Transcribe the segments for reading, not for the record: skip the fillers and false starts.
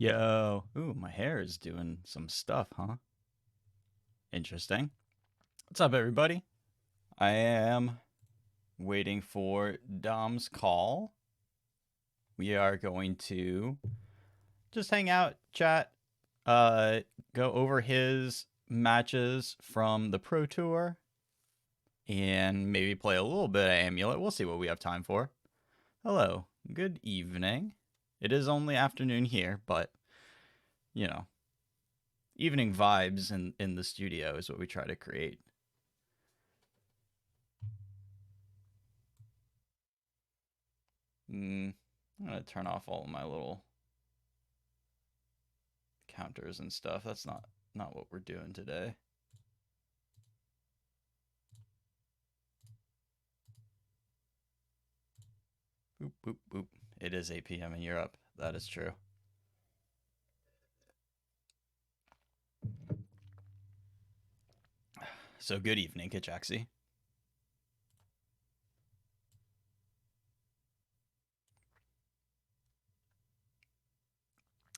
Yo, ooh, my hair is doing some stuff, huh? Interesting. What's up, everybody? I am waiting for Dom's call. We are going to just hang out, chat, uh, go over his matches from the Pro Tour, and maybe play a little bit of Amulet. We'll see what we have time for. Hello, good evening. It is only afternoon here, but you know, evening vibes in the studio is what we try to create. I'm gonna turn off all of my little counters and stuff. That's not what we're doing today. Boop boop boop. It is 8 p.m. in Europe. That is true. So good evening, Kajaxi.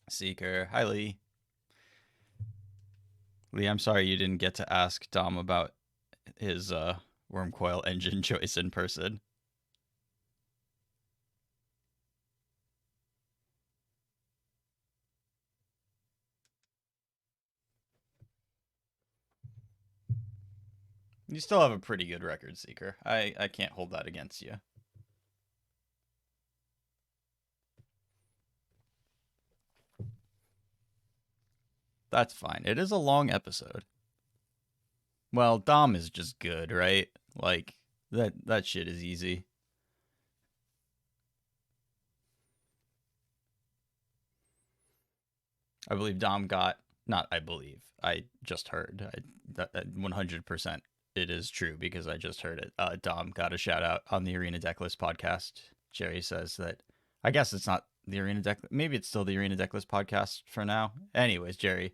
Seeker. Hi Lee. Lee, I'm sorry you didn't get to ask Dom about his worm coil engine choice in person. You still have a pretty good record, Seeker. I can't hold that against you. That's fine. It is a long episode. Well, Dom is just good, right? Like that shit is easy. I believe Dom got not. I believe I just heard that 100% it is true because I just heard it. Dom got a shout out on the Arena Decklist podcast. Jerry says that. I guess it's not the Arena Deck. Maybe it's still the Arena Decklist podcast for now. Anyways, Jerry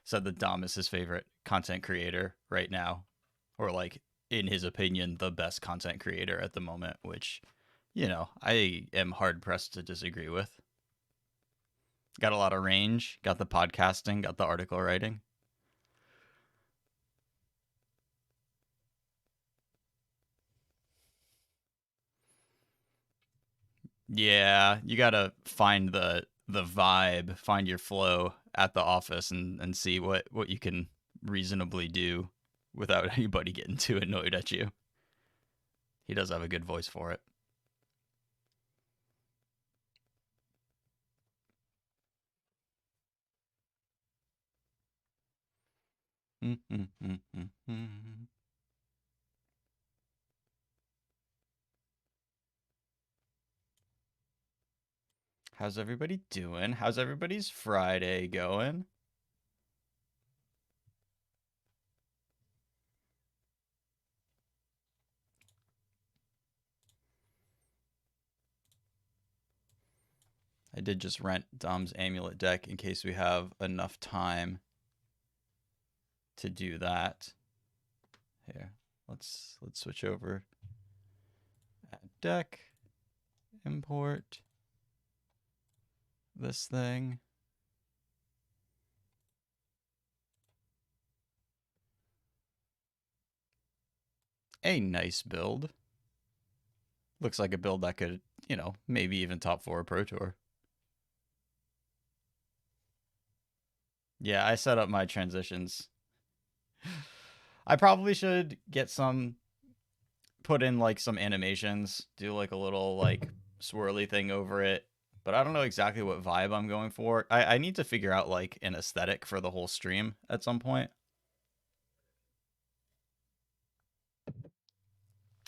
said that Dom is his favorite content creator right now, or like in his opinion, the best content creator at the moment. Which, I am hard pressed to disagree with. Got a lot of range, got the podcasting, got the article writing. Yeah, you gotta find the vibe, find your flow at the office and see what you can reasonably do without anybody getting too annoyed at you. He does have a good voice for it. How's everybody doing? How's everybody's Friday going? I did just rent Dom's amulet deck in case we have enough time to do that. Here, let's switch over. Add deck, import this thing. A nice build. Looks like a build that could, maybe even top 4 Pro Tour. Yeah, I set up my transitions. I probably should get put in like some animations, do like a little like swirly thing over it. But I don't know exactly what vibe I'm going for. I need to figure out like an aesthetic for the whole stream at some point.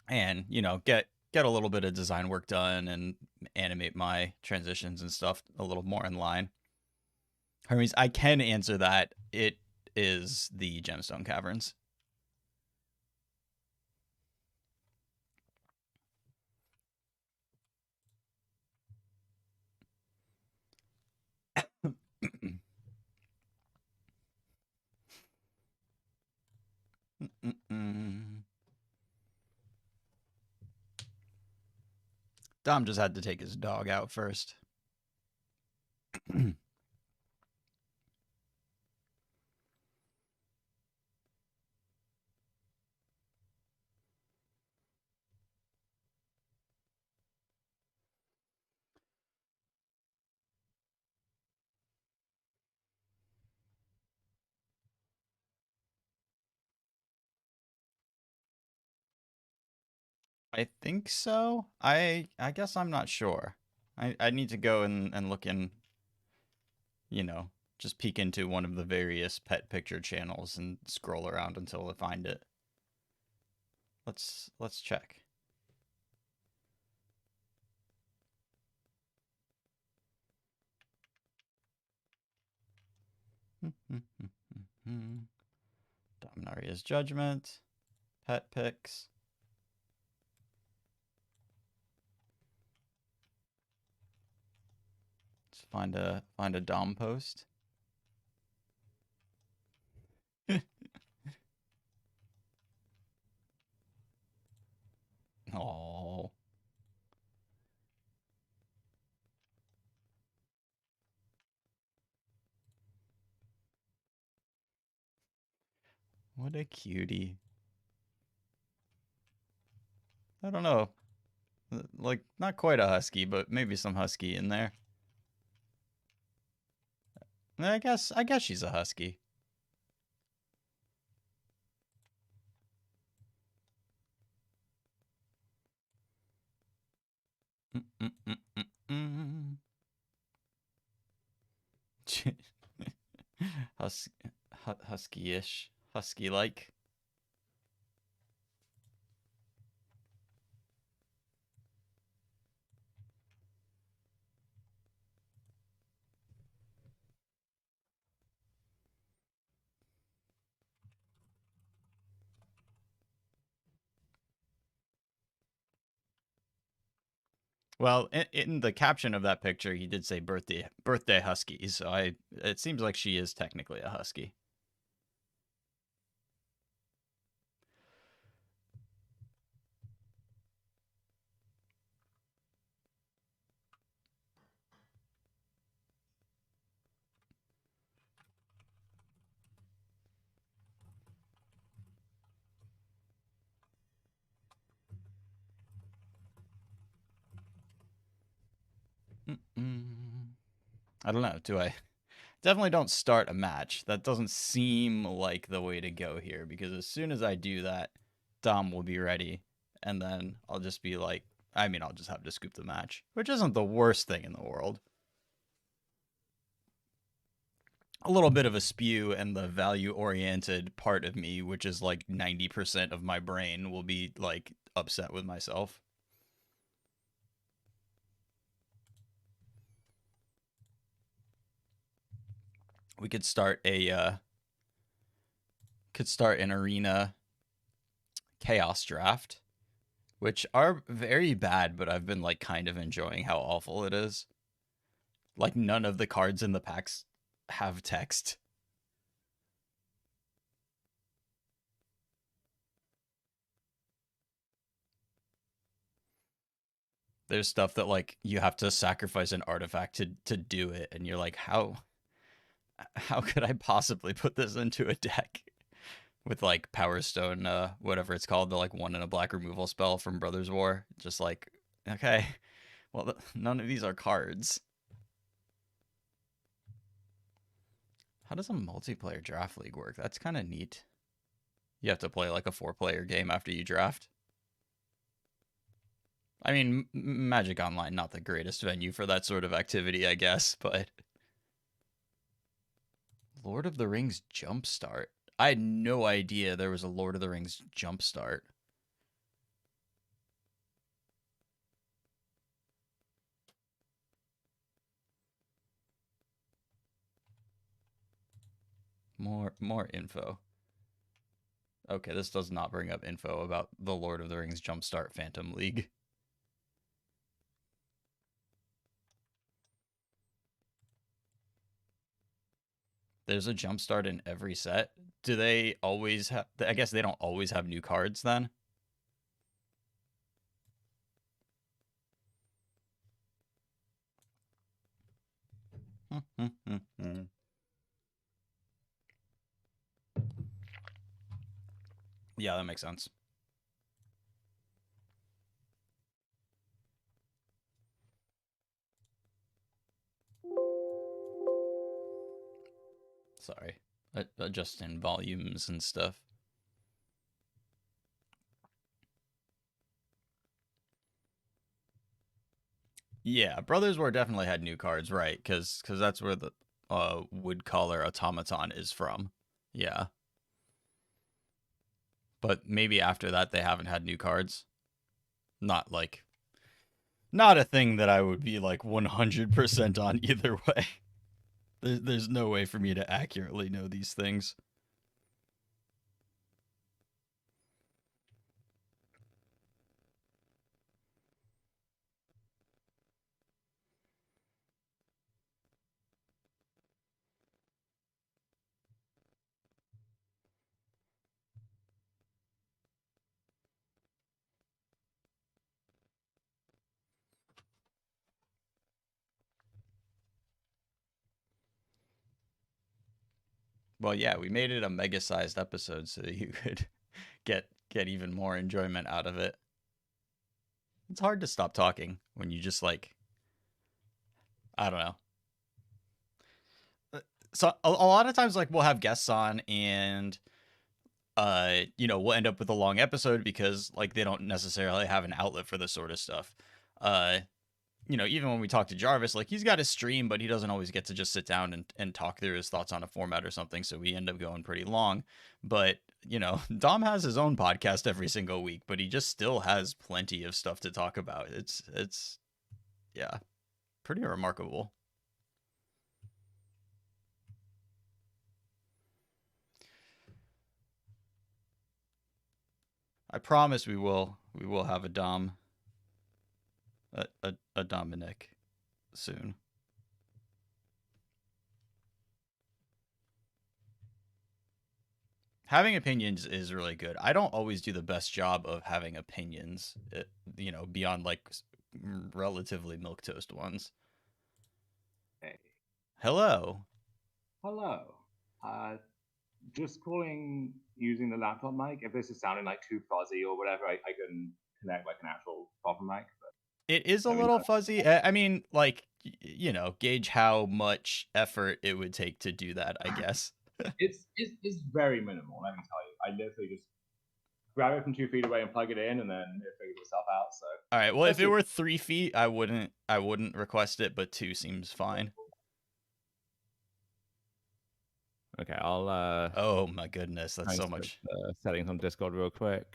And, get a little bit of design work done and animate my transitions and stuff a little more in line. Hermes, I can answer that. It is the Gemstone Caverns. Dom just had to take his dog out first. I think so. I guess I'm not sure. I need to go and look in, you know, just peek into one of the various pet picture channels and scroll around until I find it. Let's check. Dominaria's Judgment, pet pics. Let's find a Dom post. Oh, what a cutie. I don't know. Like not quite a husky, but maybe some husky in there. I guess she's a husky. Hus- husky-ish, husky-like. Well, in the caption of that picture, he did say birthday husky, so it seems like she is technically a husky. I don't know. Do I? Definitely don't start a match. That doesn't seem like the way to go here because as soon as I do that, Dom will be ready, and then I'll just be like, I mean, I'll just have to scoop the match, which isn't the worst thing in the world. A little bit of a spew, and the value oriented part of me, which is like 90% of my brain, will be like upset with myself. We could start an arena chaos draft, which are very bad, but I've been like kind of enjoying how awful it is. Like none of the cards in the packs have text. There's stuff that like you have to sacrifice an artifact to do it, and you're like, how could I possibly put this into a deck with like Power Stone, whatever it's called, the like one in a black removal spell from Brothers War? Just like, okay, well, none of these are cards. How does a multiplayer draft league work? That's kind of neat. You have to play like a 4-player game after you draft. I mean, Magic Online, not the greatest venue for that sort of activity, I guess, but Lord of the Rings Jumpstart. I had no idea there was a Lord of the Rings Jumpstart. More info. Okay, this does not bring up info about the Lord of the Rings Jumpstart Phantom League. There's a Jumpstart in every set. Do they always have? I guess they don't always have new cards then. Yeah, that makes sense. Sorry. Adjusting volumes and stuff. Yeah, Brothers War definitely had new cards, right? Because that's where the Woodcaller Automaton is from. Yeah, but maybe after that they haven't had new cards. Not like not a thing that I would be like 100% on either way. There's no way for me to accurately know these things. Well, yeah, we made it a mega-sized episode so that you could get even more enjoyment out of it. It's hard to stop talking when you just like I don't know. So a lot of times like we'll have guests on and we'll end up with a long episode because like they don't necessarily have an outlet for this sort of stuff. Uh even when we talk to Jarvis, like he's got his stream, but he doesn't always get to just sit down and talk through his thoughts on a format or something. So we end up going pretty long. But, Dom has his own podcast every single week, but he just still has plenty of stuff to talk about. It's yeah, pretty remarkable. I promise we will have a a Dominic soon. Having opinions is really good. I don't always do the best job of having opinions, beyond like relatively milk toast ones. Hey, Hello. hello. Just calling using the laptop mic. If this is sounding like too fuzzy or whatever, I can connect like an actual proper mic. But It is a let me little know. fuzzy. I mean, like, gauge how much effort it would take to do that, I guess. It's very minimal. Let me tell you. I literally just grab it from 2 feet away and plug it in, and then it figures itself out. So All right. Well, if let's it see. were 3 feet, I wouldn't request it, but two seems fine. Okay, I'll Oh my goodness, that's try and so switch much. the settings on Discord real quick.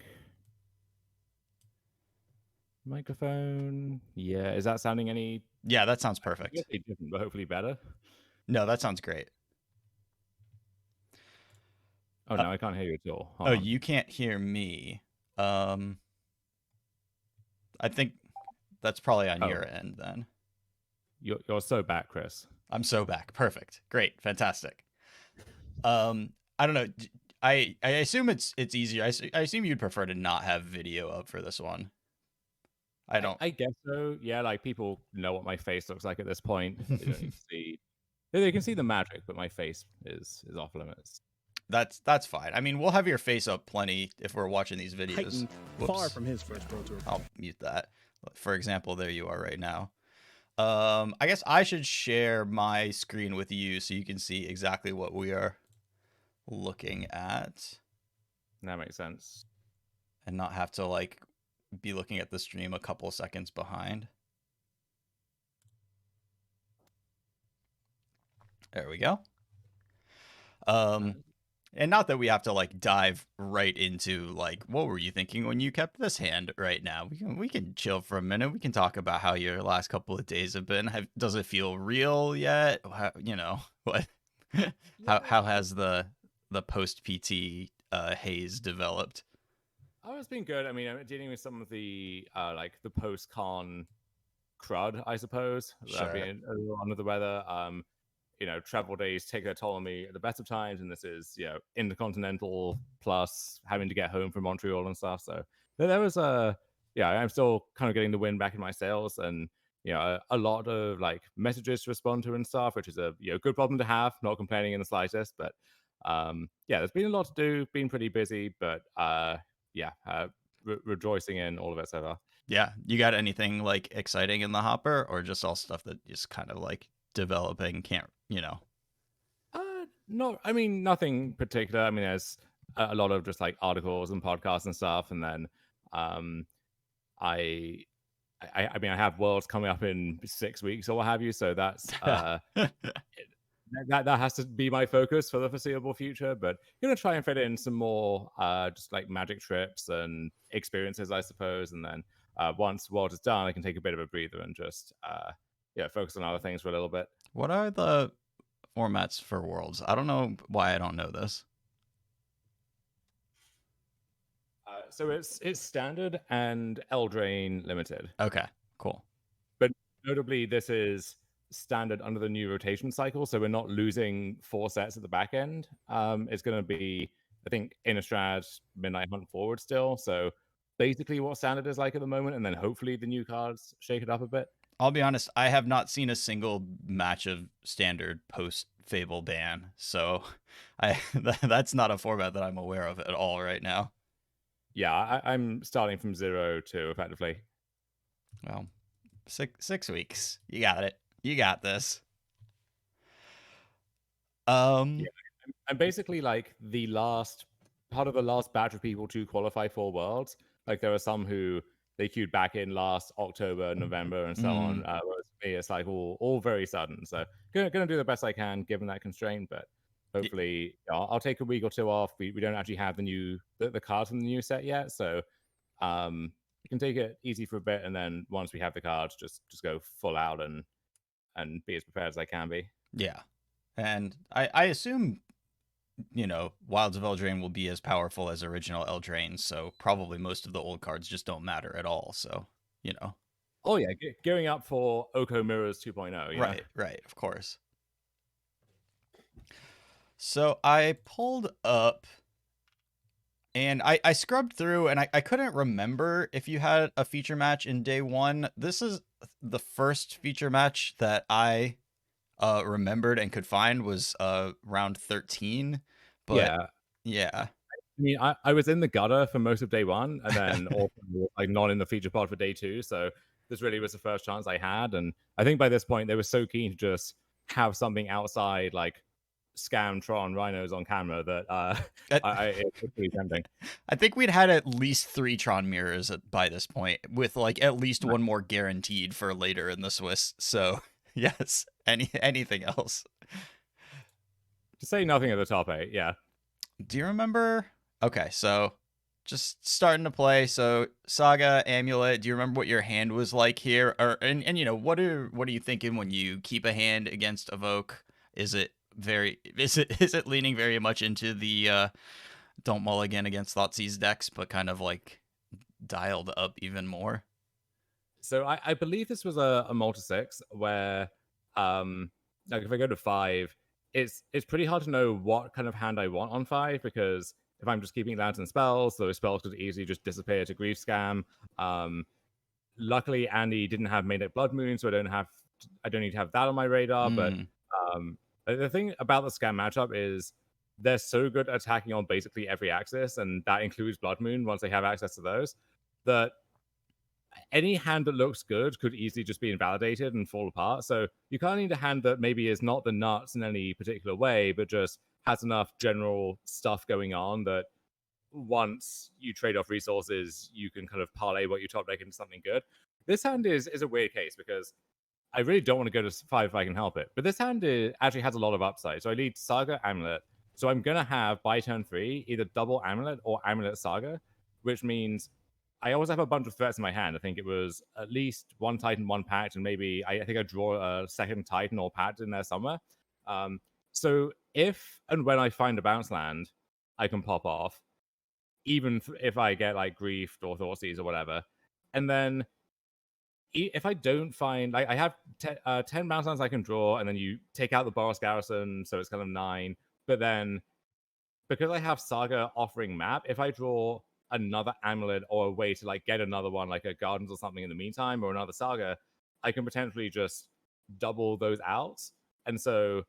Microphone. Yeah, is that sounding any Yeah, that sounds perfect. different, but hopefully better? No, that sounds great. Oh Uh, no, I can't hear you at all. Hold oh, on. you can't hear me. Um, I think that's probably on Oh, your end then. you're so back, Chris. I'm so back. Perfect. Great. Fantastic. I don't know. I assume it's easier. I assume you'd prefer to not have video up for this one. I don't. I guess so. Yeah, like people know what my face looks like at this point. They don't need to see. They can see the magic, but my face is off limits. That's fine. I mean, we'll have your face up plenty if we're watching these videos. Titan, Whoops. far from his first Pro Tour. I'll mute that. For example, there you are right now. I guess I should share my screen with you so you can see exactly what we are looking at That makes sense. and not have to like be looking at the stream a couple seconds behind. There we go. And not that we have to like dive right into like what were you thinking when you kept this hand right now. We can chill for a minute. We can talk about how your last couple of days have been. Does it feel real yet? What? How has the post PT haze developed? Oh, it's been good. I mean, I'm dealing with some of the like the post con crud, I suppose. Sure. Being a little under the weather. Travel days take their toll on me at the best of times, and this is intercontinental plus having to get home from Montreal and stuff. So there was I'm still kind of getting the wind back in my sails, and a lot of like messages to respond to and stuff, which is a good problem to have. Not complaining in the slightest, but there's been a lot to do. Been pretty busy, but rejoicing in all of it so far. Yeah, you got anything like exciting in the hopper, or just all stuff that just kind of like developing? Can't No, I mean nothing particular. I mean, there's a lot of just like articles and podcasts and stuff, and then I I mean, I have Worlds coming up in 6 weeks or what have you, so that's that has to be my focus for the foreseeable future. But gonna try and fit in some more just like magic trips and experiences, I suppose. And then once World is done, I can take a bit of a breather and just focus on other things for a little bit. What are the formats for Worlds? I don't know why I don't know this. So it's standard and Eldraine limited. Okay, cool. But notably, this is standard under the new rotation cycle, so we're not losing 4 sets at the back end. It's going to be, I think, Innistrad, Midnight Hunt forward still. So basically what standard is like at the moment, and then hopefully the new cards shake it up a bit. I'll be honest, I have not seen a single match of standard post Fable ban, so that's not a format that I'm aware of at all right now. Yeah, I'm starting from 0 to effectively. Well, 6 weeks. You got it. You got this. Yeah, I'm basically like the last part of the last batch of people to qualify for Worlds. Like there are some who they queued back in last October, November, and so on. Whereas me, it's like all very sudden. So gonna do the best I can given that constraint, but hopefully I'll take a week or two off. We don't actually have the cards from the new set yet, so we can take it easy for a bit, and then once we have the cards, just go full out and be as prepared as I can be. Yeah, and I assume Wilds of Eldraine will be as powerful as original Eldraine, so probably most of the old cards just don't matter at all. So Oh yeah, gearing up for Oko Mirrors 2.0. Right, of course. So I pulled up and I scrubbed through and I couldn't remember if you had a feature match in day 1. This is the first feature match that I remembered and could find was round 13. But yeah. I mean, I was in the gutter for most of day 1, and then also like not in the feature pod for day 2. So this really was the first chance I had, and I think by this point they were so keen to just have something outside like scam Tron rhinos on camera that it was pretty tempting. I think we'd had at least 3 Tron mirrors by this point, with like at least one more guaranteed for later in the Swiss. So yes, anything else? To say nothing of the top 8, yeah. Do you remember? Okay, so just starting to play. So Saga, Amulet. Do you remember what your hand was like here? Or and what are you thinking when you keep a hand against Evoke? Is it leaning very much into the don't mulligan against Thoughtseize decks, but kind of like dialed up even more? So I believe this was a multi-6 where like if I go to 5, it's pretty hard to know what kind of hand I want on 5, because if I'm just keeping lands and spells, those spells could easily just disappear to Grief Scam. Luckily, Andy didn't have Manic Blood Moon, so I don't need to have that on my radar. But the thing about the Scam matchup is they're so good at attacking on basically every axis, and that includes Blood Moon once they have access to those, that any hand that looks good could easily just be invalidated and fall apart. So you kind of need a hand that maybe is not the nuts in any particular way, but just has enough general stuff going on that once you trade off resources, you can kind of parlay what you top deck into something good. This hand is a weird case because I really don't want to go to 5 if I can help it. But this hand actually has a lot of upside. So I lead Saga, Amulet. So I'm going to have, by turn 3, either double Amulet or Amulet Saga, which means I always have a bunch of threats in my hand. I think it was at least 1 Titan, 1 Pact, and maybe I think I draw a second Titan or Pact in there somewhere. So if and when I find a bounce land, I can pop off, even if I get like Griefed or Thoughtseize or whatever. And then if I don't find, I have 10 bounce lands I can draw, and then you take out the Boros Garrison, so it's kind of 9. But then because I have Saga offering map, if I draw another Amulet or a way to like get another one, like a Gardens or something in the meantime, or another Saga, I can potentially just double those outs. And so,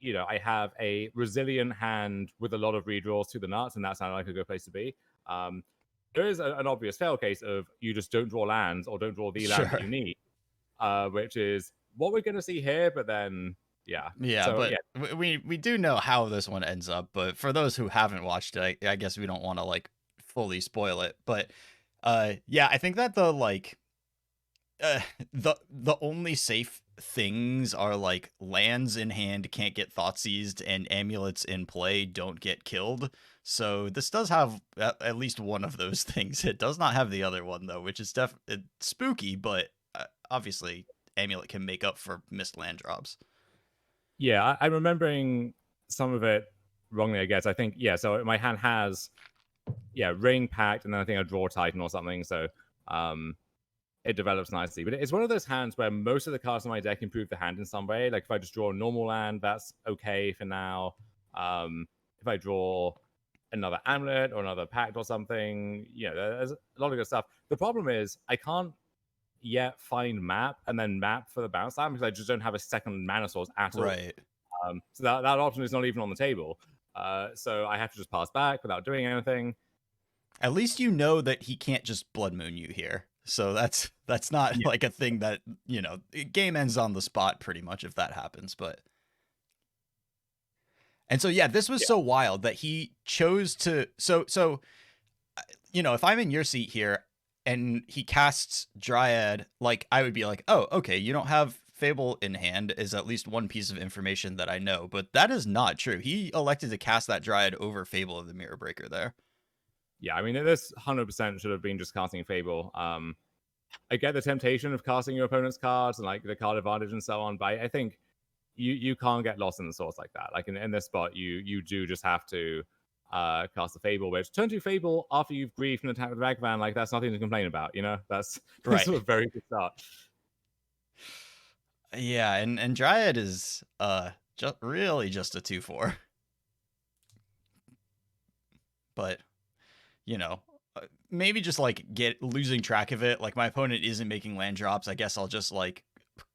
I have a resilient hand with a lot of redraws to the nuts, and that sounded like a good place to be. There is an obvious fail case of you just don't draw lands or don't draw the lands that you need, which is what we're going to see here. But then, yeah. We do know how this one ends up. But for those who haven't watched it, I guess we don't want to like fully spoil it. But I think that the like the only safe things are like lands in hand can't get thought seized and amulets in play don't get killed. So this does have at least one of those things. It does not have the other one though, which is it's spooky, but obviously amulet can make up for missed land drops. Yeah, I'm remembering some of it wrongly, I guess. I think, yeah, so my hand has, Ring Pact, and then I think I draw Titan or something, so it develops nicely. But it's one of those hands where most of the cards in my deck improve the hand in some way. Like if I just draw a normal land, that's okay for now. If I draw another amulet or another pact or something, there's a lot of good stuff. The problem is I can't yet find map and then map for the bounce land because I just don't have a second mana source at all. Right. So that option is not even on the table. So I have to just pass back without doing anything. At least you know that he can't just Blood Moon you here. So that's not like a thing that, game ends on the spot pretty much if that happens, but and so this was so wild that he chose to so if I'm in your seat here and he casts Dryad, like I would be like, "Oh, okay, you don't have Fable in hand is at least one piece of information that I know," but that is not true. He elected to cast that Dryad over Fable of the Mirror Breaker there. Yeah, I mean, this 100% should have been just casting Fable. I get the temptation of casting your opponent's cards and like the card advantage and so on, but I think you can't get lost in the source like that. Like in this spot, you do just have to cast the Fable, which turn to Fable after you've griefed and attacked with Ragavan, like that's nothing to complain about, That's right. a very good start. Yeah, and Dryad is just really just a 2/4. But maybe just like losing track of it. Like my opponent isn't making land drops. I guess I'll just like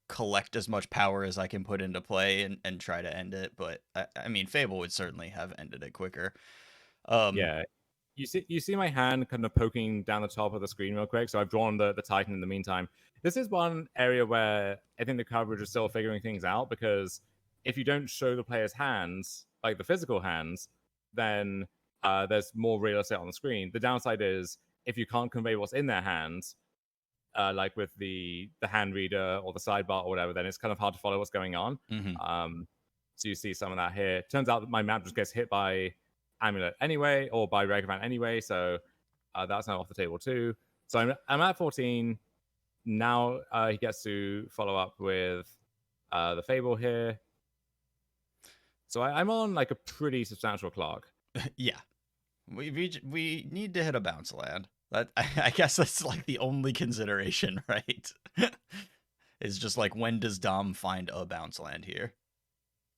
collect as much power as I can put into play and try to end it. But I mean, Fable would certainly have ended it quicker. Yeah. You see my hand kind of poking down the top of the screen real quick. So I've drawn the Titan in the meantime. This is one area where I think the coverage is still figuring things out, because if you don't show the player's hands, like the physical hands, then there's more real estate on the screen. The downside is if you can't convey what's in their hands, like with the hand reader or the sidebar or whatever, then it's kind of hard to follow what's going on. Mm-hmm. So you see some of that here. Turns out that my map just gets hit by Amulet anyway, or by Ragavan anyway, so that's now off the table too. So I'm at 14. Now he gets to follow up with the Fable here. So I'm on like a pretty substantial clock. Yeah. We need to hit a bounce land. That I guess that's like the only consideration, right? Is just like, when does Dom find a bounce land here?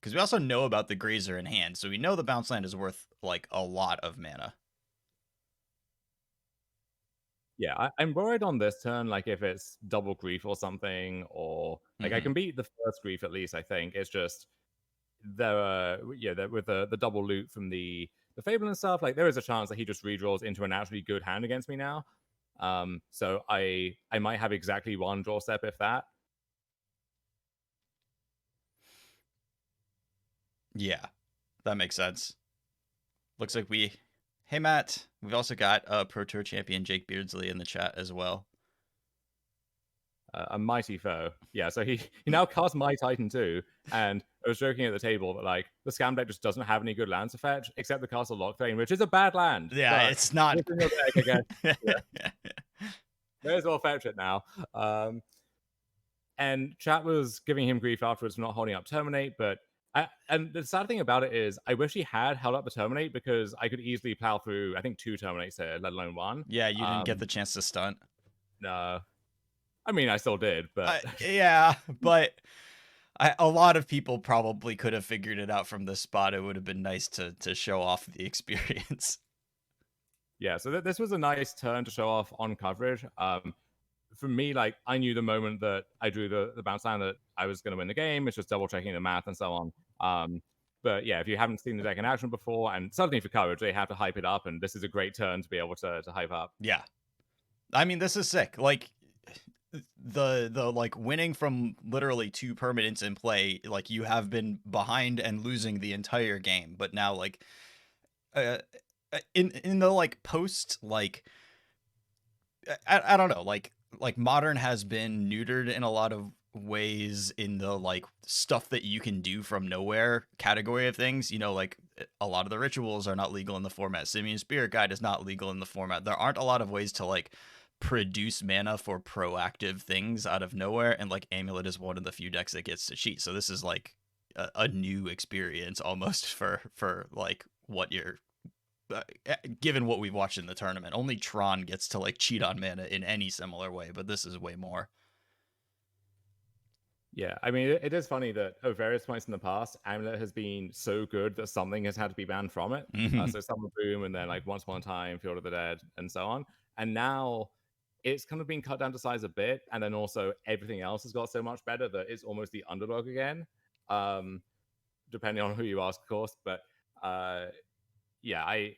Because we also know about the Grazer in hand, so we know the bounce land is worth like a lot of mana. Yeah, I'm worried on this turn, like if it's double grief or something, or like I can beat the first grief at least. I think it's just there. With the double loot from the Fable and stuff, like there is a chance that he just redraws into a naturally good hand against me now. So I might have exactly one draw step, if that. Yeah, that makes sense. Looks like hey Matt, we've also got Pro Tour champion Jake Beardsley in the chat as well. A mighty foe. Yeah, so he now casts my Titan too, and I was joking at the table that like the scam deck just doesn't have any good lands to fetch except the Castle Lockthane, which is a bad land. Yeah, it's not. It's in your deck again. Yeah. May as well fetch it now. And chat was giving him grief afterwards for not holding up Terminate, but and the sad thing about it is I wish he had held up the Terminate, because I could easily plow through, I think, 2 Terminates here, let alone 1. Yeah, you didn't get the chance to stunt. No. I mean, I still did, but... yeah, but a lot of people probably could have figured it out from this spot. It would have been nice to show off the experience. Yeah, so this was a nice turn to show off on coverage. For me, like, I knew the moment that I drew the bounce land that I was going to win the game. It's just double checking the math and so on. But yeah, if you haven't seen the deck in action before, and suddenly for coverage, they have to hype it up, and this is a great turn to be able to hype up. Yeah. I mean, this is sick. Like, the like winning from literally 2 permanents in play, like you have been behind and losing the entire game, but now like in the like post, like I don't know, like like modern has been neutered in a lot of ways in the like stuff that you can do from nowhere category of things. You know, like a lot of the rituals are not legal in the format. Simeon Spirit Guide is not legal in the format. There aren't a lot of ways to like produce mana for proactive things out of nowhere, and like Amulet is one of the few decks that gets to cheat. So this is like a new experience almost for like what you're given what we've watched in the tournament. Only Tron gets to like cheat on mana in any similar way, but this is way more. Yeah, I mean, it is funny that at various points in the past, Amulet has been so good that something has had to be banned from it. So Summer Boom, and then like Once Upon a Time, Field of the Dead, and so on. And now it's kind of been cut down to size a bit, and then also everything else has got so much better that it's almost the underdog again. Depending on who you ask, of course. But yeah, I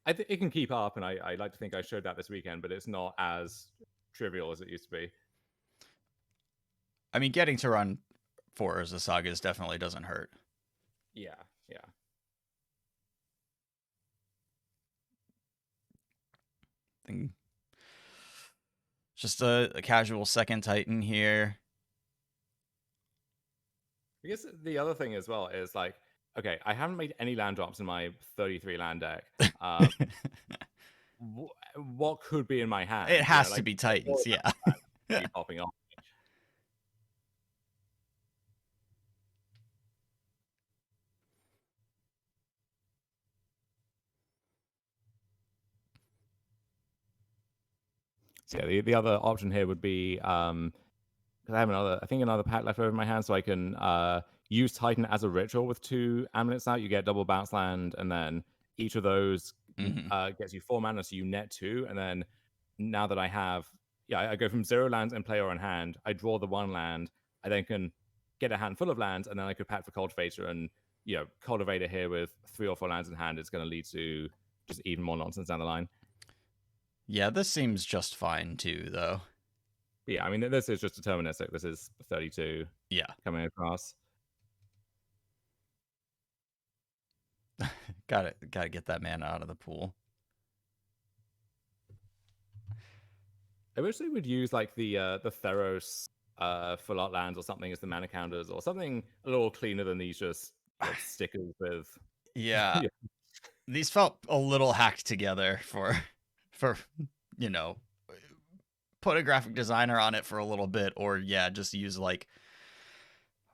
think it can keep up, and I like to think I showed that this weekend, but it's not as trivial as it used to be. I mean, getting to run 4 as a Sagas definitely doesn't hurt. Yeah, yeah. Just a casual second Titan here. I guess the other thing as well is like, okay, I haven't made any land drops in my 33 land deck. What could be in my hand? It has to be Titans, yeah. Popping off. So yeah, the other option here would be because I have another pack left over in my hand, so I can use Titan as a ritual with 2 amulets out. You get double bounce land, and then each of those gets you 4 mana, so you net 2. And then now that I have, I go from 0 lands in play or in hand. I draw the 1 land. I then can get a handful of lands, and then I could pack for Cultivator. And Cultivator here with 3 or 4 lands in hand is going to lead to just even more nonsense down the line. Yeah, this seems just fine too, though. But yeah, I mean, this is just deterministic. This is 32. Yeah. Coming across. Gotta get that mana out of the pool. I wish they would use like the Theros full art lands or something as the mana counters, or something a little cleaner than these just stickers with. Yeah. These felt a little hacked together for put a graphic designer on it for a little bit, or just use like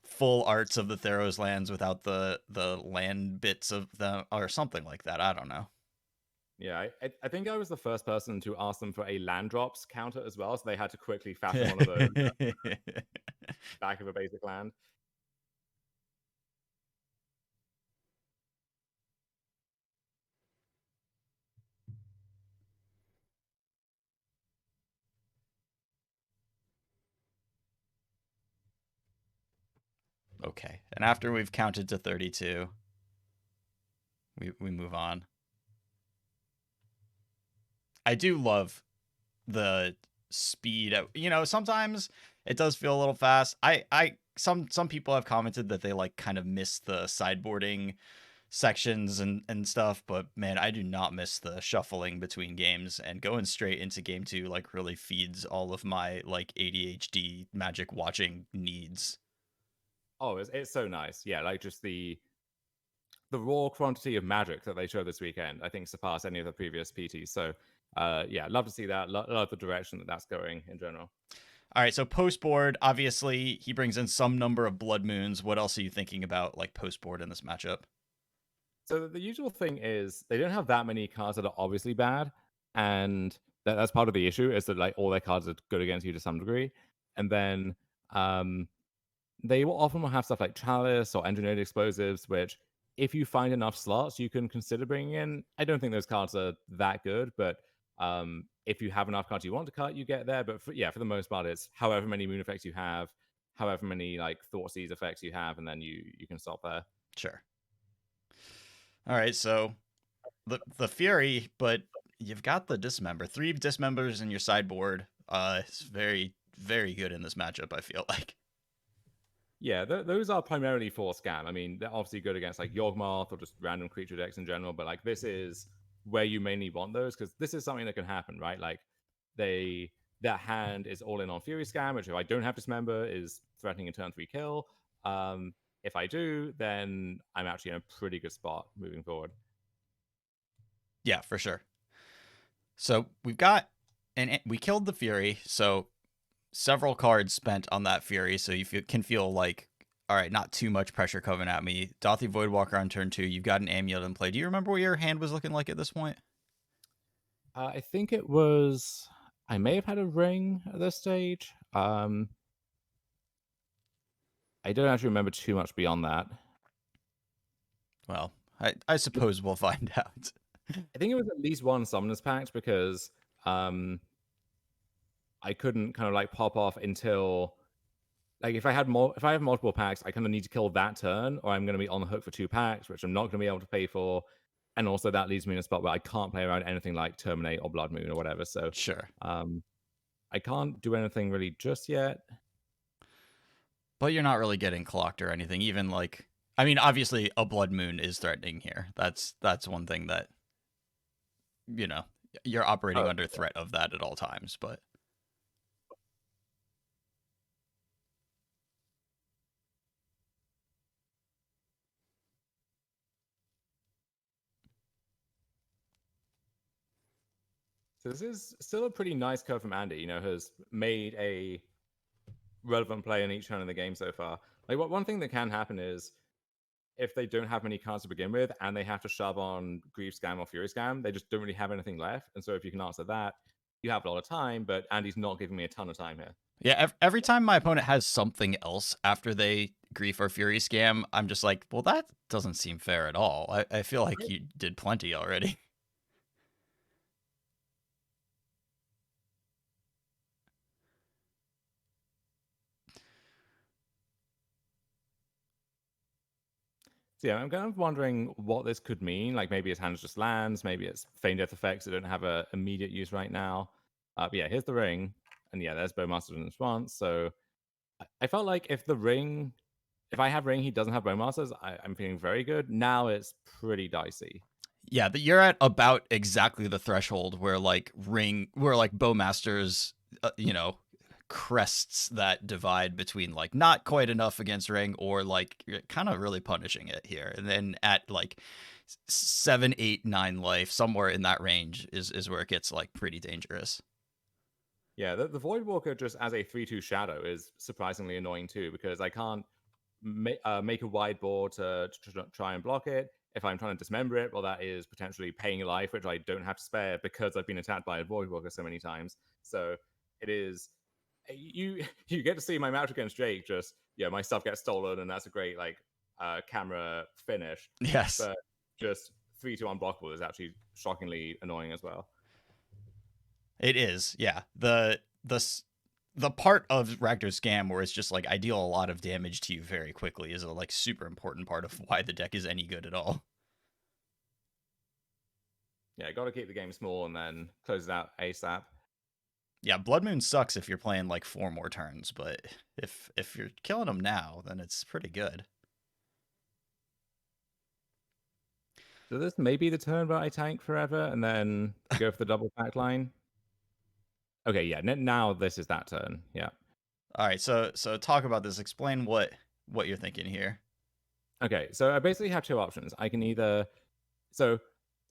full arts of the Theros lands without the land bits of them or something like that. I don't know. Yeah, I think I was the first person to ask them for a land drops counter as well, so they had to quickly fashion one of those back of a basic land. Okay, and after we've counted to 32, we move on. I do love the speed. Sometimes it does feel a little fast. Some people have commented that they like kind of miss the sideboarding sections and stuff, but man, I do not miss the shuffling between games, and going straight into game 2 like really feeds all of my like ADHD magic watching needs. Oh, it's so nice. Yeah, like just the raw quantity of magic that they showed this weekend, I think surpassed any of the previous PTs. So yeah, love to see that. Love the direction that that's going in general. All right, so post board, obviously he brings in some number of blood moons. What else are you thinking about like post board in this matchup? So the usual thing is they don't have that many cards that are obviously bad, and that's part of the issue is that like all their cards are good against you to some degree, and then they will often have stuff like Chalice or Engineered Explosives, which if you find enough slots, you can consider bringing in. I don't think those cards are that good, but if you have enough cards you want to cut, you get there. But for the most part, it's however many moon effects you have, however many like Thoughtseize effects you have, and then you can stop there. Sure. All right, so the Fury, but you've got the Dismember. 3 Dismembers in your sideboard. It's very, very good in this matchup, I feel like. Yeah, those are primarily for scam. I mean, they're obviously good against like Yawgmoth or just random creature decks in general, but like this is where you mainly want those, because this is something that can happen, right? Like they that hand is all in on Fury Scam, which if I don't have Dismember is threatening a turn 3 kill. If I do, then I'm actually in a pretty good spot moving forward. Yeah, for sure. So we've got, and we killed the Fury, so several cards spent on that Fury, so you can feel like, all right, not too much pressure coming at me. Dothy Voidwalker on turn 2, you've got an Amulet in play. Do you remember what your hand was looking like at this point? I think it was. I may have had a ring at this stage. I don't actually remember too much beyond that. Well, I suppose we'll find out. I think it was at least one Summoners Pact because I couldn't kind of like pop off until like if I have multiple packs, I kind of need to kill that turn, or I'm going to be on the hook for 2 packs, which I'm not going to be able to pay for. And also that leaves me in a spot where I can't play around anything like Terminate or Blood Moon or whatever. So Sure. I can't do anything really just yet. But you're not really getting clocked or anything. Even like, I mean, obviously a Blood Moon is threatening here. That's one thing that, you know, you're operating under threat of that at all times. But so this is still a pretty nice curve from Andy. You know, has made a relevant play in each turn of the game so far. Like, one thing that can happen is if they don't have many cards to begin with and they have to shove on Grief Scam or Fury Scam, they just don't really have anything left. And so if you can answer that, you have a lot of time, but Andy's not giving me a ton of time here. yeah, every time my opponent has something else after they Grief or Fury Scam, I'm just like, well, that doesn't seem fair at all. I feel like you did plenty already. So yeah, I'm kind of wondering what this could mean. Like maybe his hand just lands, maybe it's Feign Death effects that don't have a immediate use right now. But yeah, here's the ring. And yeah, there's Bowmaster in response. So I felt like if I have ring, he doesn't have Bowmasters, I'm feeling very good. Now it's pretty dicey. Yeah, you're at about exactly the threshold where like Bowmasters, crests that divide between like not quite enough against ring or like kind of really punishing it here. And then at like 7, 8, 9 life, somewhere in that range is where it gets like pretty dangerous. Yeah, the Voidwalker just as a 3/2 shadow is surprisingly annoying too, because I can't make a wide board to try and block it. If I'm trying to dismember it, well, that is potentially paying life, which I don't have to spare because I've been attacked by a Voidwalker so many times. So it is you get to see my match against Jake. Just my stuff gets stolen, and that's a great like camera finish. Yes, But just 3/2 unblockable is actually shockingly annoying as well. it is. Yeah, the part of Rakdos Scam where it's just like I deal a lot of damage to you very quickly is a like super important part of why the deck is any good at all. Yeah, got to keep the game small and then close it out ASAP. Yeah, Blood Moon sucks if you're playing like 4 more turns, but if you're killing them now, then it's pretty good. So this may be the turn where I tank forever and then go for the double back line. Okay, yeah. Now this is that turn. Yeah. All right, so talk about this. Explain what you're thinking here. Okay, so I basically have 2 options. I can either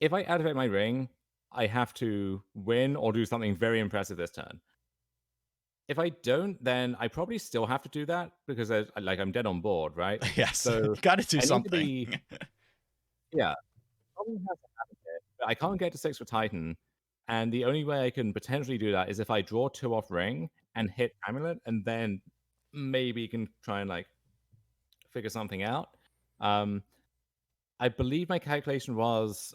if I activate my ring, I have to win or do something very impressive this turn. If I don't, then I probably still have to do that because I'm dead on board, right? Yes, So you got to do something. Yeah, something has to happen here. But I can't get to 6 for Titan, and the only way I can potentially do that is if I draw 2 off ring and hit Amulet, and then maybe you can try and like figure something out. I believe my calculation was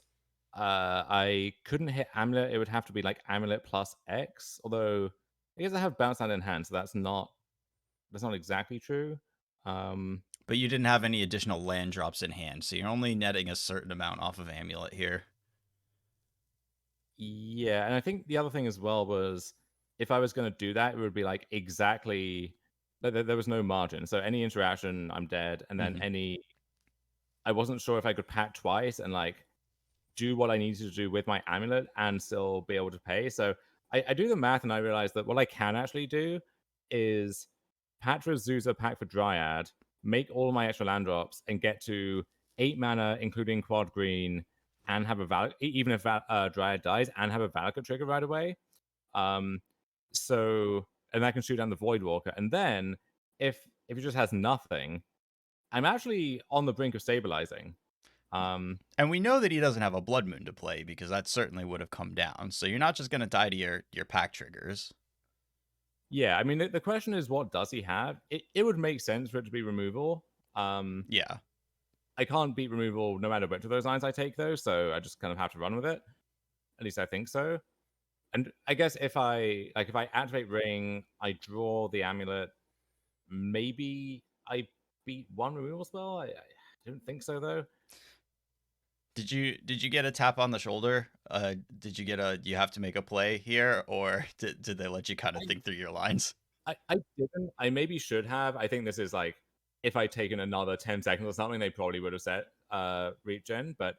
I couldn't hit Amulet. It would have to be like Amulet plus X. Although I guess I have Bounce Land in hand, so that's not exactly true. But you didn't have any additional land drops in hand, so you're only netting a certain amount off of Amulet here. Yeah, and I think the other thing as well was if I was going to do that, it would be like exactly there was no margin. So any interaction, I'm dead, and then I wasn't sure if I could pack twice and like do what I needed to do with my Amulet and still be able to pay. So I do the math and I realize that what I can actually do is Patra Zuza pack for Dryad, make all my extra land drops, and get to 8 mana, including quad green, and have a even if Dryad dies, and have a Valakut trigger right away. Um, so and that can shoot down the Void Walker, and then if he just has nothing, I'm actually on the brink of stabilizing. And we know that he doesn't have a Blood Moon to play because that certainly would have come down. So you're not just going to die to your pack triggers. Yeah, I mean the question is, what does he have? It would make sense for it to be removal. Yeah. I can't beat removal no matter which of those lines I take, though, so I just kind of have to run with it. At least I think so. And I guess if I activate Ring, I draw the amulet. Maybe I beat one removal spell. I don't think so though. Did you get a tap on the shoulder? Did you get you have to make a play here, or did they let you kind of think through your lines? I didn't. I maybe should have. I think this is like if I'd taken another 10 seconds or something, they probably would have set reach in. But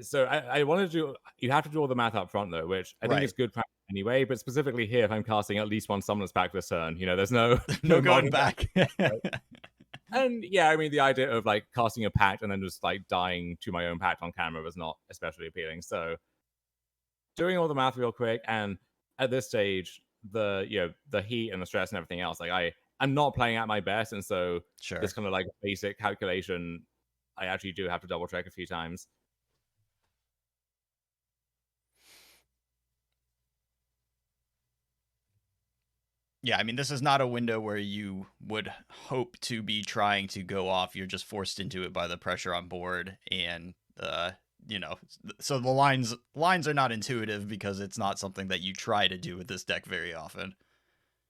so I wanted to do. You have to do all the math up front though, which I think is good practice anyway. But specifically here, if I'm casting at least one Summoner's Pact this turn, there's no no going back. And yeah, I mean the idea of like casting a pact and then just like dying to my own pact on camera was not especially appealing. So doing all the math real quick, and at this stage, the heat and the stress and everything else, like I'm not playing at my best, and so Sure. this kind of like basic calculation, I actually do have to double check a few times. Yeah, I mean, this is not a window where you would hope to be trying to go off. You're just forced into it by the pressure on board, and so the lines are not intuitive because it's not something that you try to do with this deck very often.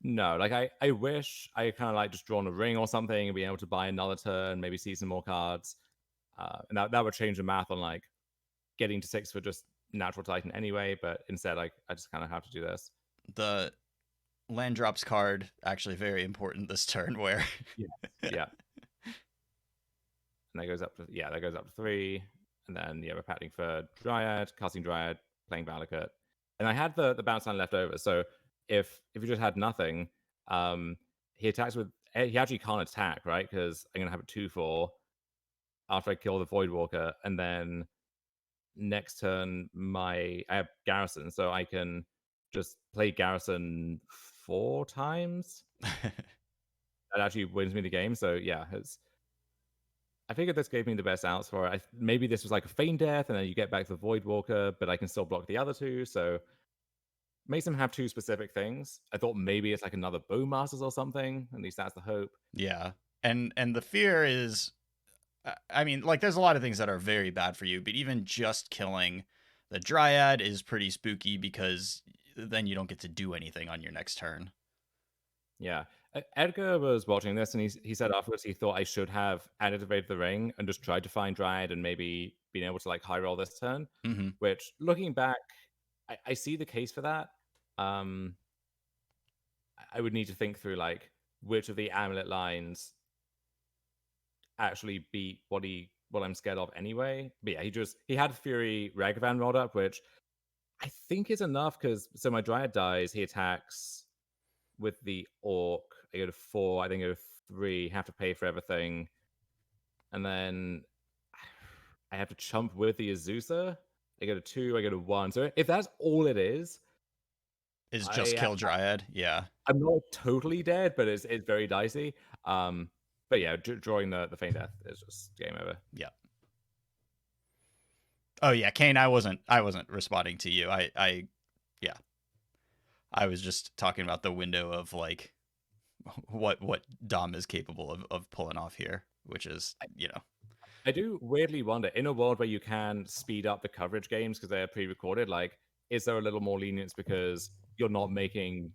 No, like I wish I kind of like just drawn a ring or something and be able to buy another turn, maybe see some more cards, and that would change the math on like getting to 6 for just natural Titan anyway. But instead, like I just kind of have to do this. The land drops card actually very important this turn where yeah. And that goes up to 3, and then we're packing for Dryad, casting Dryad, playing Valakut, and I had the bounce line left over. So if you just had nothing, he attacks with he actually can't attack, right? Because I'm gonna have a 2/4 after I kill the Void Walker, and then next turn I have Garrison, so I can just play Garrison 4 times. That actually wins me the game. So yeah, I figured this gave me the best outs for it. Maybe this was like a feign death, and then you get back to the Void Walker, but I can still block the other 2. So makes them have 2 specific things. I thought maybe it's like another Bowmasters or something. At least that's the hope. Yeah, and the fear is, I mean, like there's a lot of things that are very bad for you, but even just killing the Dryad is pretty spooky because then you don't get to do anything on your next turn. Yeah. Edgar was watching this, and he said afterwards he thought I should have activated the ring and just tried to find Dryad and maybe been able to like high roll this turn. Mm-hmm. Which, looking back, I see the case for that. I would need to think through like which of the amulet lines actually beat what I'm scared of anyway. But yeah, he had Fury Ragavan rolled up, which I think is enough because so my Dryad dies, he attacks with the Orc. I go to 4, I then go to 3, have to pay for everything. And then I have to chump with the Azusa. I go to 2, I go to 1. So if that's all it is just kill Dryad. Yeah. I'm not totally dead, but it's very dicey. But yeah, drawing the feign death is just game over. Yeah. Oh yeah, Kane, I wasn't responding to you. I was just talking about the window of like what Dom is capable of pulling off here, which is, I do weirdly wonder, in a world where you can speed up the coverage games because they're pre-recorded, like, is there a little more lenience because you're not making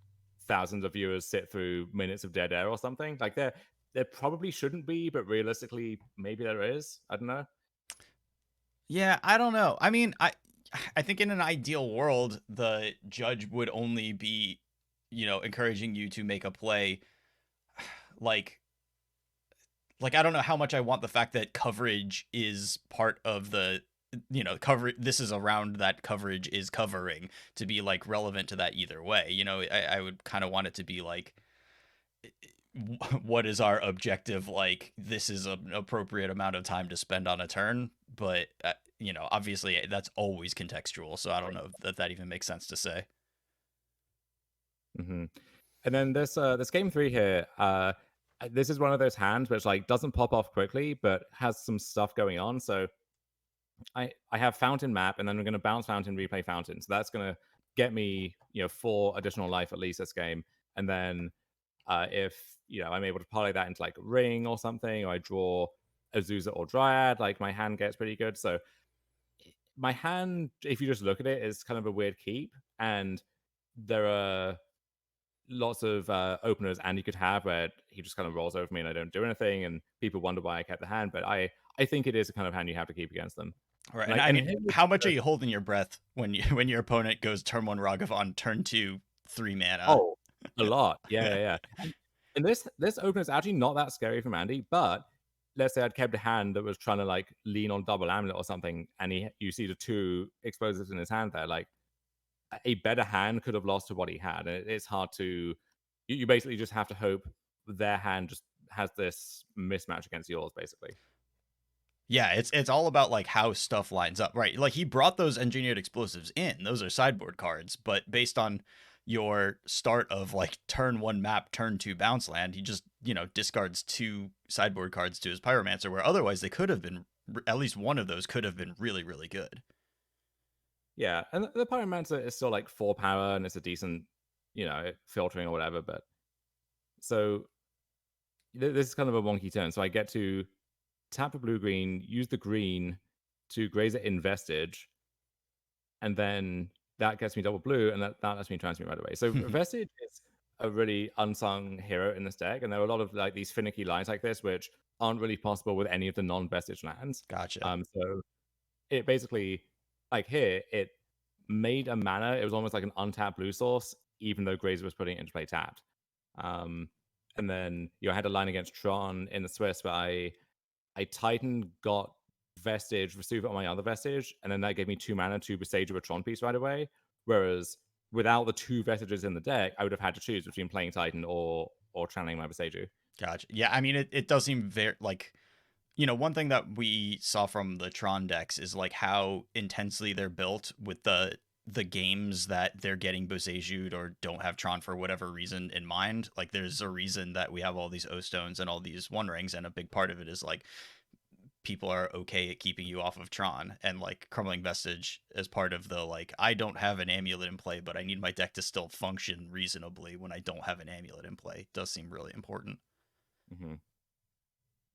thousands of viewers sit through minutes of dead air or something? Like, there probably shouldn't be, but realistically, maybe there is. I don't know. Yeah, I don't know. I mean, I think in an ideal world, the judge would only be, encouraging you to make a play like I don't know how much I want the fact that coverage is part of the cover. This is around that coverage is covering to be like relevant to that either way. I would kind of want it to be like, what is our objective? Like, this is an appropriate amount of time to spend on a turn, but obviously that's always contextual. So I don't know if that even makes sense to say. Mm-hmm. And then this game 3 here, this is one of those hands which like doesn't pop off quickly, but has some stuff going on. So I have Fountain Map, and then I'm going to bounce Fountain, replay Fountain. So that's going to get me 4 additional life at least this game. And then if I'm able to parlay that into like Ring or something, or I draw Azusa or Dryad, like my hand gets pretty good. So my hand, if you just look at it, is kind of a weird keep, and there are lots of openers Andy could have where he just kind of rolls over me and I don't do anything, and people wonder why I kept the hand. But I think it is a kind of hand you have to keep against them. Right, And and I mean, him with how much are the- you holding your breath when your opponent goes turn 1 Ragavan, turn 2 3 mana? Oh, a lot. Yeah. And this opener is actually not that scary from Andy, but let's say I'd kept a hand that was trying to like lean on double amulet or something, and you see the 2 explosives in his hand there, like a better hand could have lost to what he had. And it's hard to you basically just have to hope their hand just has this mismatch against yours, basically. Yeah, it's all about like how stuff lines up, right? Like, he brought those engineered explosives in; those are sideboard cards. But based on your start of like turn 1 map, turn 2 bounce land, he just discards 2 sideboard cards to his Pyromancer, where otherwise they could have been, at least one of those could have been really, really good. Yeah, and the Pyromancer is still like 4 power, and it's a decent, filtering or whatever. But so this is kind of a wonky turn. So I get to tap a blue green, use the green to graze it in Vestige, and then that gets me double blue, and that lets me transmute right away. So Vestige is a really unsung hero in this deck, and there are a lot of like these finicky lines like this which aren't really possible with any of the non-Vestige lands. Gotcha. So it basically, like here, it made a mana. It was almost like an untapped blue source, even though Grazer was putting it into play tapped. And then I had a line against Tron in the Swiss where I Titan, got Vestige, received it on my other Vestige, and then that gave me 2 mana to Besage a Tron piece right away. Whereas without the 2 Vestiges in the deck, I would have had to choose between playing Titan or channeling my Besage. Gotcha. Yeah, I mean, it does seem very like, one thing that we saw from the Tron decks is like how intensely they're built with the games that they're getting Boseju'd or don't have Tron for whatever reason in mind. Like, there's a reason that we have all these O stones and all these One Rings, and a big part of it is like people are okay at keeping you off of Tron, and like Crumbling Vestige as part of the like, I don't have an amulet in play, but I need my deck to still function reasonably when I don't have an amulet in play, does seem really important. Mm-hmm.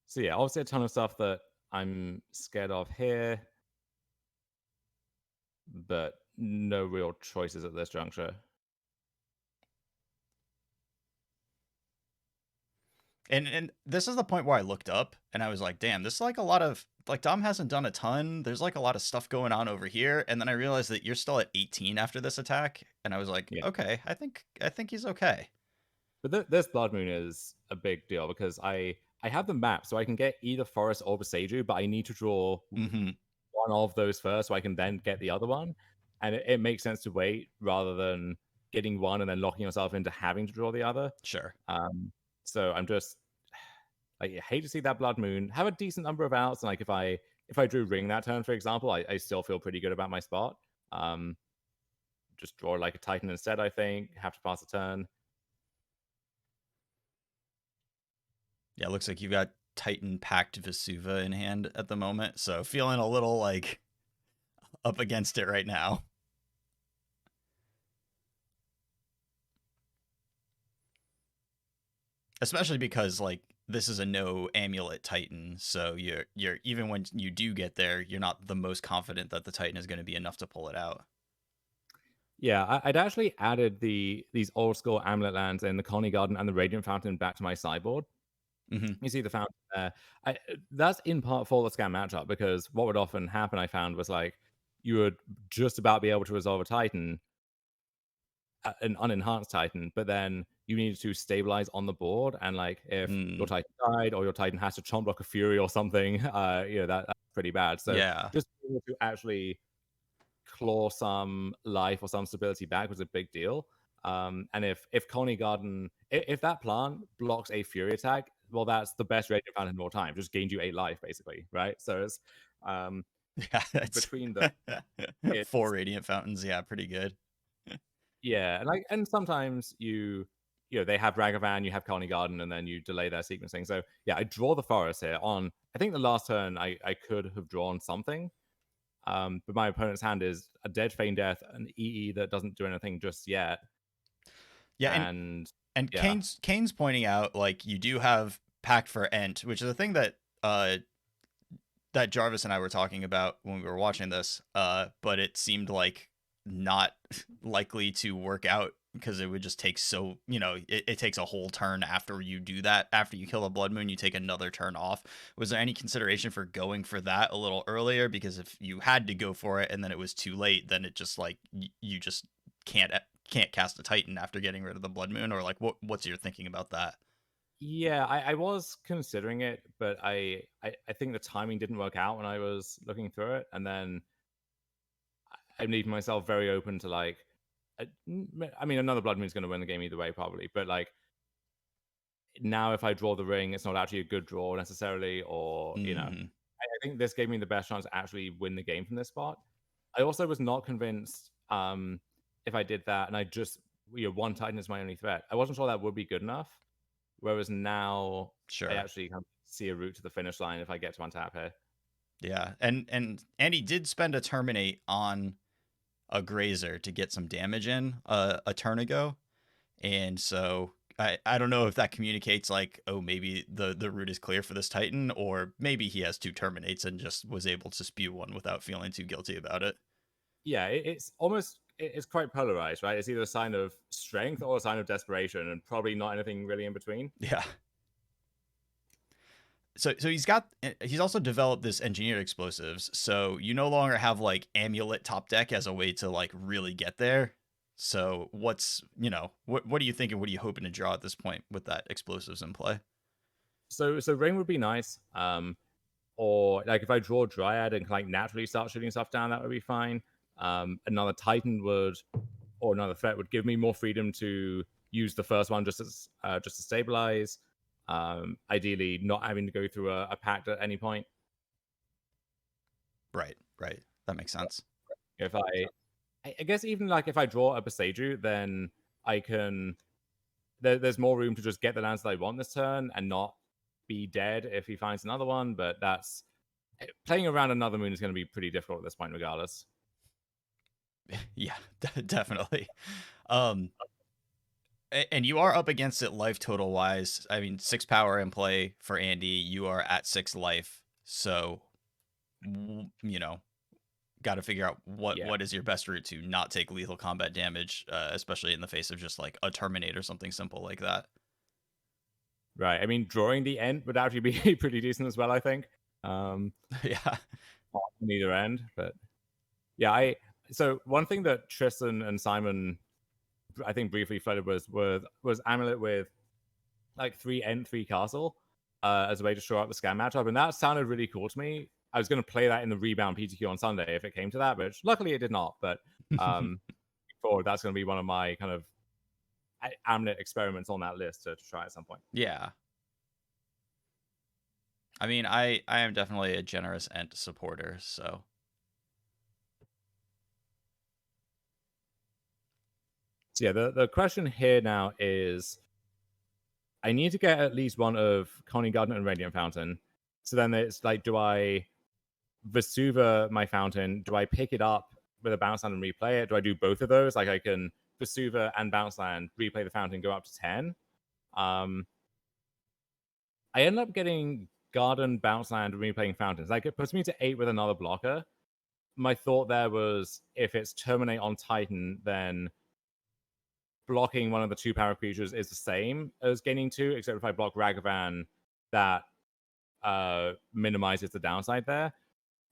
So yeah, obviously a ton of stuff that I'm scared of here, but no real choices at this juncture. And this is the point where I looked up and I was like, damn, this is like a lot of like, Dom hasn't done a ton. There's like a lot of stuff going on over here. And then I realized that you're still at 18 after this attack. And I was like, Yeah. okay, I think he's okay. But this Blood Moon is a big deal because I have the map, so I can get either Forest or Boseiju, but I need to draw Mm-hmm. one of those first so I can then get the other one. And it makes sense to wait rather than getting one and then locking yourself into having to draw the other. Sure. So I'm just like, I hate to see that Blood Moon have a decent number of outs. And like if I drew Ring that turn, for example, I still feel pretty good about my spot. Just draw like a Titan instead, I think. Have to pass a turn. Yeah, it looks like you've got Titan Pact Vesuva in hand at the moment. So feeling a little like up against it right now. Especially because like this is a no amulet Titan, so you're even when you do get there, you're not the most confident that the Titan is going to be enough to pull it out. Yeah, I'd actually added these old school amulet lands in the Colony Garden and the Radiant Fountain back to my sideboard. Mm-hmm. You see the fountain there. That's in part for the scam matchup, because what would often happen, I found, was like you would just about be able to resolve a Titan, an unenhanced Titan, but then you need to stabilize on the board, and like if your Mm, Titan died or your Titan has to chomp block a Fury or something, that's pretty bad. So yeah. just being able to actually claw some life or some stability back was a big deal. And if Coney Garden, if that plant blocks a Fury attack, well, that's the best Radiant Fountain in all time. Just gained you 8 life, basically, right? So it's um, Yeah, that's between the 4 it's radiant fountains. Yeah, pretty good. yeah, and like and sometimes they have Ragavan, you have Coney Garden, and then you delay their sequencing. So yeah, I draw the forest here on. I think the last turn I could have drawn something. But my opponent's hand is a dead Feign Death, an EE that doesn't do anything just yet, Yeah, and and yeah, Kane's pointing out like you do have Pact for Ent, which is a thing that that Jarvis and I were talking about when we were watching this. But it seemed like not likely to work out because it would just take it takes a whole turn after you do that. After you kill a Blood Moon, you take another turn off. Was there any consideration for going for that a little earlier? Because if you had to go for it and then it was too late, then it just like you just can't can't cast a Titan after getting rid of the Blood Moon, or like what's your thinking about that? yeah, I was considering it, but I think the timing didn't work out when I was looking through it, and then I'm leaving myself very open to like, I mean, another Blood Moon's going to win the game either way, probably, but like now if I draw the ring, it's not actually a good draw necessarily, or Hmm. I think this gave me the best chance to actually win the game from this spot. I also was not convinced if I did that and I just one Titan is my only threat. I wasn't sure that would be good enough. Whereas now I Sure. actually kind of see a route to the finish line if I get to untap here. Yeah, and he did spend a terminate on a grazer to get some damage in a turn ago, and so I don't know if that communicates like, oh, maybe the route is clear for this Titan, or maybe he has 2 terminates and just was able to spew one without feeling too guilty about it. Yeah, it's quite polarized, right? It's either a sign of strength or a sign of desperation, and probably not anything really in between. Yeah. So he's also developed this engineered explosives. So you no longer have like amulet top deck as a way to like really get there. So what are you thinking? What are you hoping to draw at this point with that explosives in play? So ring would be nice. Or like if I draw Dryad and can like naturally start shooting stuff down, that would be fine. Another Titan would, or another threat would give me more freedom to use the first one just to stabilize. Ideally, not having to go through a pact at any point. Right, right. That makes sense. If I guess even like if I draw a Beseju, then I can. There's more room to just get the lands that I want this turn and not be dead if he finds another one. But that's playing around another moon is going to be pretty difficult at this point, regardless. Yeah, definitely. Um, and you are up against it life total wise. I mean, 6 power in play for Andy. You are at 6 life. So, you know, got to figure out Yeah, what is your best route to not take lethal combat damage, especially in the face of just like a terminate or something simple like that. right. I mean, drawing the end would actually be pretty decent as well, I think. Yeah. On either end, but yeah, so one thing that Tristan and Simon I think briefly flooded was Amulet with like 3 castle as a way to show up the scan matchup, and that sounded really cool to me. I was going to play that in the rebound PTQ on Sunday if it came to that, but luckily it did not. But forward, that's going to be one of my kind of Amulet experiments on that list to try at some point. Yeah. I mean, I am definitely a generous Ent supporter, so So yeah, the question here now is I need to get at least one of Coney Garden and Radiant Fountain. So then it's like, do I Vesuva my fountain? Do I pick it up with a bounce land and replay it? Do I do both of those? Like I can Vesuva and bounce land, replay the fountain, go up to 10. I end up getting garden, bounce land, and replaying fountains. Like it puts me to 8 with another blocker. My thought there was if it's terminate on Titan, then blocking one of the 2 power creatures is the same as gaining 2, except if I block Ragavan, that minimizes the downside there.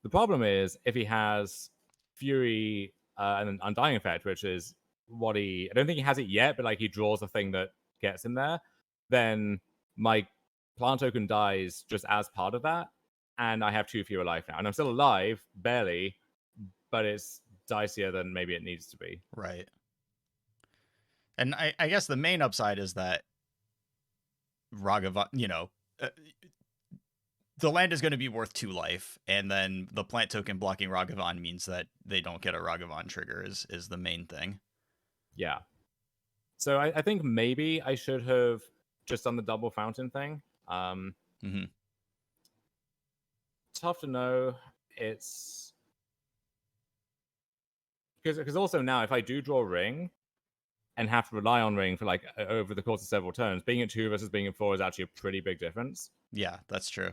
The problem is if he has Fury and an Undying effect, which is I don't think he has it yet, but like he draws a thing that gets him there, then my plant token dies just as part of that, and I have 2 fewer life now, and I'm still alive, barely, but it's dicier than maybe it needs to be. Right. And I guess the main upside is that Ragavan, the land is going to be worth 2 life, and then the plant token blocking Ragavan means that they don't get a Ragavan trigger is the main thing. Yeah. So I think maybe I should have just done the double fountain thing. Tough to know. It's because also now if I do draw ring and have to rely on ring for like over the course of several turns, being at 2 versus being at 4 is actually a pretty big difference. Yeah, that's true.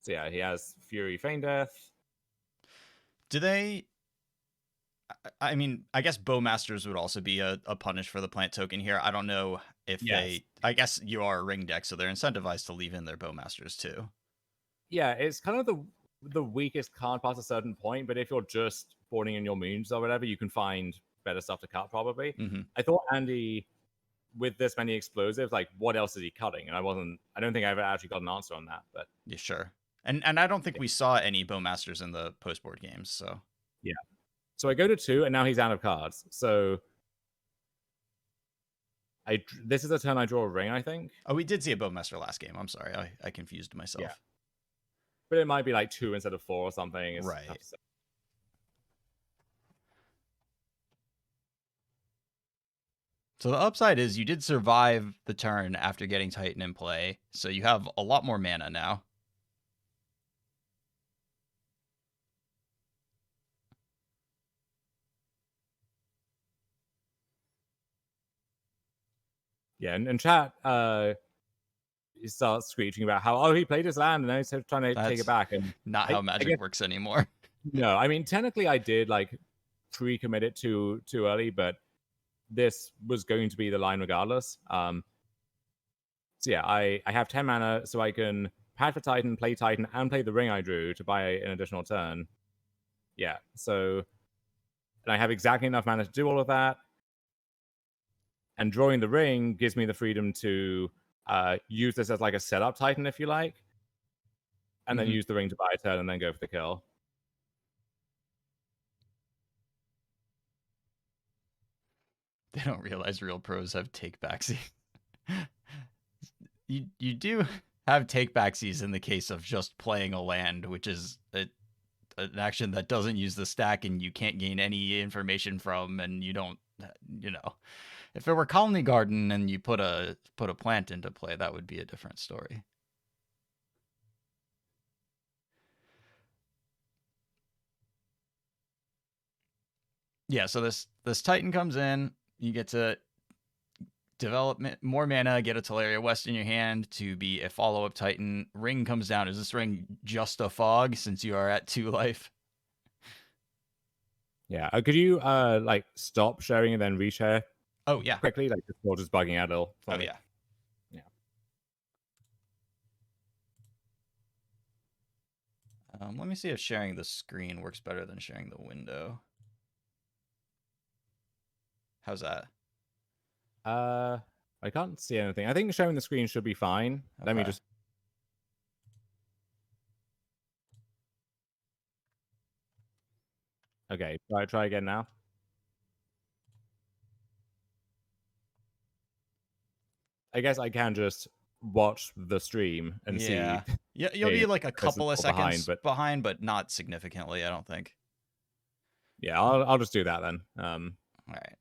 So yeah, he has Fury, Feign Death. Do they? I mean, I guess Bowmasters would also be a punish for the plant token here. I don't know if they. I guess you are a ring deck, so they're incentivized to leave in their Bowmasters too. Yeah, it's kind of the weakest card past a certain point, but if you're just boarding in your moons or whatever, you can find better stuff to cut probably. I thought Andy, with this many explosives, like what else is he cutting? And I don't think I ever actually got an answer on that, but yeah, sure. And I don't think we saw any Bowmasters in the post board games, so yeah. So I go to 2 and now he's out of cards. So this is a turn I draw a ring, I think. Oh, we did see a Bowmaster last game. I'm sorry. I confused myself. Yeah. But it might be like 2 instead of 4 or something. It's right. So the upside is you did survive the turn after getting Titan in play, so you have a lot more mana now. Yeah, and chat he starts screeching about how he played his land and now he's trying to take it back, and not how Magic works anymore. No, I mean technically I did like pre-commit it too early, but this was going to be the line regardless. So yeah, I have 10 mana, so I can pad for Titan, and play the ring I drew to buy an additional turn. Yeah, so and I have exactly enough mana to do all of that. And drawing the ring gives me the freedom to use this as like a setup Titan, if you like, and then use the ring to buy a turn and then go for the kill. They don't realize real pros have take backsies. you do have take backsies in the case of just playing a land, which is an action that doesn't use the stack and you can't gain any information from, and you don't, if it were Colony Garden and you put a plant into play, that would be a different story. Yeah, so this Titan comes in, you get to develop more mana, get a Teleria West in your hand to be a follow-up Titan. Ring comes down. Is this ring just a fog since you are at 2 life? Yeah. Could you like stop sharing and then reshare? Oh yeah. Quickly, like just bugging out a little. Oh yeah. Yeah. Let me see if sharing the screen works better than sharing the window. How's that? I can't see anything. I think showing the screen should be fine. Okay. Let me just. Okay, try again now. I guess I can just watch the stream and see. Yeah, you'll be like a couple of seconds behind, but not significantly, I don't think. Yeah, I'll just do that then. All right.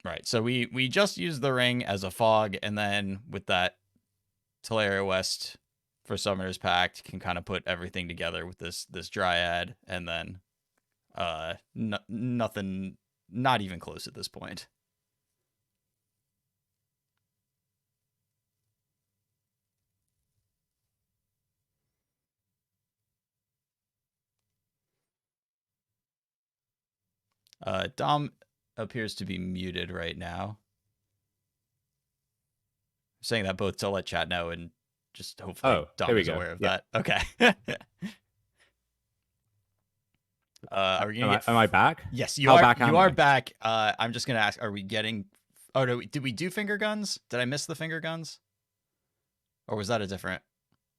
Right, so we just used the ring as a fog, and then with that Teleria West for Summoner's Pact can kind of put everything together with this Dryad, and then nothing, not even close at this point. Dom appears to be muted right now. I'm saying that both to let chat know and Just hopefully Oh, there Dom we is go. aware of Yeah. that. Okay. Are we gonna get? Am I back? Yes, you How are. back You am are I? back. I'm just gonna ask: are we getting? Oh no! Did we do finger guns? Did I miss the finger guns? Or was that a different?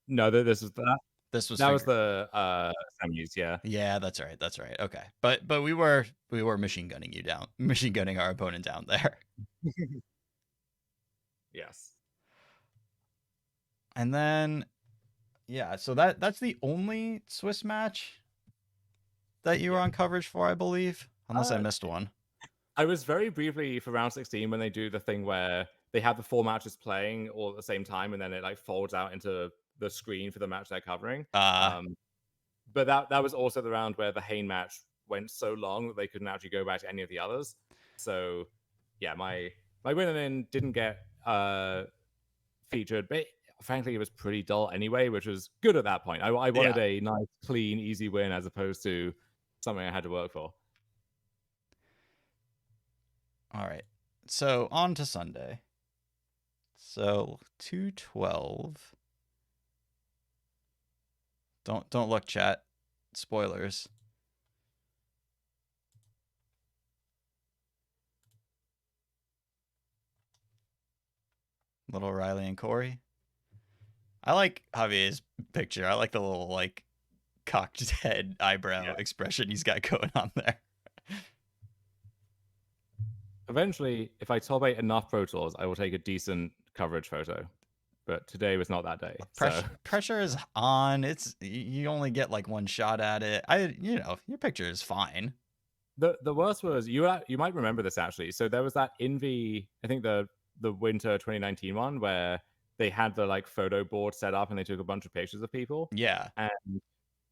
No, this is that. This was That was finger. the semis. Yeah. Yeah, that's right. That's right. Okay, but we were machine gunning you down, machine gunning our opponent down there, Yes. and then yeah. So that's the only Swiss match that you were Yeah. on coverage for, I believe, unless I missed one. I was very briefly for round 16 when they do the thing where they have the 4 matches playing all at the same time, and then it like folds out into the screen for the match they're covering. But that was also the round where the Hayne match went so long that they couldn't actually go back to any of the others. So yeah, my win in didn't get featured, but frankly, it was pretty dull anyway, which was good at that point. I wanted Yeah. a nice, clean, easy win as opposed to something I had to work for. All right. So on to Sunday. So 212. Don't look, chat. Spoilers. Little Riley and Corey. I like Javier's picture. I like the little like cocked head eyebrow expression he's got going on there. Eventually, if I top 8 enough Pro Tours, I will take a decent coverage photo. But today was not that day. Pressure is on. It's you only get like one shot at it. Your picture is fine. The worst was you might remember this actually. So there was that Envy, I think the winter 2019 one where they had the like photo board set up and they took a bunch of pictures of people. Yeah. And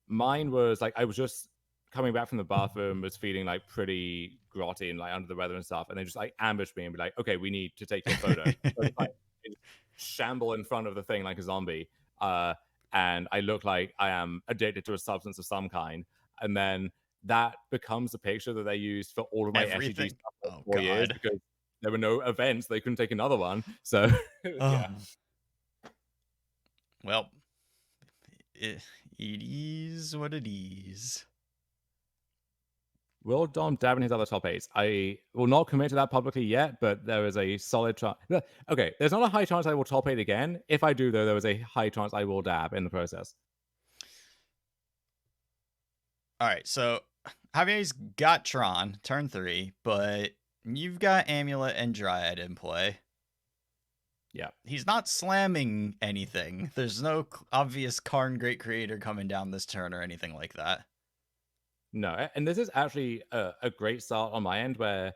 mine was like I was just coming back from the bathroom, was feeling like pretty grotty and like under the weather and stuff, and they just like ambushed me and be like, "Okay, we need to take your photo." So it's like shamble in front of the thing like a zombie, and I look like I am addicted to a substance of some kind, and then that becomes the picture that they used for all of my SEG stuff for 4 years because there were no events, they couldn't take another one. So yeah. Well, it is what it is. Will Dom dab in his other top 8s? I will not commit to that publicly yet, but there is a solid chance. Okay, there's not a high chance I will top 8 again. If I do, though, there is a high chance I will dab in the process. All right, so Javier's got Tron, turn 3, but you've got Amulet and Dryad in play. Yeah. He's not slamming anything. There's no obvious Karn Great Creator coming down this turn or anything like that. No, and this is actually a great start on my end where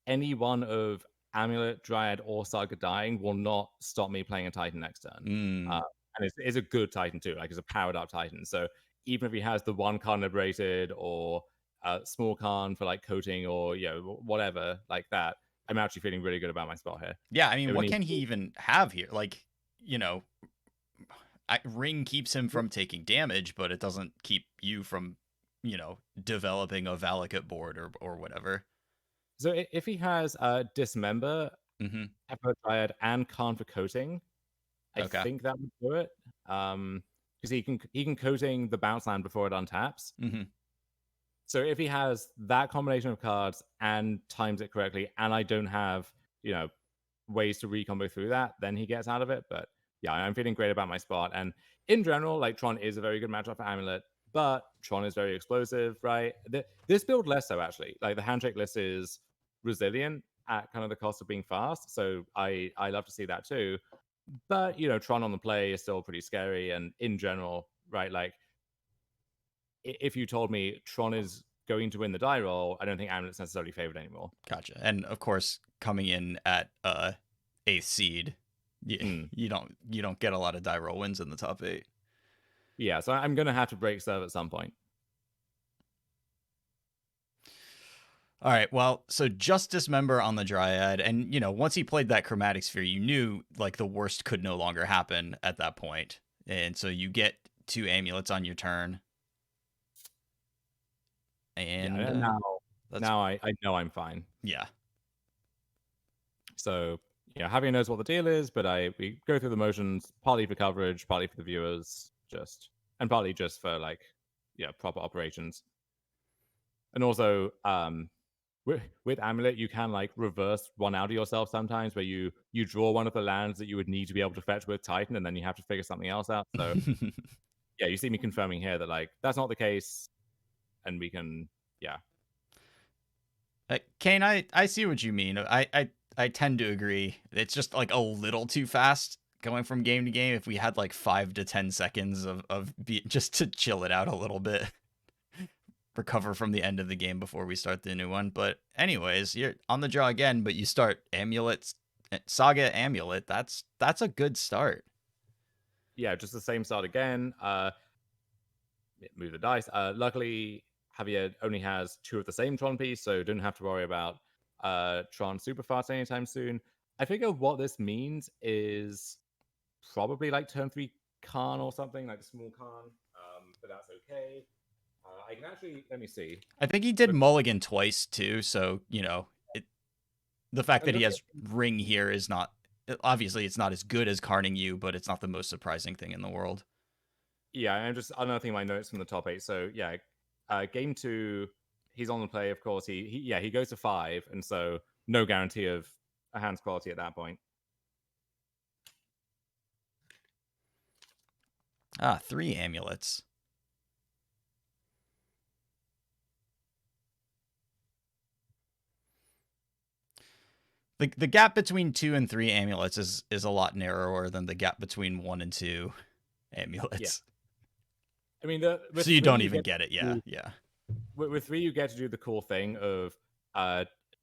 any one of Amulet, Dryad, or Saga dying will not stop me playing a Titan next turn. And it's a good Titan too, like it's a powered up Titan. So even if he has the one Karn liberated or small Karn for like coating or whatever like that, I'm actually feeling really good about my spot here. Yeah, I mean, what can he even have here? Like, Ring keeps him from taking damage, but it doesn't keep you from, developing a Valakut board or whatever. So if he has Dismember, Effort Dryad, and Karn for coating, I think that would do it. Because he can coating the bounce land before it untaps. So if he has that combination of cards and times it correctly, and I don't have, ways to recombo through that, then he gets out of it. But yeah, I'm feeling great about my spot. And in general, like Tron is a very good matchup for Amulet, but Tron is very explosive, right? This build less so, actually. Like the handshake list is resilient at kind of the cost of being fast. So I love to see that too. But, Tron on the play is still pretty scary. And in general, right, like if you told me Tron is going to win the die roll, I don't think Amulet's necessarily favored anymore. Gotcha. And of course, coming in at 8th seed, you don't get a lot of die roll wins in the top 8. Yeah, so I'm gonna have to break serve at some point. All right, well, so just Dismember on the Dryad, and once he played that Chromatic Sphere, you knew like the worst could no longer happen at that point, and so you get 2 amulets on your turn. And now I know I'm fine. Yeah. So Javier knows what the deal is, but we go through the motions partly for coverage, partly for the viewers, and partly just for like proper operations. And also, with Amulet, you can like reverse one out of yourself sometimes, where you draw one of the lands that you would need to be able to fetch with Titan, and then you have to figure something else out. So yeah, you see me confirming here that like that's not the case, and we can Kane, I see what you mean. I tend to agree. It's just like a little too fast going from game to game. If we had like 5 to 10 seconds just to chill it out a little bit, recover from the end of the game before we start the new one. But anyways, you're on the draw again, but you start Saga Amulet. That's a good start. Yeah, just the same start again. Move the dice. Luckily, Javier only has 2 of the same Tron piece, so don't have to worry about Tron super fast anytime soon. I figure what this means is probably like turn 3 Khan or something, like the small Khan, but that's okay. I can actually, let me see. I think he did mulligan twice too, so the fact that he has ring here is not, obviously it's not as good as Carning you, but it's not the most surprising thing in the world. Yeah, I'm just unearthing my notes from the top 8. So yeah, game 2, he's on the play. Of course, he goes to 5, and so no guarantee of a hand's quality at that point. 3 amulets. The gap between 2 and 3 amulets is a lot narrower than the gap between 1 and 2 amulets. Yeah. I mean, so you don't even get it. Yeah. With 3, you get to do the cool thing of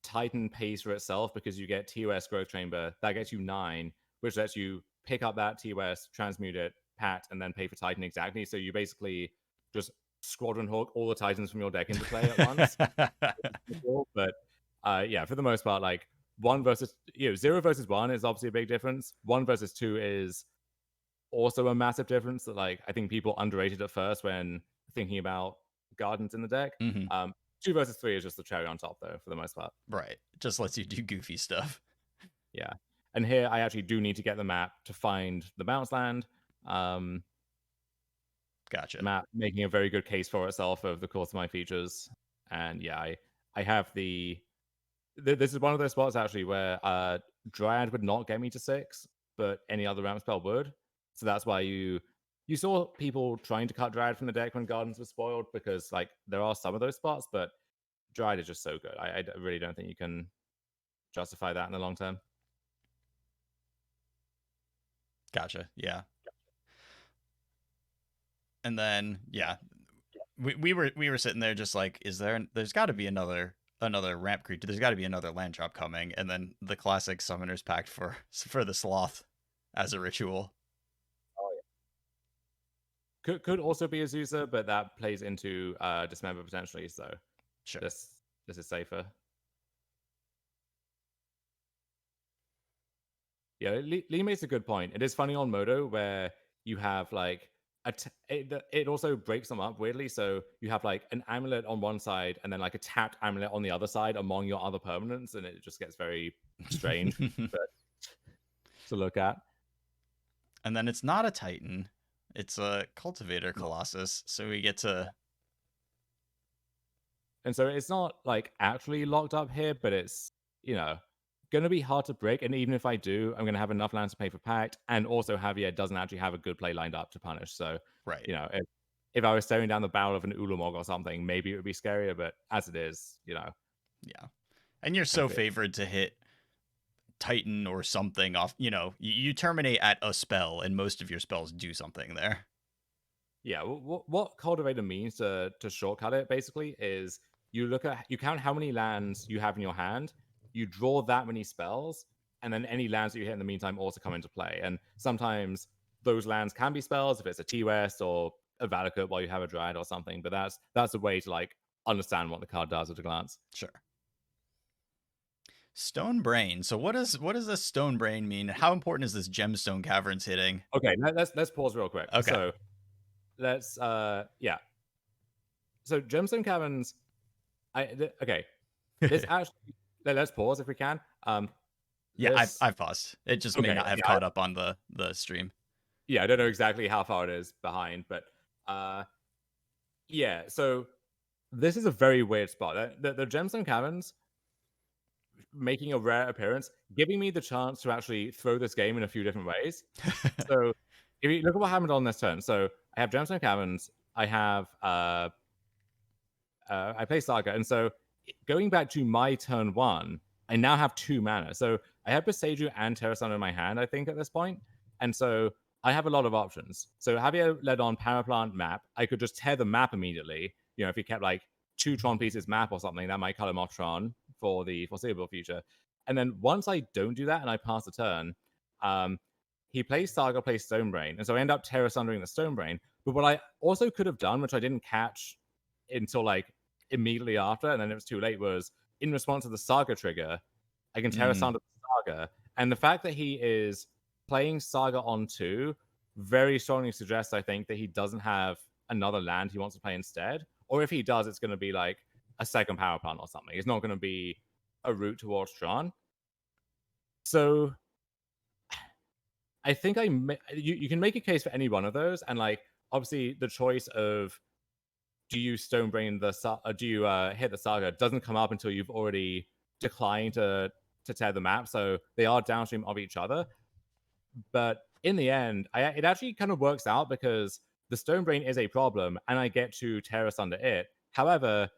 Titan pays for itself because you get TOS Growth Chamber. That gets you 9, which lets you pick up that TOS, transmute it, pat, and then pay for Titan exactly. So you basically just Squadron Hawk all the Titans from your deck into play at once. But yeah, for the most part, like 1 versus 0 versus 1 is obviously a big difference. 1 versus 2 is also a massive difference that like I think people underrated at first when thinking about gardens in the deck. Mm-hmm. 2 versus 3 is just the cherry on top though, for the most part. Right. Just lets you do goofy stuff. Yeah. And here I actually do need to get the map to find the bounce land. Gotcha. The map making a very good case for itself over the course of my features. And yeah, I have this is one of those spots actually where Dryad would not get me to 6, but any other ramp spell would. So that's why you saw people trying to cut Dryad from the deck when Gardens were spoiled, because like there are some of those spots, but Dryad is just so good. I really don't think you can justify that in the long term. Gotcha. Yeah. And then yeah, we were sitting there just like, there's got to be another ramp creature. There's got to be another land drop coming, and then the classic Summoner's Pact for the Sloth as a ritual. Oh yeah. Could also be Azusa, but that plays into Dismember potentially. So sure, this is safer. Yeah, Lee makes a good point. It is funny on Modo where you have like it also breaks them up weirdly. So you have like an amulet on one side and then like a tapped amulet on the other side among your other permanents, and it just gets very strange to look at. And then it's not a Titan; it's a Cultivator Colossus. So we get to, and so it's not like actually locked up here, but it's going to be hard to break. And even if I do, I'm going to have enough lands to pay for Pact, and also Javier doesn't actually have a good play lined up to punish. So right, if I was staring down the barrel of an Ulamog or something, maybe it would be scarier. But as it is, yeah. And you're so favored to hit Titan or something off. You terminate at a spell, and most of your spells do something there. Yeah, what Cultivator means to shortcut it basically is you count how many lands you have in your hand, you draw that many spells, and then any lands that you hit in the meantime also come into play. And sometimes those lands can be spells if it's a T-West or a Valakut while you have a Dryad or something, but that's a way to like understand what the card does at a glance. Sure. Stone Brain. So what does this Stone Brain mean? How important is this Gemstone Caverns hitting? Okay, let's pause real quick. Okay. So let's yeah. So Gemstone Caverns, okay. This actually let's pause if we can. Yeah, this. I've paused. It just may Okay, not have yeah, caught up on the stream. yeah, I don't know exactly how far it is behind, but yeah. So this is a very weird spot. The Gemstone Caverns making a rare appearance, giving me the chance to actually throw this game in a few different ways. So if you look at what happened on this turn, so I have Gemstone Caverns, I have I play Saga, and so going back to my turn one, I now have 2 mana. So I have Beseiju and Terra Sun in my hand, I think, at this point. And so I have a lot of options. So Javier led on Paraplant map. I could just tear the map immediately. You know, if he kept like 2 Tron pieces map or something, that might cut him off Tron for the foreseeable future. And then once I don't do that and I pass the turn, he plays Saga, plays Stonebrain. And so I end up Terra Sundering the Stonebrain. But what I also could have done, which I didn't catch until like immediately after, and then it was too late, was in response to the Saga trigger, I can Terra Sunder the Saga. And the fact that he is playing Saga on 2 very strongly suggests, I think, that he doesn't have another land he wants to play instead. Or if he does, it's going to be like a second power plant or something. It's not going to be a route towards Tron. So I think you can make a case for any one of those, and like obviously the choice of do you Stonebrain do you hit the Saga doesn't come up until you've already declined to tear the map, so they are downstream of each other. But in the end, it actually kind of works out because the Stonebrain is a problem, and I get to Terra Sunder it. However,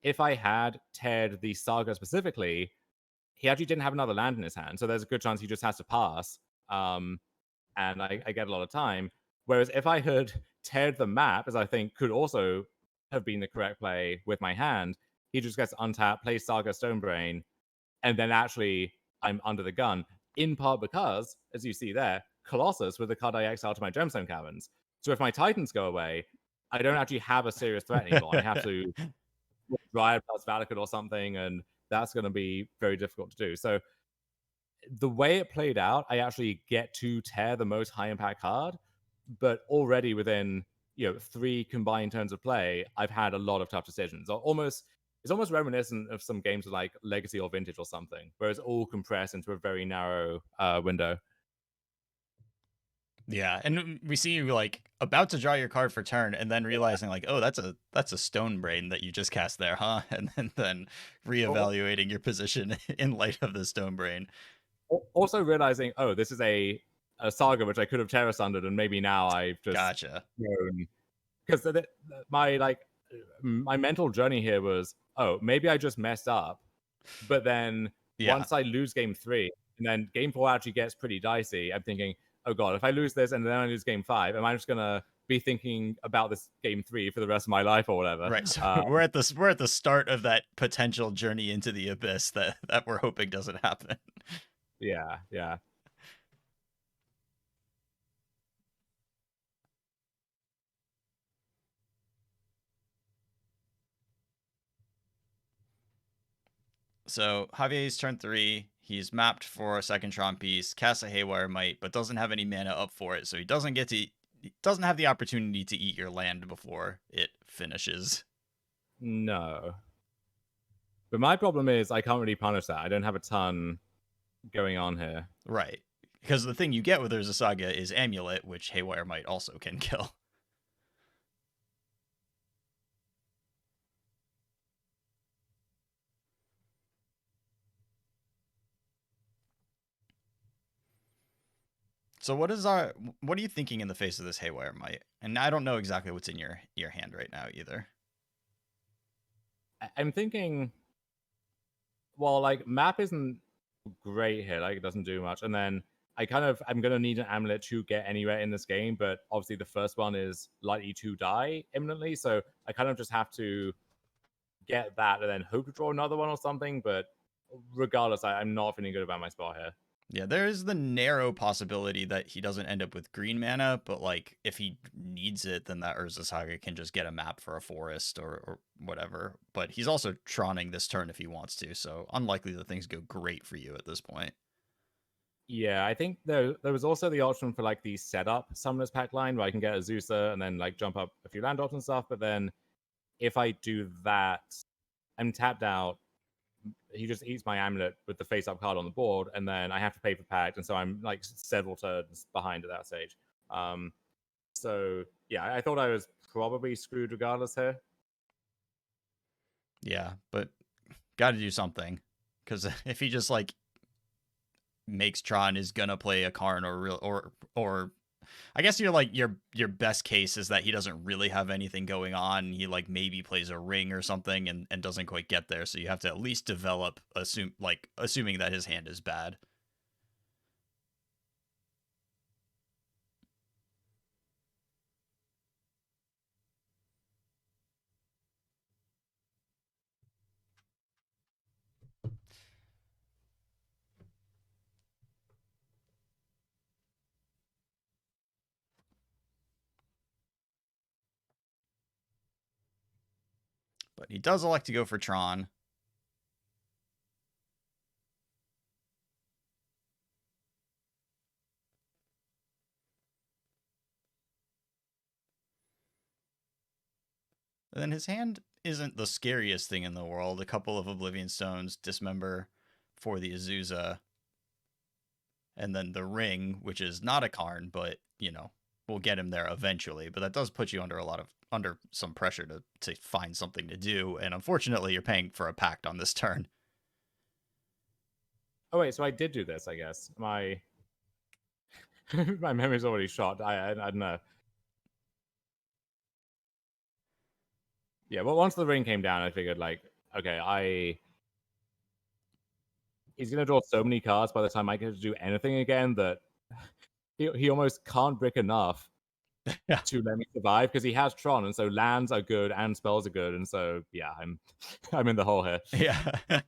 if I had teared the Saga specifically, he actually didn't have another land in his hand, so there's a good chance he just has to pass. And I get a lot of time. Whereas if I had teared the map, as I think could also have been the correct play with my hand, he just gets untapped, plays Saga Stonebrain, and then actually I'm under the gun. In part because, as you see there, Colossus with the card I exile to my Gemstone Caverns. So if my Titans go away, I don't actually have a serious threat anymore. I have to Dryad plus Valakut or something, and that's going to be very difficult to do. So the way it played out, I actually get to tear the most high impact card, but already within 3 combined turns of play, I've had a lot of tough decisions. It's almost reminiscent of some games like Legacy or Vintage or something, where it's all compressed into a very narrow window. Yeah, and we see you like about to draw your card for turn, and then realizing like, oh, that's a Stone Brain that you just cast there, huh? And then reevaluating your position in light of the Stone Brain. Also realizing, oh, this is a Saga which I could have Terra Sundered, and maybe now I've just Gotcha. Because my mental journey here was, oh, maybe I just messed up, but then once I lose game 3 and then game 4 actually gets pretty dicey, I'm thinking, oh god, if I lose this and then I lose game 5, am I just gonna be thinking about this game 3 for the rest of my life or whatever? Right. So we're at the start of that potential journey into the abyss that we're hoping doesn't happen. Yeah. So Javier's turn 3. He's mapped for a second Tron piece, casts a Haywire Might, but doesn't have any mana up for it, so he doesn't have the opportunity to eat your land before it finishes. No. But my problem is I can't really punish that. I don't have a ton going on here. Right. Because the thing you get with Urza Saga is Amulet, which Haywire Might also can kill. So what are you thinking in the face of this Haywire Might? And I don't know exactly what's in your hand right now either. I'm thinking, well, like map isn't great here, like it doesn't do much, and then I'm gonna need an amulet to get anywhere in this game, but obviously the first one is likely to die imminently, so I kind of just have to get that and then hope to draw another one or something. But regardless, I'm not feeling good about my spot here. Yeah, there is the narrow possibility that he doesn't end up with green mana, but like if he needs it, then that Urza Saga can just get a map for a forest or whatever. But he's also Tronning this turn if he wants to, so unlikely that things go great for you at this point. Yeah, I think there was also the option for like the setup Summoners Pack line where I can get a Zeusa and then like jump up a few land drops and stuff. But then if I do that, I'm tapped out. he just eats my amulet with the face-up card on the board, and then I have to pay for pact, and so I'm like several turns behind at that stage. So yeah, I thought I was probably screwed regardless here. Yeah, but got to do something, because if he just like makes Tron is gonna play a Karn or I guess you're like your best case is that he doesn't really have anything going on. He like maybe plays a ring or something and doesn't quite get there. So you have to at least develop assuming that his hand is bad. But he does elect to go for Tron. And then his hand isn't the scariest thing in the world. A couple of Oblivion Stones dismember for the Azusa. And then the ring, which is not a Karn, but, you know, we'll get him there eventually. But that does put you under some pressure to find something to do. And unfortunately, you're paying for a pact on this turn. Oh wait, so I did do this, I guess. My my memory's already shot. I don't know. Yeah, well, once the ring came down, I figured like, okay, he's gonna draw so many cards by the time I get to do anything again that he almost can't brick enough Yeah. to let me survive because he has Tron, and so lands are good and spells are good, and so yeah, I'm in the hole here. Yeah.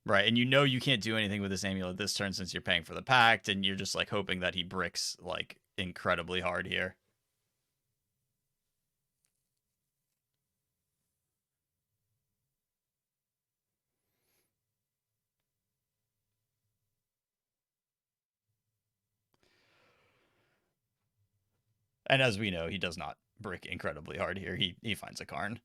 Right, and you know you can't do anything with this amulet this turn since you're paying for the pact, and you're just like hoping that he bricks like incredibly hard here. And as we know, he does not brick incredibly hard here. He finds a Karn.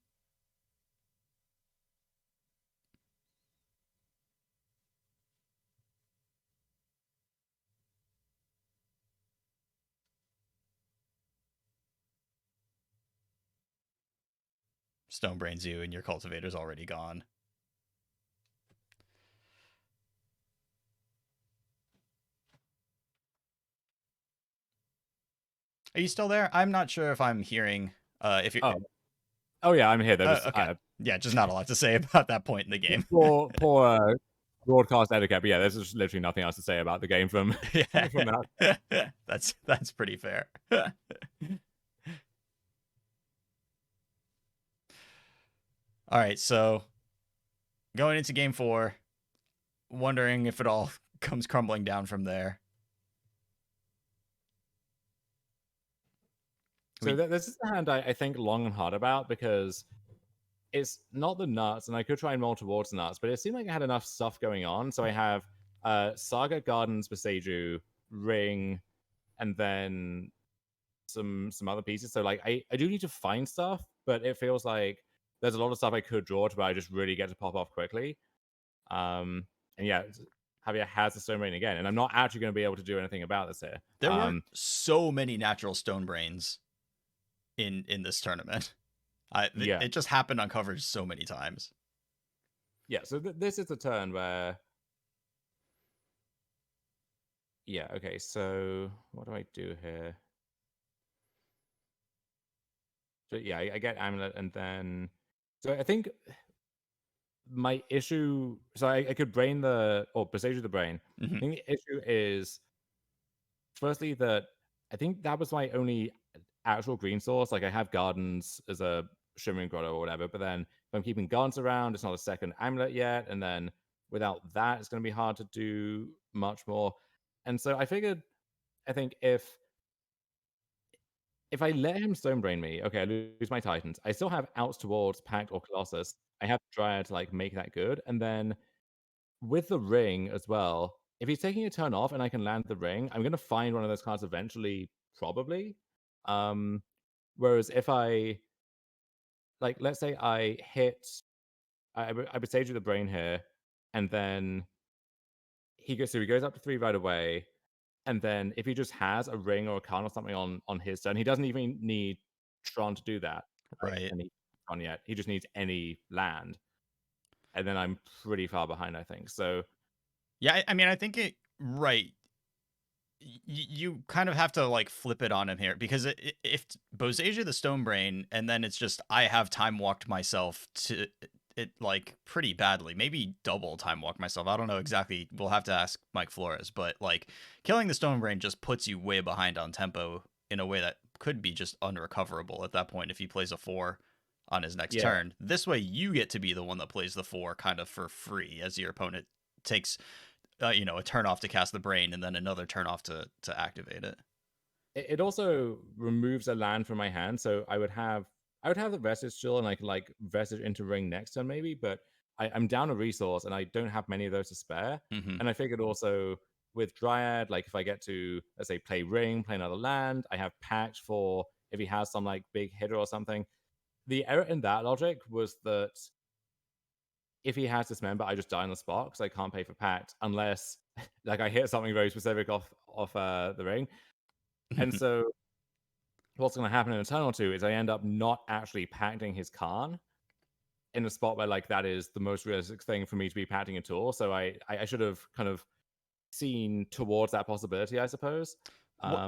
Stonebrains you, and your cultivator's already gone. Are you still there? I'm not sure if I'm hearing. If you're. Oh yeah, I'm here. There was Okay. Yeah, just not a lot to say about that point in the game. poor broadcast etiquette. But yeah, there's just literally nothing else to say about the game from from that. That's pretty fair. All right, so going into game 4, wondering if it all comes crumbling down from there. So this is the hand I think long and hard about because it's not the nuts, and I could try and roll towards the nuts, but it seemed like I had enough stuff going on. So I have Saga Gardens, Beseju, Ring, and then some other pieces. So like I do need to find stuff, but it feels like there's a lot of stuff I could draw to, but I just really get to pop off quickly. And yeah, Javier has the Stone Rain again, and I'm not actually going to be able to do anything about this here. There were so many natural Stonebrains in this tournament. Yeah, it just happened on coverage so many times. Yeah, so this is a turn where... Yeah, okay, so what do I do here? So yeah, I get Amulet, and then... So I think my issue... So I could brain the... Or Besage the brain. Mm-hmm. I think the issue is... Firstly, that I think that was my only actual green source. Like, I have Gardens as a Shimmering Grotto or whatever, but then if I'm keeping Gardens around, it's not a second Amulet yet, and then without that, it's going to be hard to do much more. And so I figured, I think if I let him Stonebrain me, okay, I lose my Titans. I still have outs towards Pact or Colossus. I have Dryad to like make that good, and then with the ring as well. If he's taking a turn off and I can land the ring, I'm gonna find one of those cards eventually, probably. Whereas if I like, let's say I hit I would sage with the brain here, and then he goes up to 3 right away, and then if he just has a ring or a card or something on his turn, he doesn't even need Tron to do that. Like, Right. any Tron yet. He just needs any land. And then I'm pretty far behind, I think. So Yeah, I mean, I think it right. You kind of have to like flip it on him here because if Bozasia the Stone Brain and then it's just I have time walked myself to it like pretty badly, maybe double time walk myself. I don't know exactly. We'll have to ask Mike Flores, but like killing the Stone Brain just puts you way behind on tempo in a way that could be just unrecoverable at that point if he plays a 4 on his next yeah, turn. This way you get to be the one that plays the 4 kind of for free as your opponent takes a turn off to cast the brain and then another turn off to activate it. it also removes a land from my hand. So I would have the Vestige still, and I could like Vestige into ring next turn maybe, but I'm down a resource and I don't have many of those to spare. Mm-hmm. And I figured also with Dryad, like if I get to, let's say, play ring, play another land, I have Pact for if he has some like big hitter or something. The error in that logic was that if he has Dismember, I just die on the spot because I can't pay for Pact unless like I hit something very specific off the ring. And so what's going to happen in a turn or two is I end up not actually pacting his Khan in a spot where like that is the most realistic thing for me to be pacting at all. So I should have kind of seen towards that possibility, I suppose.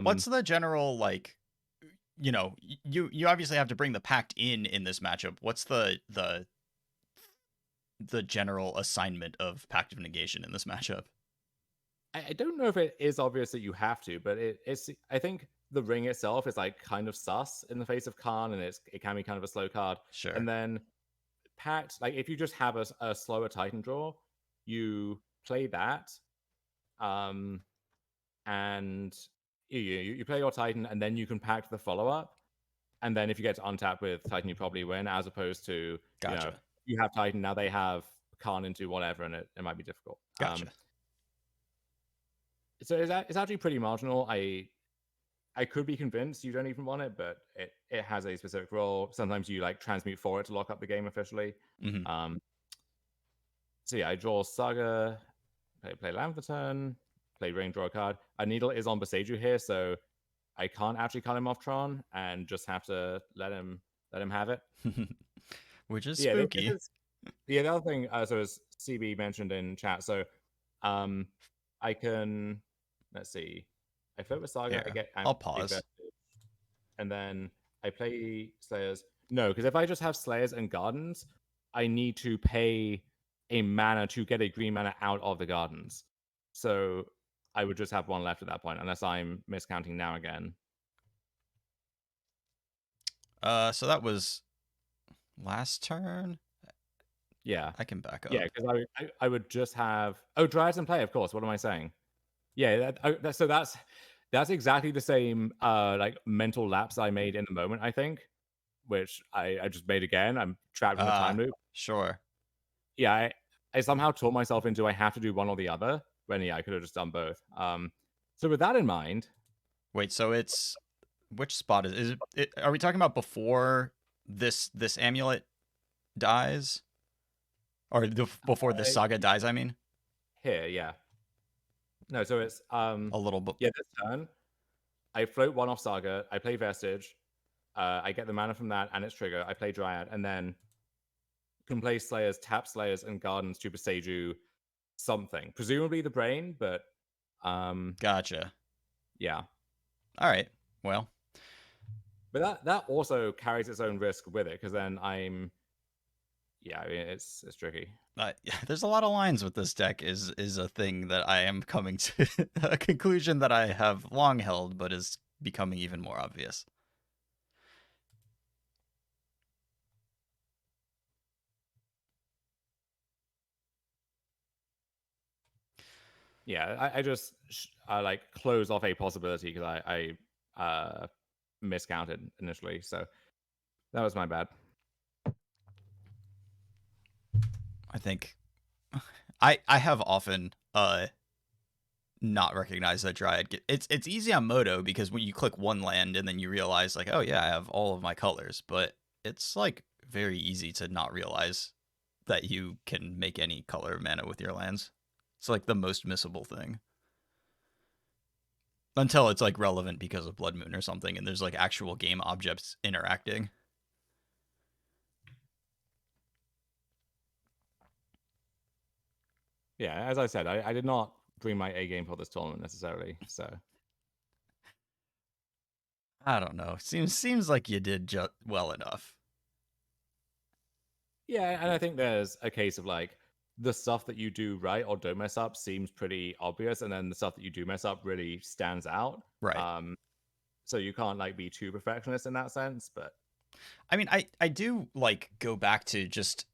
What's the general like? You obviously have to bring the pact in this matchup. What's the general assignment of Pact of Negation in this matchup? I don't know if it is obvious that you have to, but it's. I think the ring itself is like kind of sus in the face of Khan, and it can be kind of a slow card. Sure. And then Pact, like if you just have a slower Titan draw, you play that, and you play your Titan, and then you can Pact the follow up. And then if you get to untap with Titan, you probably win, as opposed to Gotcha. you have Titan, now they have Khan into whatever, and it might be difficult. Gotcha. So it's actually pretty marginal. I could be convinced you don't even want it, but it has a specific role. Sometimes you like transmute for it to lock up the game officially. Mm-hmm. So yeah, I draw Saga, play land for the turn, play ring, draw a card. A Needle is on Boseiju here, so I can't actually cut him off Tron and just have to let him have it. Which is spooky. The other thing, so as CB mentioned in chat, so I can, let's see, I flip with Saga, I'll pause. And then I play Slayers. No, because if I just have Slayers and Gardens, I need to pay a mana to get a green mana out of the Gardens. So I would just have one left at that point, unless I'm miscounting now again. So that was last turn? Yeah. I can back up. Yeah, because I would just have... Oh, Dryads in play, of course. What am I saying? Yeah, so that's exactly the same like mental lapse I made in the moment, I think, which I just made again. I'm trapped in a time loop. Sure. Yeah, I somehow taught myself into I have to do one or the other, when I could have just done both. So with that in mind... Wait, so it's... Which spot is it? Are we talking about before this amulet dies? Or before this saga dies, I mean? Here, yeah. No, so it's a little bit. Yeah, this turn, I float one off Saga, I play Vestige, I get the mana from that and its trigger, I play Dryad, and then can play Slayers, tap Slayers, and Gardens to Boseiju something. Presumably the brain, but Gotcha. Yeah. Alright. Well. But that also carries its own risk with it, because then I'm... Yeah, I mean, it's tricky. There's a lot of lines with this deck is a thing that I am coming to a conclusion that I have long held, but is becoming even more obvious. Yeah, I just like close off a possibility because I miscounted initially, so that was my bad. I think I have often not recognized that Dryad. It's easy on Moto because when you click one land and then you realize like, oh yeah, I have all of my colors, but it's like very easy to not realize that you can make any color mana with your lands. It's like the most missable thing. Until it's like relevant because of Blood Moon or something, and there's like actual game objects interacting. Yeah, as I said, I did not bring my A game for this tournament necessarily. So I don't know. Seems like you did well enough. yeah, and I think there's a case of like the stuff that you do right or don't mess up seems pretty obvious, and then the stuff that you do mess up really stands out. Right. So you can't like be too perfectionist in that sense, but I mean, I do like go back to just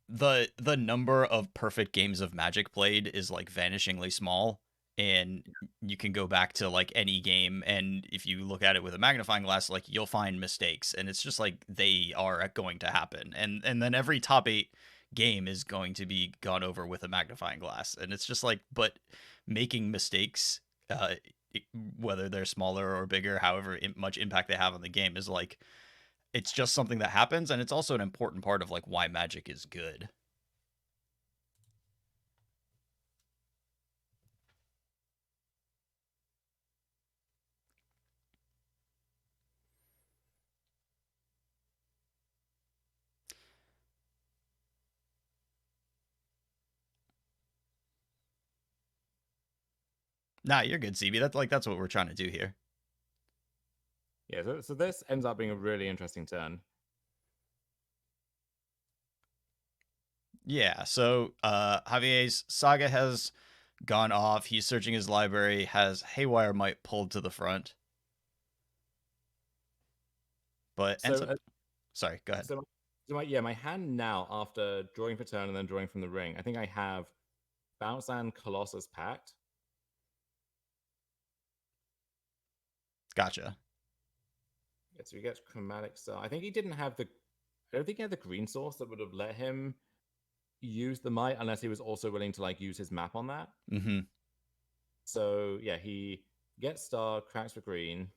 the number of perfect games of Magic played is like vanishingly small, and you can go back to like any game, and if you look at it with a magnifying glass, like you'll find mistakes, and it's just like they are going to happen, and then every top 8 game is going to be gone over with a magnifying glass, and it's just like, but making mistakes, whether they're smaller or bigger, however much impact they have on the game, is like, it's just something that happens, and it's also an important part of like why Magic is good. Nah, you're good, CB. That's what we're trying to do here. yeah. So this ends up being a really interesting turn. Yeah, so Javier's Saga has gone off. He's searching his library, has Haywire Might pulled to the front. But ends So up sorry, go ahead. so my hand now after drawing for turn and then drawing from the ring, I think I have Bounce and Colossus Pact. Gotcha. Yeah, so he gets Chromatic Star. I think he didn't have the. I don't think he had the green source that would have let him use the might unless he was also willing to like use his map on that. Mm-hmm. So yeah, he gets star, cracks for green.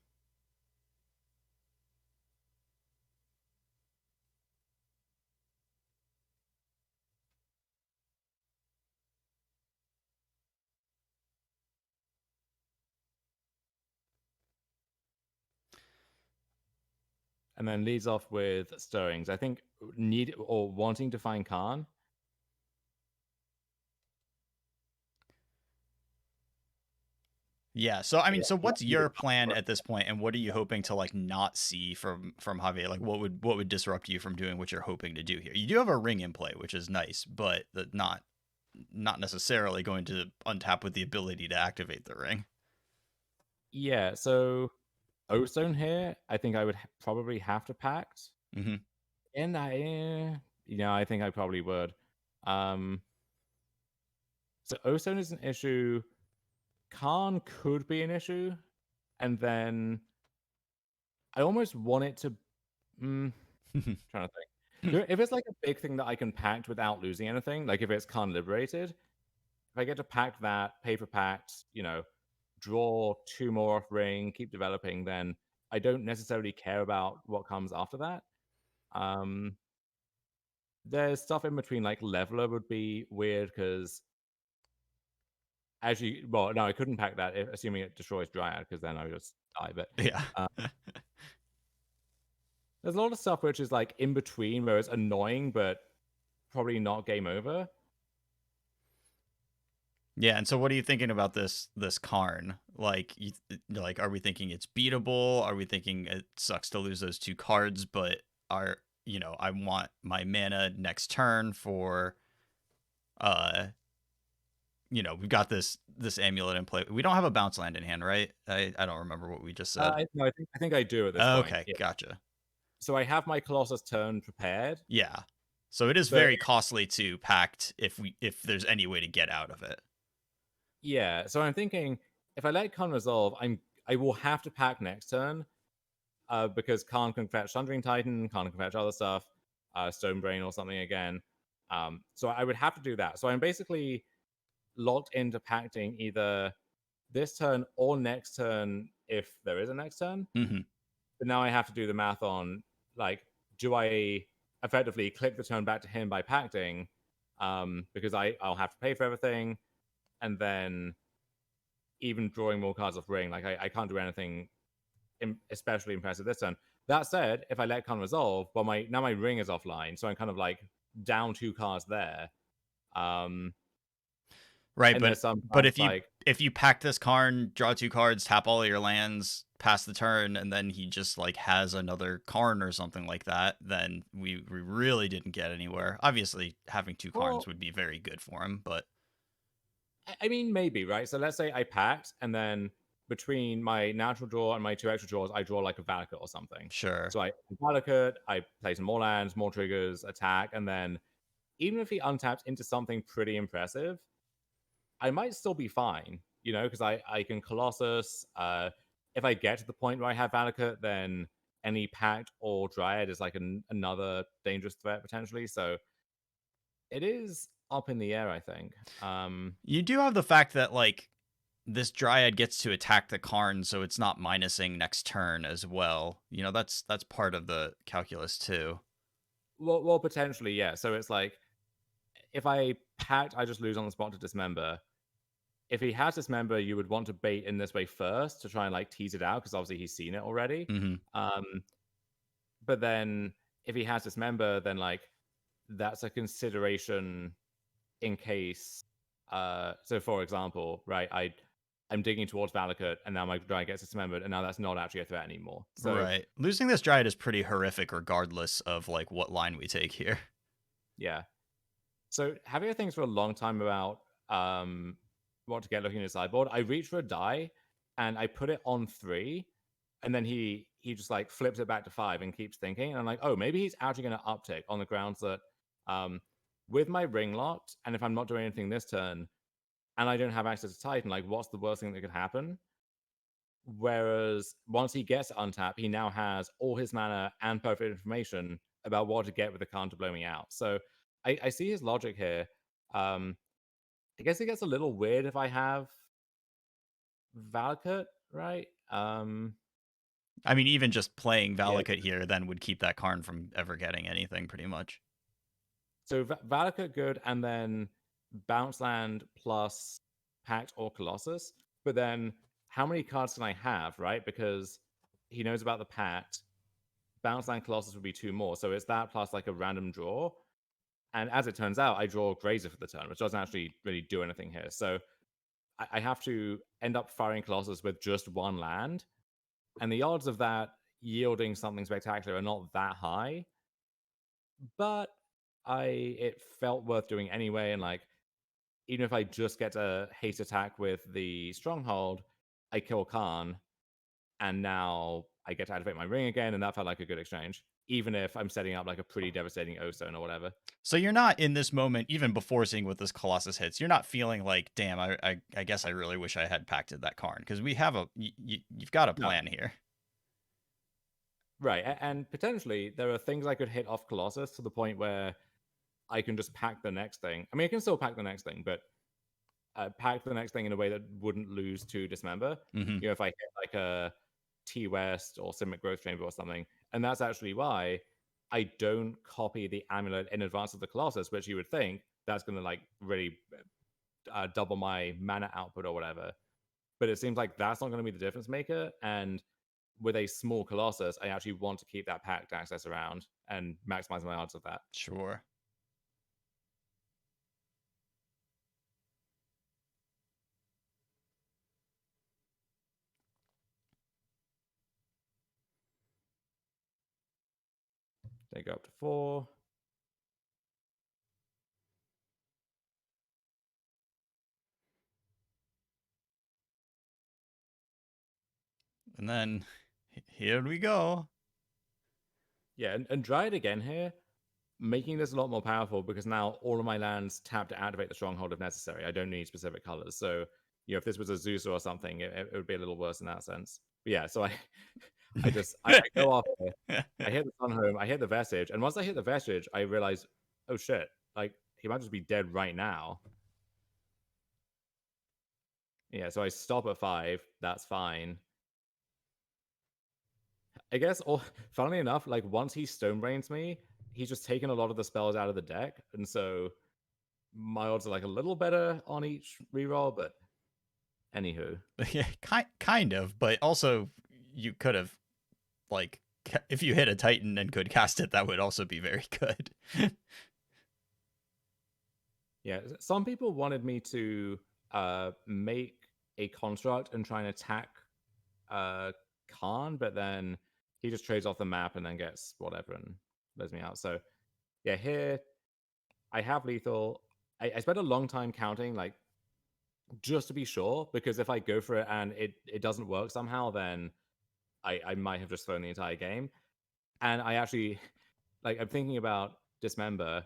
And then leads off with stirrings. I think need or wanting to find Khan. Yeah, so I mean, Yeah, so what's either your plan at this point, and what are you hoping to like not see from Javier? Like, what would disrupt you from doing what you're hoping to do here? You do have a ring in play, which is nice, but not necessarily going to untap with the ability to activate the ring. Yeah, so Ozone here, I think I would probably have to pact. Mm-hmm. And I think I probably would. Um, so Ozone is an issue. Khan could be an issue, and then I almost want it to. Trying to think. If it's like a big thing that I can pact without losing anything, like if it's Khan liberated, if I get to pact that, pay for pact, draw 2 more off ring, keep developing, then I don't necessarily care about what comes after that. There's stuff in between, like Leveler would be weird because no, I couldn't pack that assuming it destroys Dryad because then I would just die. But Yeah. there's a lot of stuff which is like in between where it's annoying but probably not game over. Yeah, and so what are you thinking about this Karn? Like, are we thinking it's beatable? Are we thinking it sucks to lose those 2 cards, but I want my mana next turn for we've got this amulet in play. We don't have a bounce land in hand, right? I don't remember what we just said. No, I think I do at this point. Okay, Yeah. gotcha. So I have my Colossus turn prepared. Yeah. So it is very costly to pact if there's any way to get out of it. Yeah, so I'm thinking if I let Khan resolve, I will have to pack next turn, because Khan can fetch Thundering Titan, Khan can fetch other stuff, Stone Brain or something again. So I would have to do that. So I'm basically locked into pacting either this turn or next turn if there is a next turn. Mm-hmm. But now I have to do the math on like, do I effectively click the turn back to him by pacting, because I'll have to pay for everything, and then even drawing more cards off ring, like I can't do anything especially impressive this turn. That said, if I let Khan resolve, well, my ring is offline, so I'm kind of like down 2 cards there. Right, And but there's some but cards like if you pack this Karn, draw 2 cards, tap all your lands, pass the turn, and then he just like has another Karn or something like that, then we really didn't get anywhere. Obviously, having 2 Karns would be very good for him, but I mean, maybe, right? So let's say I packed, and then between my natural draw and my 2 extra draws, I draw like a Valakut or something. sure. So I Valakut, I play some more lands, more triggers, attack, and then even if he untaps into something pretty impressive, I might still be fine, because I can Colossus. If I get to the point where I have Valakut, then any Pact or Dryad is like another dangerous threat potentially. So it is up in the air, I think. You do have the fact that like this Dryad gets to attack the Karn, so it's not minusing next turn as well. That's part of the calculus too. Well, potentially, yeah. So it's like if I Pact, I just lose on the spot to Dismember. If he has Dismember, you would want to bait in this way first to try and like tease it out, because obviously he's seen it already. But then if he has Dismember, then like that's a consideration in case. So for example, right, I'm digging towards Valakut, and now my Dryad gets Dismembered, and now that's not actually a threat anymore. So right, losing this Dryad is pretty horrific, regardless of like what line we take here. Yeah. So having a things for a long time about what to get looking at the sideboard, I reached for a die, and I put it on 3, and then he just like flips it back to 5 and keeps thinking, and I'm like, oh, maybe he's actually going to uptick on the grounds that with my ring locked, and if I'm not doing anything this turn, and I don't have access to Titan, like what's the worst thing that could happen? Whereas once he gets untap, he now has all his mana and perfect information about what to get with the counter blow me out. So I see his logic here. I guess it gets a little weird if I have Valakut, right? I mean, even just playing Valakut Yeah. here then would keep that Karn from ever getting anything, pretty much. So Valakut good, and then bounce land plus Pact or Colossus. But then how many cards can I have, right? Because he knows about the Pact. Bounce land Colossus would be 2 more. So it's that plus like a random draw. And as it turns out, I draw Grazer for the turn, which doesn't actually really do anything here. So I have to end up firing Colossus with just 1 land. And the odds of that yielding something spectacular are not that high. But it felt worth doing anyway. And like, even if I just get a haste attack with the Stronghold, I kill Khan. And now I get to activate my ring again. And that felt like a good exchange, even if I'm setting up like a pretty devastating O-Stone or whatever. So you're not in this moment, even before seeing what this Colossus hits, you're not feeling like, damn, I guess I really wish I had pacted that Karn, because we have you've got a plan here. Right, and potentially there are things I could hit off Colossus to the point where I can just pack the next thing. I mean, I can still pack the next thing, but pack the next thing in a way that wouldn't lose to Dismember. Mm-hmm. If I hit like a T-West or Simic Growth Chamber or something. And that's actually why I don't copy the amulet in advance of the Colossus, which you would think that's going to like really double my mana output or whatever. But it seems like that's not going to be the difference maker. And with a small Colossus, I actually want to keep that packed access around and maximize my odds of that. Sure. They go up to 4. And then here we go. Yeah, and Dryad again here, making this a lot more powerful because now all of my lands tap to activate the Stronghold if necessary. I don't need specific colors. So, if this was a Zeus or something, it would be a little worse in that sense. But yeah, so I go off here, I hit the Sun Home, I hit the Vestige, and once I hit the Vestige, I realize, oh shit, like he might just be dead right now. Yeah, so I stop at 5. That's fine. I guess, funnily enough, like once he Stone Brains me, he's just taken a lot of the spells out of the deck, and so my odds are like a little better on each reroll. But anywho, Yeah, kind of, but also you could have like if you hit a Titan and could cast it, that would also be very good. yeah, some people wanted me to make a construct and try and attack Khan, but then he just trades off the map and then gets whatever and lets me out. So yeah, here I have lethal. I spent a long time counting, like just to be sure, because if I go for it and it doesn't work somehow, then I might have just thrown the entire game. And I actually like I'm thinking about Dismember,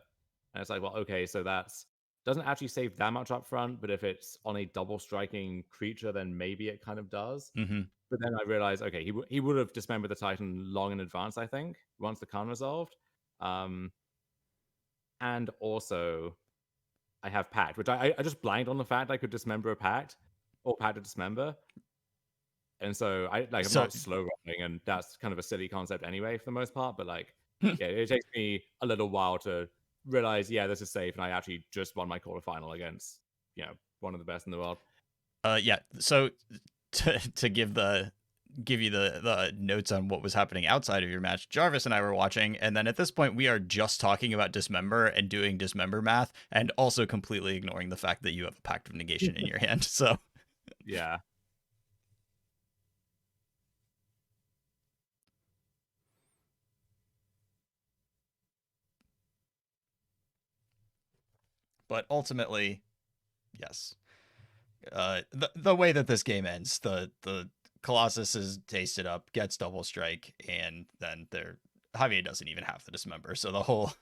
and it's like, well, okay, so that's doesn't actually save that much up front, but if it's on a double striking creature, then maybe it kind of does. Mm-hmm. But then I realized, okay, he would have dismembered the Titan long in advance, I think, once the con resolved. And also I have Pact, which I just blanked on the fact I could dismember a Pact or Pact to dismember. And so I'm So not slow rolling, and that's kind of a silly concept anyway for the most part. But like, yeah, it takes me a little while to realize, yeah, this is safe, and I actually just won my quarterfinal against, one of the best in the world. yeah. So to give you the notes on what was happening outside of your match, Jarvis and I were watching, and then at this point we are just talking about Dismember and doing Dismember math, and also completely ignoring the fact that you have a Pact of Negation in your hand. So Yeah. but ultimately, yes. The way that this game ends, the Colossus is tasted up, gets double strike, and then Javier doesn't even have the Dismember. So the whole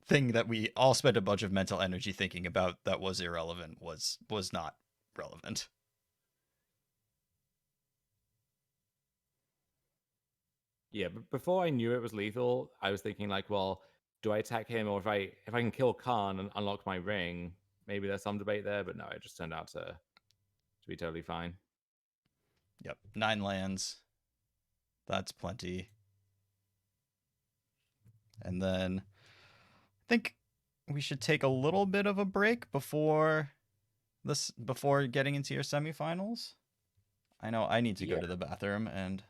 thing that we all spent a bunch of mental energy thinking about that was irrelevant was not relevant. Yeah, but before I knew it was lethal, I was thinking like, well, do I attack him, or if I can kill Khan and unlock my ring, maybe there's some debate there. But no, it just turned out to be totally fine. Yep, 9 lands. That's plenty. And then I think we should take a little bit of a break before getting into your semifinals. I know I need to go to the bathroom, and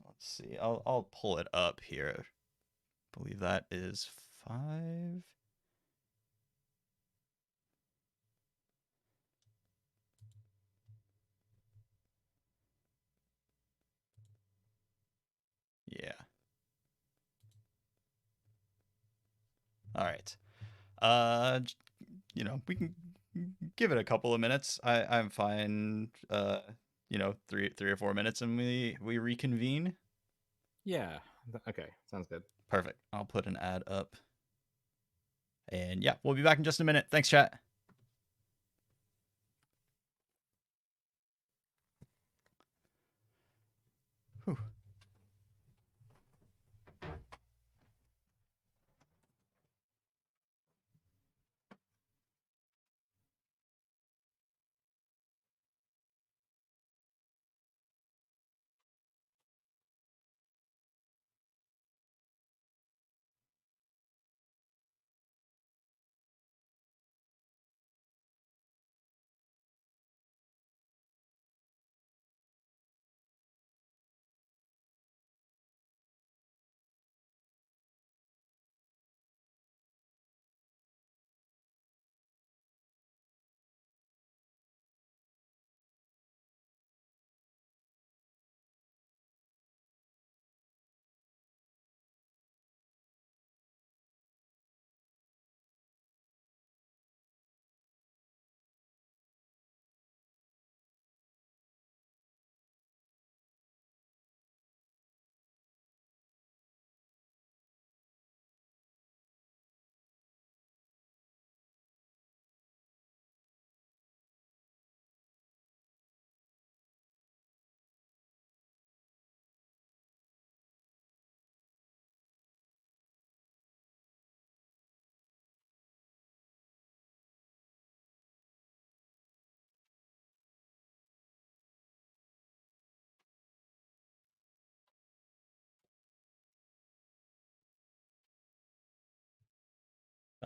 let's see. I'll pull it up here. I believe that is 5. Yeah. All right. We can give it a couple of minutes. I'm fine. 3 or 4 minutes, and we reconvene. Yeah. Okay. Sounds good. Perfect. I'll put an ad up. And yeah, we'll be back in just a minute. Thanks, chat. Whew.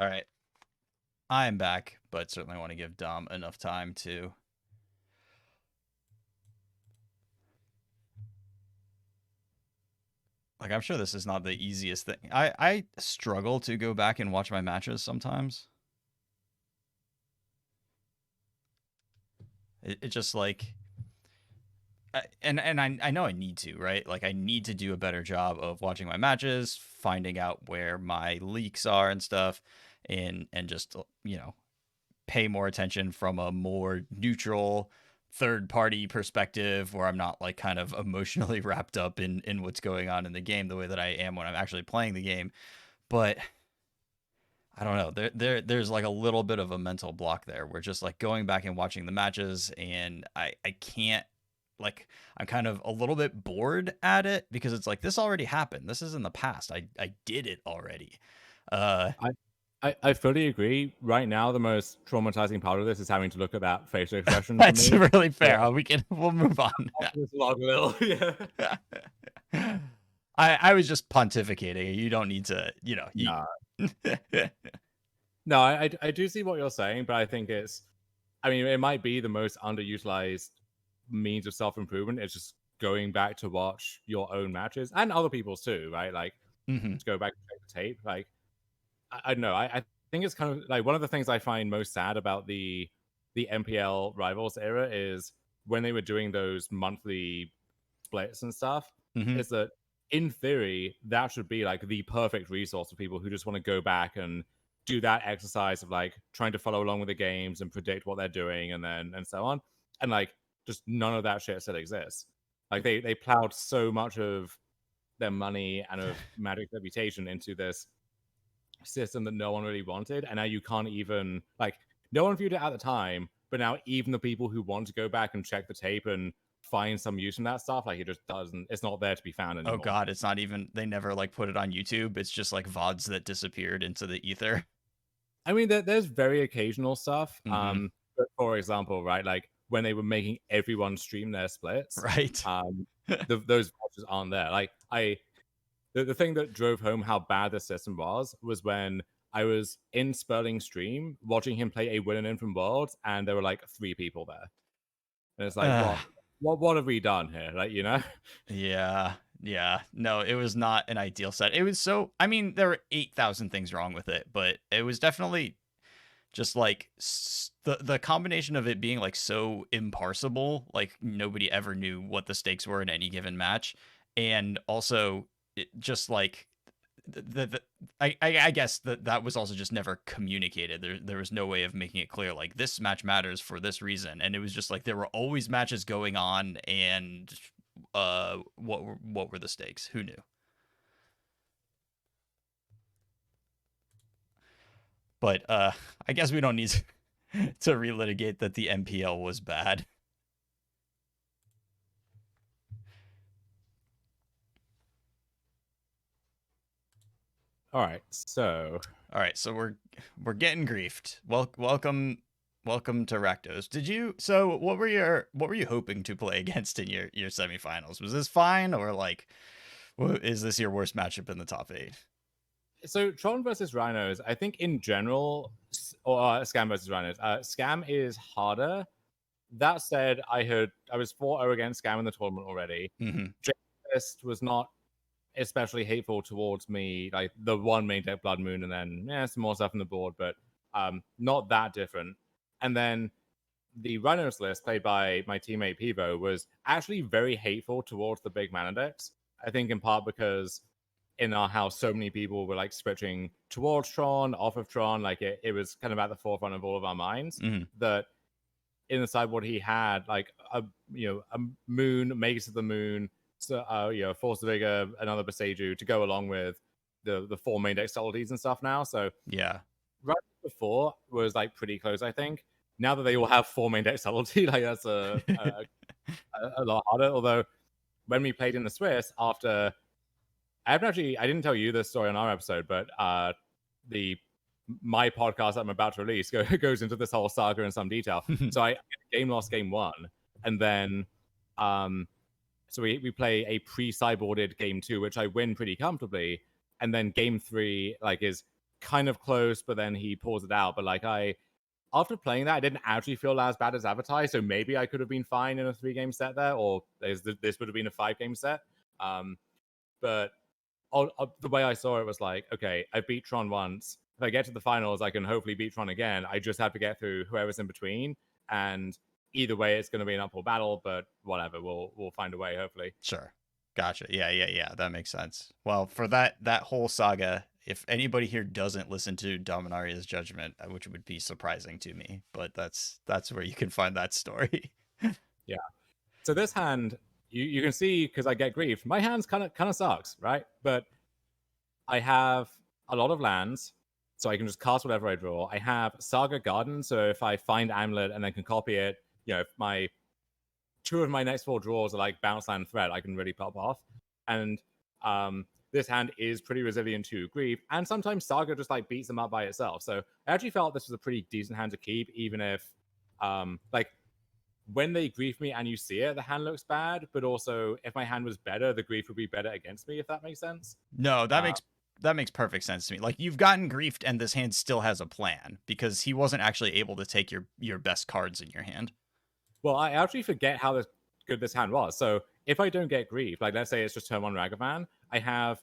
All right. I am back, but certainly want to give Dom enough time to. Like, I'm sure this is not the easiest thing. I struggle to go back and watch my matches sometimes. It just like. And I know I need to, right? Like, I need to do a better job of watching my matches, finding out where my leaks are and stuff, and just, pay more attention from a more neutral third party perspective where I'm not like kind of emotionally wrapped up in what's going on in the game the way that I am when I'm actually playing the game. But I don't know. There's like a little bit of a mental block there where just like going back and watching the matches, and I can't, like, I'm kind of a little bit bored at it because it's like this already happened. This is in the past. I did it already. I fully agree. Right now, the most traumatizing part of this is having to look at that facial expression for That's me. really fair. We'll move on. Just log a little, yeah. I was just pontificating. You don't need to, Nah. No, I do see what you're saying, but I think it might be the most underutilized means of self-improvement. It's just going back to watch your own matches and other people's too, right? Like, to go back and check the tape. Like, I don't know. I think it's kind of like one of the things I find most sad about the MPL Rivals era is when they were doing those monthly splits and stuff, is that in theory that should be like the perfect resource for people who just want to go back and do that exercise of like trying to follow along with the games and predict what they're doing and so on. And like just none of that shit still exists. Like they plowed so much of their money and of Magic's reputation into this system that no one really wanted, and now you can't even, like, no one viewed it at the time, but now even the people who want to go back and check the tape and find some use in that stuff, like, it just doesn't, it's not there to be found anymore. Oh god, it's not even, they never like put it on YouTube. It's just like VODs that disappeared into the ether. I mean, there's very occasional stuff. But for example, right, like when they were making everyone stream their splits, right? Those watches aren't there. Like the thing that drove home how bad the system was when I was in Sperling's stream watching him play a win in from Worlds, and there were like 3 people there, and it's like, what have we done here? Like, Yeah. No, it was not an ideal set. It was so, I mean, there were 8,000 things wrong with it, but it was definitely just like the combination of it being like so imparsible, like nobody ever knew what the stakes were in any given match, and also it just like I guess that was also just never communicated. There was no way of making it clear like this match matters for this reason, and it was just like there were always matches going on, and what were the stakes? Who knew? But I guess we don't need to relitigate that the MPL was bad. all right, so we're getting griefed. Welcome to Rakdos. So what were you hoping to play against in your semifinals? Was this fine, or like is this your worst matchup in the top 8? So Tron versus Rhinos, I think in general, or Scam versus Rhinos, Scam is harder. That said, I was 4-0 against Scam in the tournament already. Fist was not especially hateful towards me, like the one main deck Blood Moon, and then some more stuff on the board, but not that different. And then the Rhinos list played by my teammate Pivo was actually very hateful towards the big mana decks. I think in part because in our house, so many people were like switching towards Tron, off of Tron. Like it was kind of at the forefront of all of our minds that in the sideboard he had like a moon, Magus of the Moon, so Force of Vigor, another Beseju to go along with the 4 main deck subtleties and stuff now. So yeah, right before was like pretty close, I think. Now that they all have 4 main deck subtlety, like that's a lot harder. Although when we played in the Swiss after. I didn't tell you this story on our episode, but my podcast that I'm about to release goes into this whole saga in some detail. So I lost game 1, and then so we play a pre-sideboarded game 2, which I win pretty comfortably, and then game 3 like is kind of close, but then he pulls it out. But like after playing that, I didn't actually feel as bad as advertised. So maybe I could have been fine in a 3-game set there, or this would have been a 5-game set. But the way I saw it was like, okay, I beat Tron once. If I get to the finals, I can hopefully beat Tron again. I just have to get through whoever's in between, and either way, it's going to be an uphill battle. But whatever, we'll find a way. Hopefully. Sure. Gotcha. Yeah. That makes sense. Well, for that whole saga, if anybody here doesn't listen to Dominaria's Judgment, which would be surprising to me, but that's where you can find that story. Yeah. So this hand, you can see, because I get grief, my hand's kind of sucks, right? But I have a lot of lands, so I can just cast whatever I draw. I have Saga Garden, so if I find Amulet and then can copy it, if my 2 of my next 4 draws are like Bounce Land Threat, I can really pop off. And this hand is pretty resilient to grief, and sometimes Saga just like beats them up by itself. So I actually felt this was a pretty decent hand to keep, even if like when they grief me and you see it, the hand looks bad, but also if my hand was better, the grief would be better against me, if that makes sense. No, that makes perfect sense to me. Like, you've gotten griefed and this hand still has a plan, because he wasn't actually able to take your best cards in your hand. Well, I actually forget how good this hand was. So if I don't get grief, like let's say it's just turn 1 Ragavan, I have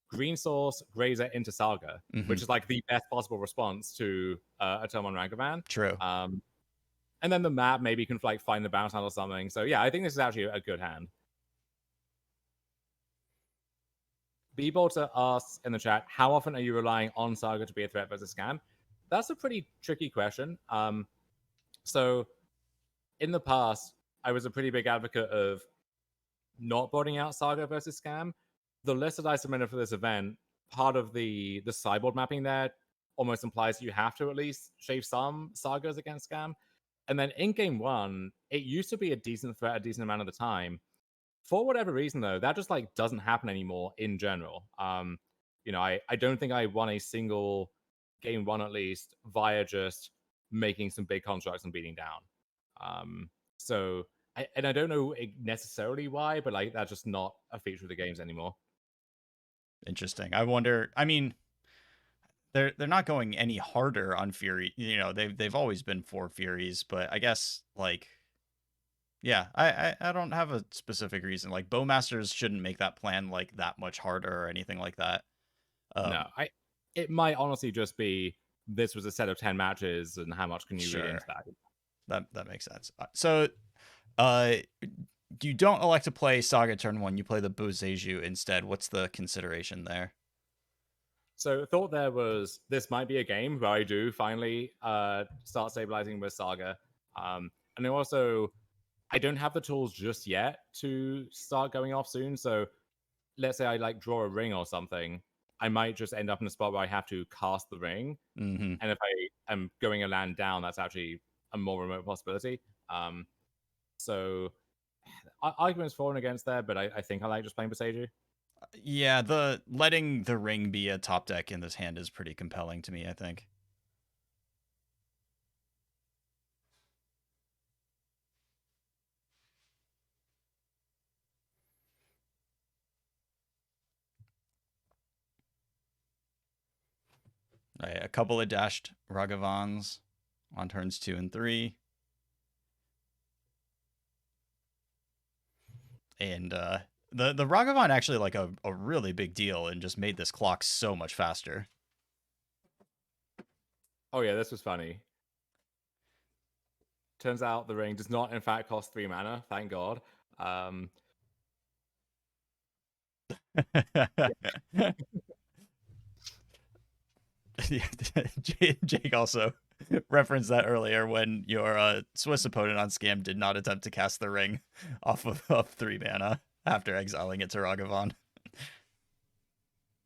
Green Source, Grazer into Saga, which is like the best possible response to a turn 1 Ragavan. True. And then the map maybe can like find the bounce land or something. So yeah, I think this is actually a good hand. Beebolter asks in the chat, how often are you relying on Saga to be a threat versus scam? That's a pretty tricky question. So in the past, I was a pretty big advocate of not boarding out Saga versus Scam. The list that I submitted for this event, part of the sideboard mapping there almost implies you have to at least shave some Sagas against Scam. And then in game 1, it used to be a decent threat a decent amount of the time. For whatever reason, though, that just like doesn't happen anymore in general. I don't think I won a single game 1 at least via just making some big constructs and beating down. So I don't know necessarily why, but like that's just not a feature of the games anymore. Interesting. I wonder. I mean, they're not going any harder on Fury. They've always been 4 Furies, but I guess like, yeah, I don't have a specific reason. Like, Bowmasters shouldn't make that plan like that much harder or anything like that. No, it might honestly just be this was a set of 10 matches, and how much can you read into that? That makes sense. So, you don't elect to play Saga turn 1. You play the Boseiju instead. What's the consideration there? So, thought there was this might be a game where I do finally start stabilizing with Saga, and then also I don't have the tools just yet to start going off soon. So, let's say I like draw a ring or something. I might just end up in a spot where I have to cast the ring. Mm-hmm. And if I am going a land down, that's actually a more remote possibility. So arguments for and against there, but I think I like just playing Boseiju. Yeah, the letting the ring be a top deck in this hand is pretty compelling to me, I think. Right, a couple of dashed Ragavans on turns 2 and 3. And the Ragavan actually like a really big deal and just made this clock so much faster. Oh yeah, this was funny. Turns out the ring does not in fact cost 3 mana, thank God. Jake also referenced that earlier when your Swiss opponent on Scam did not attempt to cast the ring off of 3 mana after exiling it to Ragavan.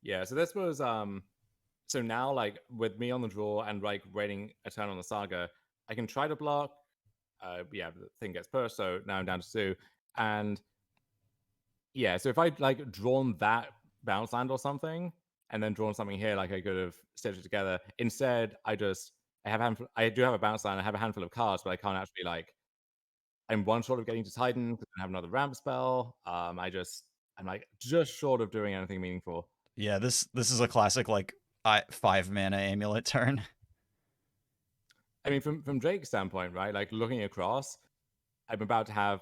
Yeah, so this was so now like with me on the draw and like waiting a turn on the Saga, I can try to block. The thing gets pushed, so now I'm down to 2. And yeah, so if I'd like drawn that bounce land or something, and then drawn something here, like I could have stitched it together. Instead, I do have a bounce land, I have a handful of cards, but I can't actually like I'm one short of getting to Titan because I have another ramp spell. I'm like just short of doing anything meaningful. Yeah, this is a classic like 5 mana amulet turn. I mean, from Drake's standpoint, right? Like looking across, I'm about to have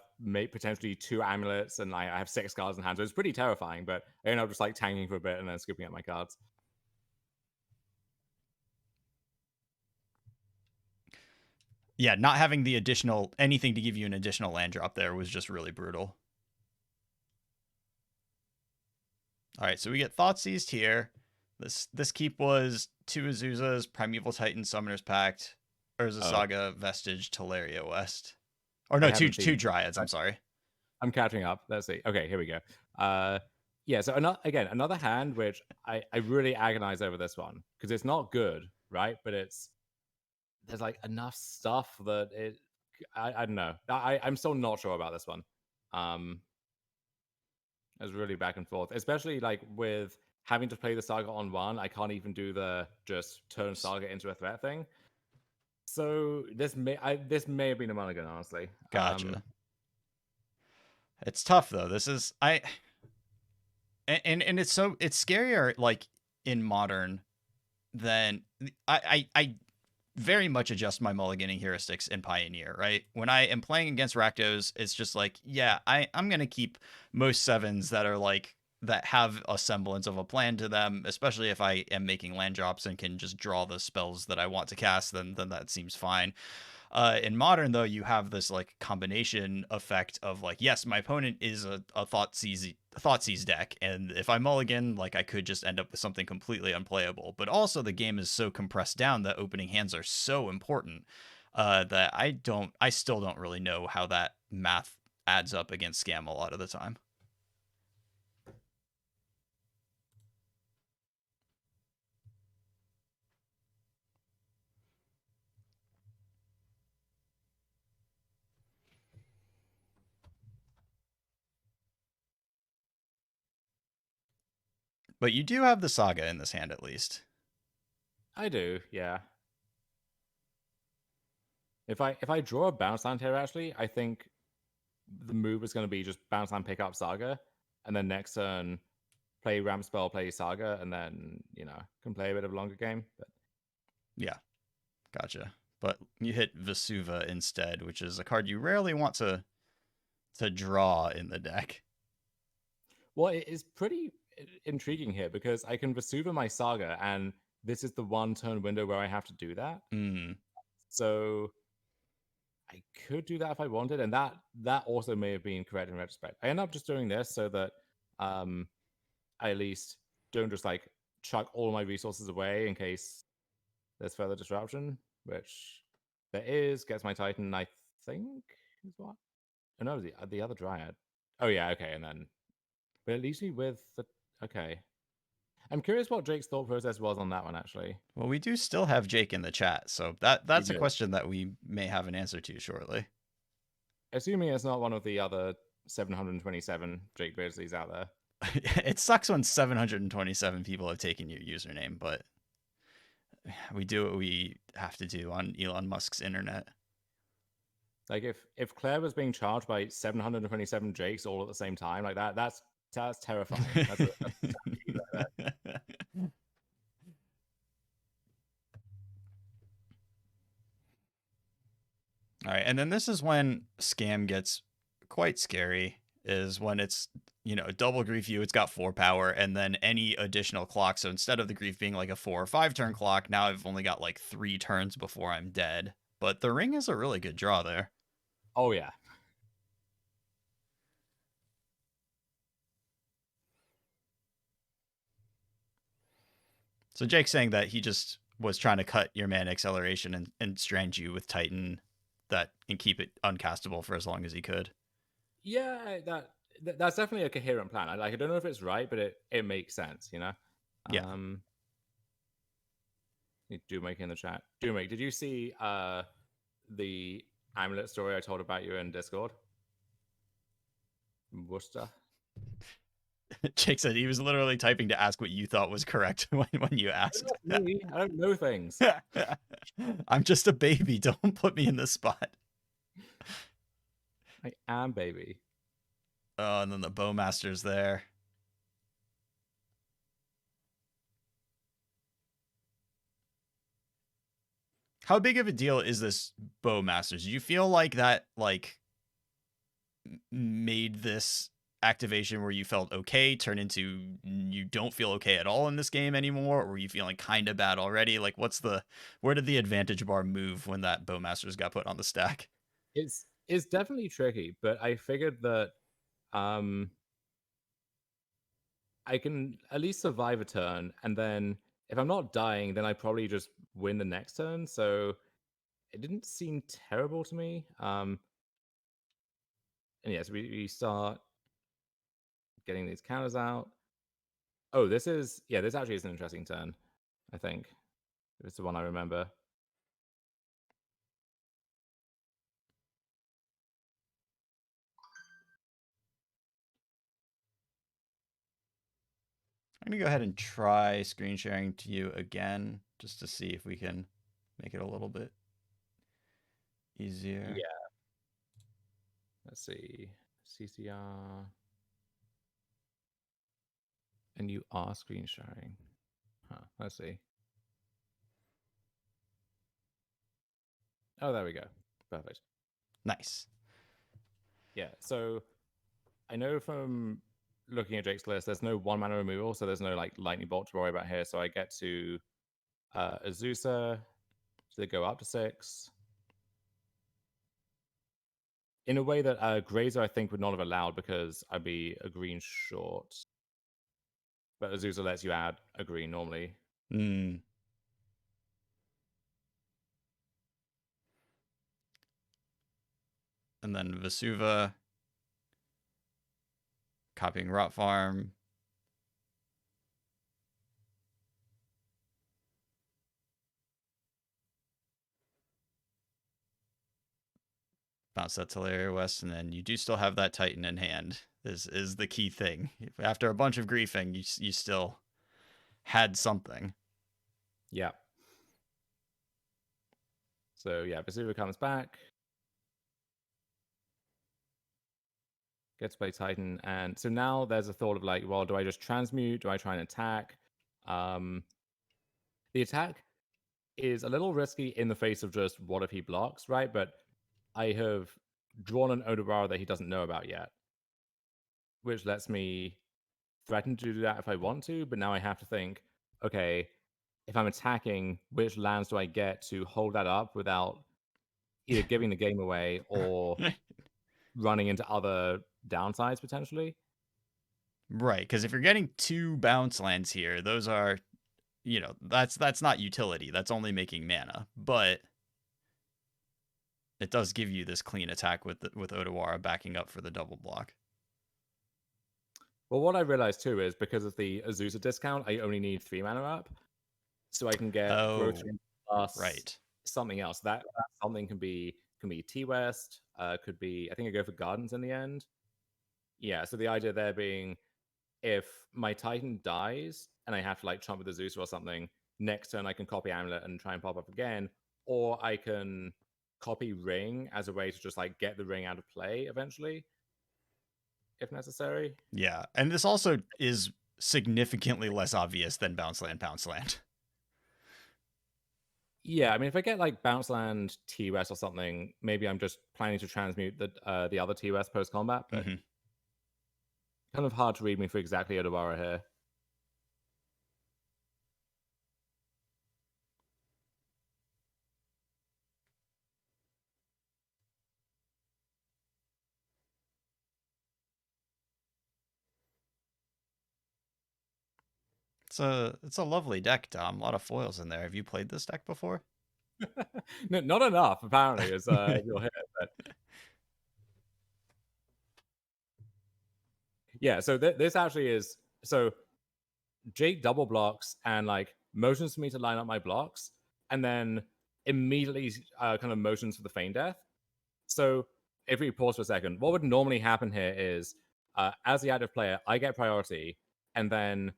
potentially 2 amulets, and I have 6 cards in hand, so it's pretty terrifying. But I end up just like tanking for a bit and then scooping up my cards. Yeah, not having the additional anything to give you an additional land drop there was just really brutal. All right, so we get Thought Seized here. This keep was 2 Azuzas, Primeval Titan, Summoner's Pact, Urza Saga, Vestige, Teleria West. Or no, two Dryads, I'm sorry. I'm catching up. Let's see. Okay, here we go. Yeah, so another hand which I really agonize over this one because it's not good, right? But there's like enough stuff that I don't know. I'm still not sure about this one. It's really back and forth, especially like with having to play the Saga on 1. I can't even do the just turn Saga into a threat thing. So this may have been a mulligan, honestly. Gotcha. It's tough though. This is and it's scarier like in Modern than I very much adjust my mulliganing heuristics in Pioneer, right? When I am playing against Rakdos, it's just like, yeah, I'm gonna keep most 7s that are like that have a semblance of a plan to them, especially if I am making land drops and can just draw the spells that I want to cast, then that seems fine. In Modern, though, you have this like combination effect of like, yes, my opponent is a thought seize deck, and if I mulligan, like I could just end up with something completely unplayable. But also, the game is so compressed down that opening hands are so important that I still don't really know how that math adds up against Scam a lot of the time. But you do have the Saga in this hand, at least. I do, yeah. If I draw a bounce land here, actually, I think the move is going to be just bounce land, pick up Saga, and then next turn play ramp spell, play Saga, and then can play a bit of a longer game. But yeah, gotcha. But you hit Vesuva instead, which is a card you rarely want to draw in the deck. Well, it is pretty intriguing here because I can Vesuva my Saga, and this is the 1 turn window where I have to do that. So I could do that if I wanted, and that also may have been correct in retrospect. I end up just doing this so that I at least don't just like chuck all my resources away in case there's further disruption, which there is. Gets my Titan, I think, is what? Oh no, the other Dryad. Oh yeah, okay, and then but it leaves me with the okay. I'm curious what Jake's thought process was on that one, actually. Well, we do still have Jake in the chat, so that's a question that we may have an answer to shortly. Assuming it's not one of the other 727 Jake Beardsleys out there. It sucks when 727 people have taken your username, but we do what we have to do on Elon Musk's internet. Like if Claire was being charged by 727 Jakes all at the same time, like that's terrifying. That's All right, and then this is when Scam gets quite scary, is when it's, double Grief You, it's got 4 power, and then any additional clock. So instead of the Grief being like a 4 or 5 turn clock, now I've only got like 3 turns before I'm dead. But the Ring is a really good draw there. Oh, yeah. So Jake's saying that he just was trying to cut your mana acceleration and strand you with Titan and keep it uncastable for as long as he could. Yeah, that's definitely a coherent plan. I don't know if it's right, but it makes sense, Yeah. Doomake in the chat. Doomake, did you see the amulet story I told about you in Discord? Worcester. Jake said he was literally typing to ask what you thought was correct when you asked. I don't know things. I'm just a baby. Don't put me in this spot. I am baby. Oh, and then the Bowmaster's there. How big of a deal is this Bowmasters? Do you feel like that made this activation where you felt okay turn into you don't feel okay at all in this game anymore, or were you feeling kind of bad already? Like, where did the advantage bar move when that Bowmasters got put on the stack? It's definitely tricky, but I figured that I can at least survive a turn, and then if I'm not dying, then I probably just win the next turn. So it didn't seem terrible to me. And yes, we start getting these counters out. Oh, this actually is an interesting turn, I think. It's the one I remember. I'm gonna go ahead and try screen sharing to you again just to see if we can make it a little bit easier. Yeah. Let's see. CCR. And you are screen sharing. Huh. Let's see. Oh, there we go. Perfect. Nice. Yeah. So I know from looking at Jake's list, there's no 1-mana removal, so there's no like lightning bolt to worry about here. So I get to Azusa to go up to 6. In a way that Grazer, I think, would not have allowed because I'd be a green short. But Azusa lets you add a green normally. Mm. And then Vesuva copying Rot Farm. Bounce that Teleria West, and then you do still have that Titan in hand. Is the key thing. After a bunch of griefing, you still had something. Yeah. So yeah, Vesuva comes back. Gets to play Titan, and so now there's a thought of like, well, do I just transmute? Do I try and attack? The attack is a little risky in the face of just what if he blocks, right? But I have drawn an Odawara that he doesn't know about yet, which lets me threaten to do that if I want to. But now I have to think, okay, if I'm attacking, which lands do I get to hold that up without either giving the game away or running into other downsides potentially? Right, because if you're getting 2 bounce lands here, those are, that's not utility. That's only making mana, but it does give you this clean attack with Odawara backing up for the double block. Well, what I realized too is because of the Azusa discount, I only need 3 mana up, so I can get growth plus right. something else. That something can be T West, could be, I think I go for Gardens in the end. Yeah, so the idea there being if my Titan dies and I have to like chomp with the Zeus or something, next turn I can copy Amulet and try and pop up again, or I can copy Ring as a way to just like get the ring out of play eventually, if necessary. Yeah, and this also is significantly less obvious than Bounce Land, Pounce Land. Yeah, I mean, if I get like Bounce Land T West or something, maybe I'm just planning to transmute the other T West post combat, but kind of hard to read me for exactly Odawara here. It's a lovely deck, Dom. A lot of foils in there. Have you played this deck before? No, not enough, apparently, as you'll hear. But yeah, so this actually is so Jake double blocks and like motions for me to line up my blocks, and then immediately kind of motions for the feign death. So if we pause for a second, what would normally happen here is as the active player, I get priority, and then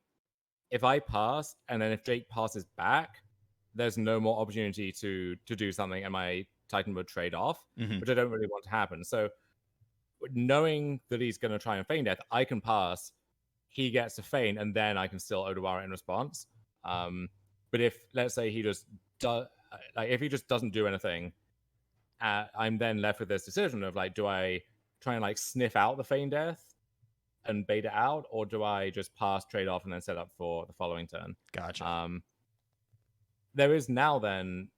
if I pass, and then if Jake passes back, there's no more opportunity to do something, and my Titan would trade off, which I don't really want to happen. So knowing that he's going to try and feign death, I can pass. He gets to feign, and then I can still Odawara in response. But if let's say he just like if he just doesn't do anything, I'm then left with this decision of like, do I try and like sniff out the feign death and bait it out, or do I just pass, trade off, and then set up for the following turn? Gotcha. There is now then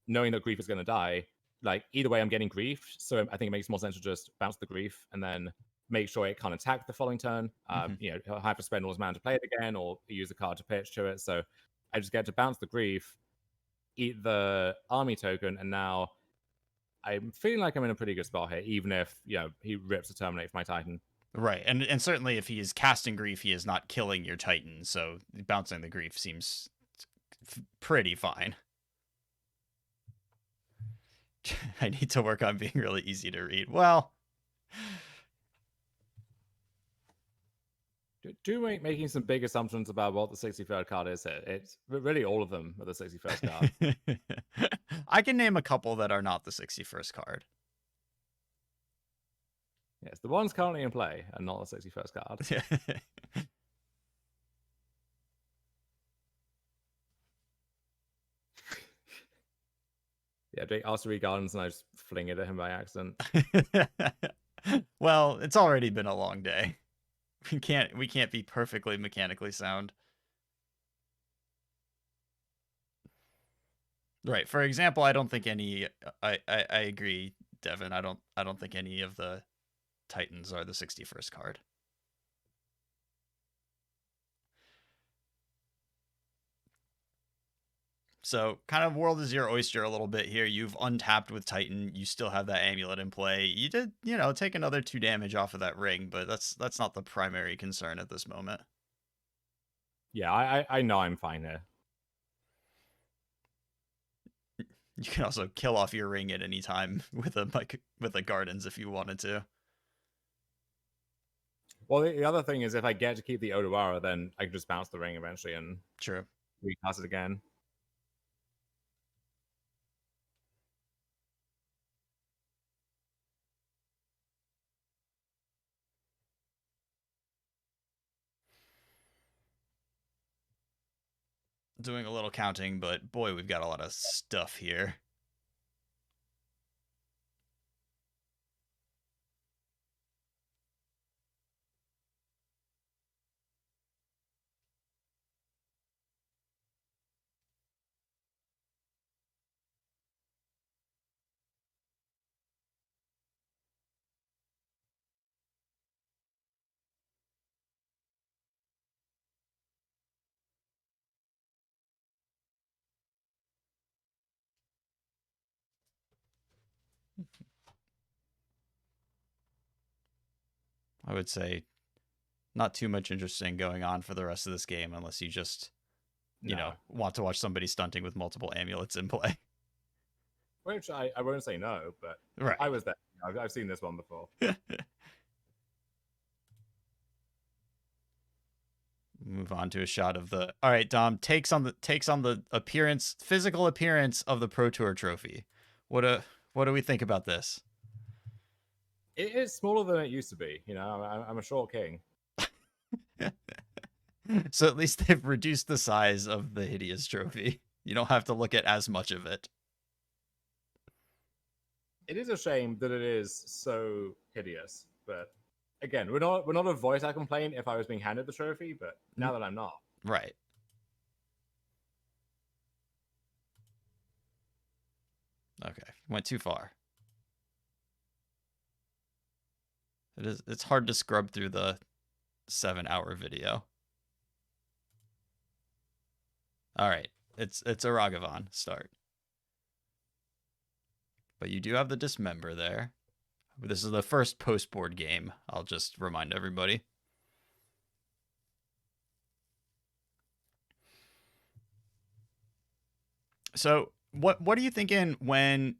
knowing that grief is going to die. Like either way, I'm getting grief, so I think it makes more sense to just bounce the grief and then make sure it can't attack the following turn. You know, he'll have to spend all his mana to play it again, or use a card to pitch to it. So I just get to bounce the grief, eat the army token, and now I'm feeling like I'm in a pretty good spot here, even if he rips a terminate for my Titan. Right, and certainly if he is casting grief, he is not killing your Titan, so bouncing the grief seems pretty fine. I need to work on being really easy to read. Well, making some big assumptions about what the 63rd card is here. It's really all of them are the 61st card. I can name a couple that are not the 61st card. Yes, the ones currently in play are not the 61st card. Yeah, Jake asks to read Gardens and I just fling it at him by accident. Well, it's already been a long day. We can't be perfectly mechanically sound. Right. For example, I don't think any I agree, Devin. I don't think any of the Titans are the 61st card. So kind of world is your oyster a little bit here. You've untapped with Titan. You still have that amulet in play. You did, take another 2 damage off of that ring, but that's not the primary concern at this moment. Yeah, I know I'm fine here. You can also kill off your ring at any time with a Gardens if you wanted to. Well, the other thing is if I get to keep the Odawara, then I can just bounce the ring eventually and True. recast it again. Doing a little counting, but boy, we've got a lot of stuff here. I would say not too much interesting going on for the rest of this game unless you just, want to watch somebody stunting with multiple amulets in play. Which I won't say no, but right. I was there. I've seen this one before. Move on to a shot of the. All right, Dom takes on the physical appearance of the Pro Tour trophy. What do we think about this? It is smaller than it used to be. I'm a short king. So at least they've reduced the size of the hideous trophy. You don't have to look at as much of it. It is a shame that it is so hideous, but again, we're not a voice I complain if I was being handed the trophy, but now that I'm not. Right. Okay. Went too far. It's hard to scrub through the 7-hour video. All right. It's a Ragavan start. But you do have the Dismember there. This is the first post-board game. I'll just remind everybody. So what are you thinking when,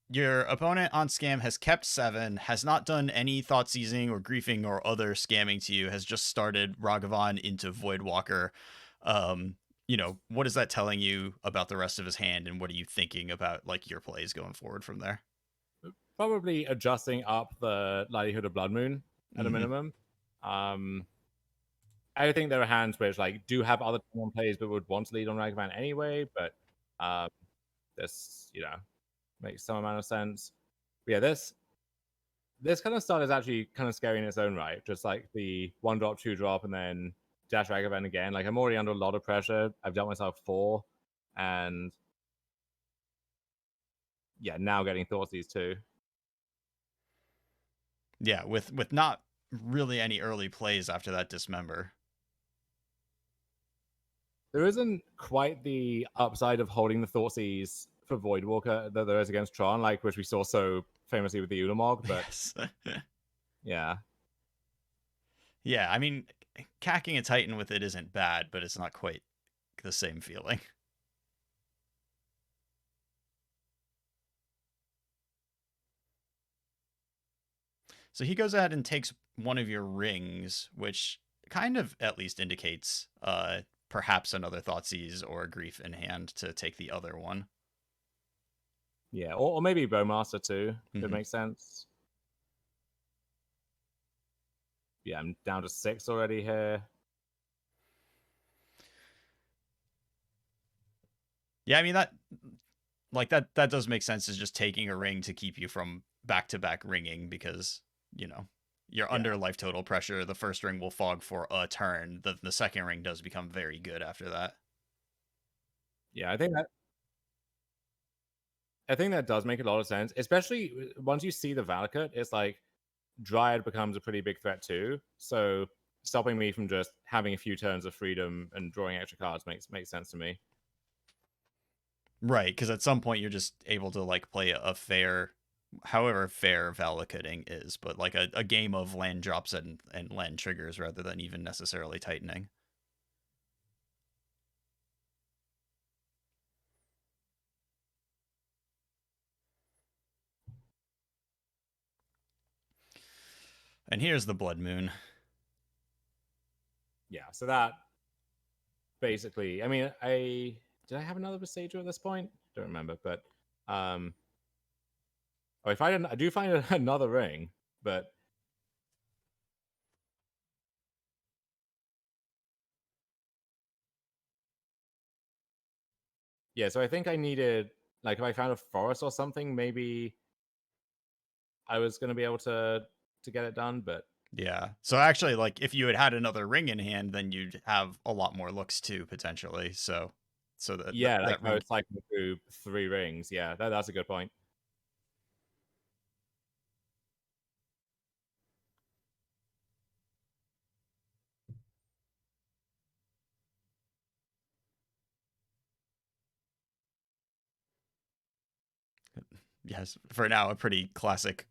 your opponent on Scam has kept 7, has not done any thought seizing or griefing or other scamming to you, has just started Ragavan into Voidwalker. What is that telling you about the rest of his hand, and what are you thinking about your plays going forward from there? Probably adjusting up the likelihood of Blood Moon at a minimum. I think there are hands which like do have other turn one plays but would want to lead on Ragavan anyway, but this, makes some amount of sense. But yeah, this kind of start is actually kind of scary in its own right. Just like the 1-drop, 2-drop, and then dash Ragavan again. Like I'm already under a lot of pressure. I've dealt myself 4, and yeah, now getting Thoughtseize too. Yeah, with not really any early plays after that dismember. There isn't quite the upside of holding the Thoughtseize for Voidwalker that there is against Tron, like which we saw so famously with the Ulamog, but Yes. yeah. Yeah, I mean, cacking a Titan with it isn't bad, but it's not quite the same feeling. So he goes ahead and takes one of your rings, which kind of at least indicates perhaps another Thoughtseize or Grief in hand to take the other one. Yeah, or maybe Bowmaster too. Could make sense. Yeah, I'm down to 6 already here. Yeah, I mean that does make sense, is just taking a ring to keep you from back-to-back ringing, because, you're under life total pressure. The first ring will fog for a turn. The second ring does become very good after that. Yeah, I think that does make a lot of sense, especially once you see the Valakut. It's like Dryad becomes a pretty big threat too. So stopping me from just having a few turns of freedom and drawing extra cards makes sense to me. Right, because at some point you're just able to like play a fair, however fair Valakuting is, but like a game of land drops and land triggers rather than even necessarily tightening. And here's the Blood Moon. Yeah, so that basically, I mean, did I have another Besieger at this point? Don't remember, but I do find another ring, but yeah, so I think I needed, like, if I found a forest or something, maybe I was going to be able to get it done, but Yeah. So actually, like, if you had another ring in hand, then you'd have a lot more looks too, potentially. So yeah, like that I ring. was cycling through 3 rings. Yeah, that's a good point. Yes, for now, a pretty classic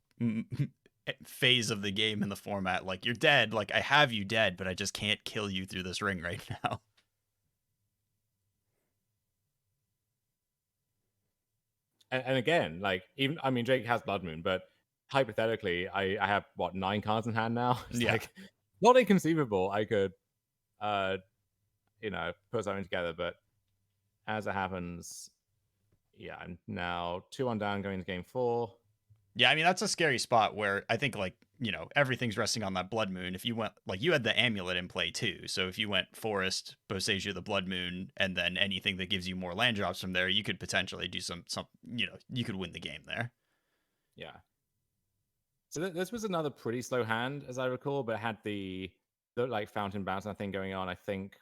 phase of the game in the format. Like, you're dead. Like, I have you dead, but I just can't kill you through this ring right now. And again, like, even, I mean, Jake has Blood Moon, but hypothetically, I have what, 9 cards in hand now. It's Yeah. like not inconceivable. I could, put something together, but as it happens, yeah, I'm now 2-1 down going to game 4. Yeah, I mean, that's a scary spot where I think, like, everything's resting on that Blood Moon. If you went, like, you had the amulet in play too. So if you went Forest, Boseiju, the Blood Moon, and then anything that gives you more land drops from there, you could potentially do some, you could win the game there. Yeah. So this was another pretty slow hand, as I recall, but it had the like fountain bounce thing going on. I think,